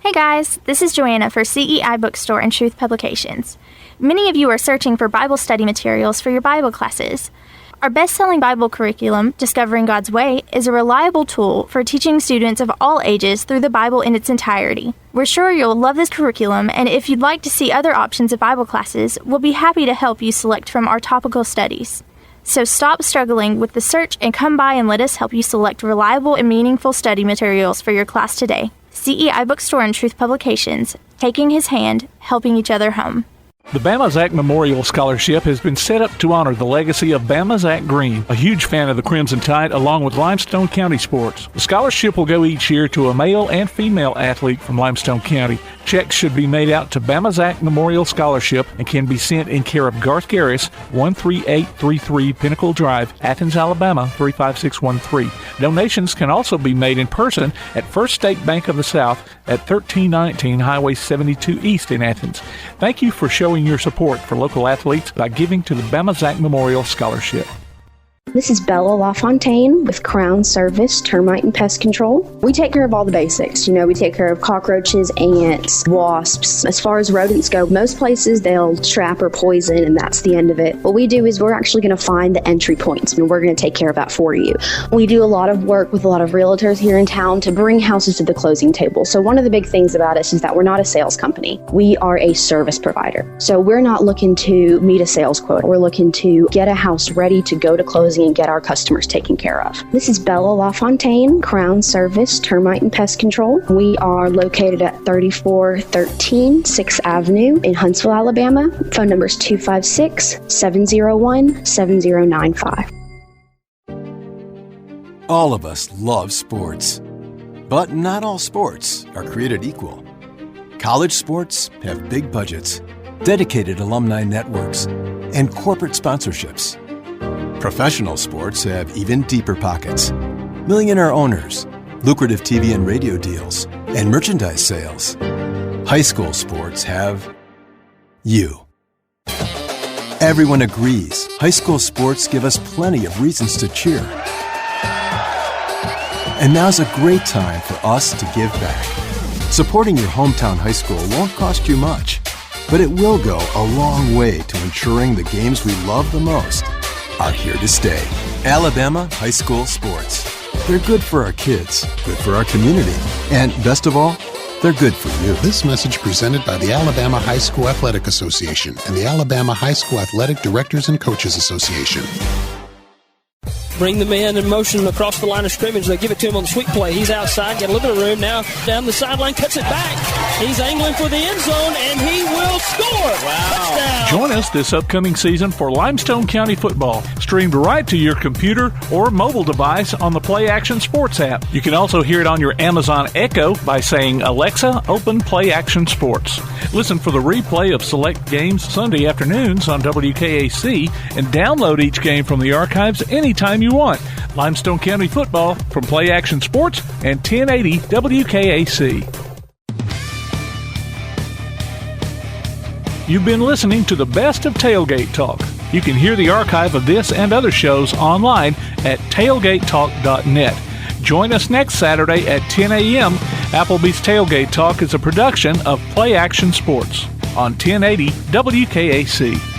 Hey guys, this is Joanna for CEI Bookstore and Truth Publications. Many of you are searching for Bible study materials for your Bible classes. Our best-selling Bible curriculum, Discovering God's Way, is a reliable tool for teaching students of all ages through the Bible in its entirety. We're sure you'll love this curriculum, and if you'd like to see other options of Bible classes, we'll be happy to help you select from our topical studies. So stop struggling with the search and come by and let us help you select reliable and meaningful study materials for your class today. CEI Bookstore and Truth Publications, taking his hand, helping each other home. The Bama Zach Memorial Scholarship has been set up to honor the legacy of Bama Zach Green, a huge fan of the Crimson Tide, along with Limestone County sports. The scholarship will go each year to a male and female athlete from Limestone County. Checks should be made out to Bama Zach Memorial Scholarship and can be sent in care of Garth Garris, 13833 Pinnacle Drive, Athens, Alabama, 35613. Donations can also be made in person at First State Bank of the South at 1319 Highway 72 East in Athens. Thank you for showing your support for local athletes by giving to the Bama Zach Memorial Scholarship. This is Bella LaFontaine with Crown Service Termite and Pest Control. We take care of all the basics. We take care of cockroaches, ants, wasps. As far as rodents go, most places they'll trap or poison, and that's the end of it. What we do is we're actually going to find the entry points, and we're going to take care of that for you. We do a lot of work with a lot of realtors here in town to bring houses to the closing table. So one of the big things about us is that we're not a sales company. We are a service provider. So we're not looking to meet a sales quota. We're looking to get a house ready to go to closing and get our customers taken care of. This is Bella LaFontaine, Crown Service Termite and Pest Control. We are located at 3413 6th Avenue in Huntsville, Alabama. Phone number is 256-701-7095. All of us love sports, but not all sports are created equal. College sports have big budgets, dedicated alumni networks, and corporate sponsorships. Professional sports have even deeper pockets, millionaire owners, lucrative TV and radio deals, and merchandise sales. High school sports have you. Everyone agrees high school sports give us plenty of reasons to cheer. And now's a great time for us to give back. Supporting your hometown high school won't cost you much, but it will go a long way to ensuring the games we love the most are here to stay. Alabama High School Sports. They're good for our kids, good for our community, and best of all, they're good for you. This message presented by the Alabama High School Athletic Association and the Alabama High School Athletic Directors and Coaches Association. Bring the man in motion across the line of scrimmage. They give it to him on the sweep play. He's outside, got a little bit of room now. Down the sideline, cuts it back. He's angling for the end zone, and he will score. Wow. Touchdown. Join us this upcoming season for Limestone County football, streamed right to your computer or mobile device on the Play Action Sports app. You can also hear it on your Amazon Echo by saying, Alexa, open Play Action Sports. Listen for the replay of select games Sunday afternoons on WKAC and download each game from the archives anytime you want. Limestone County football from Play Action Sports and 1080 WKAC. You've been listening to the best of Tailgate Talk. You can hear the archive of this and other shows online at tailgatetalk.net. Join us next Saturday at 10 a.m. Applebee's Tailgate Talk is a production of Play Action Sports on 1080 WKAC.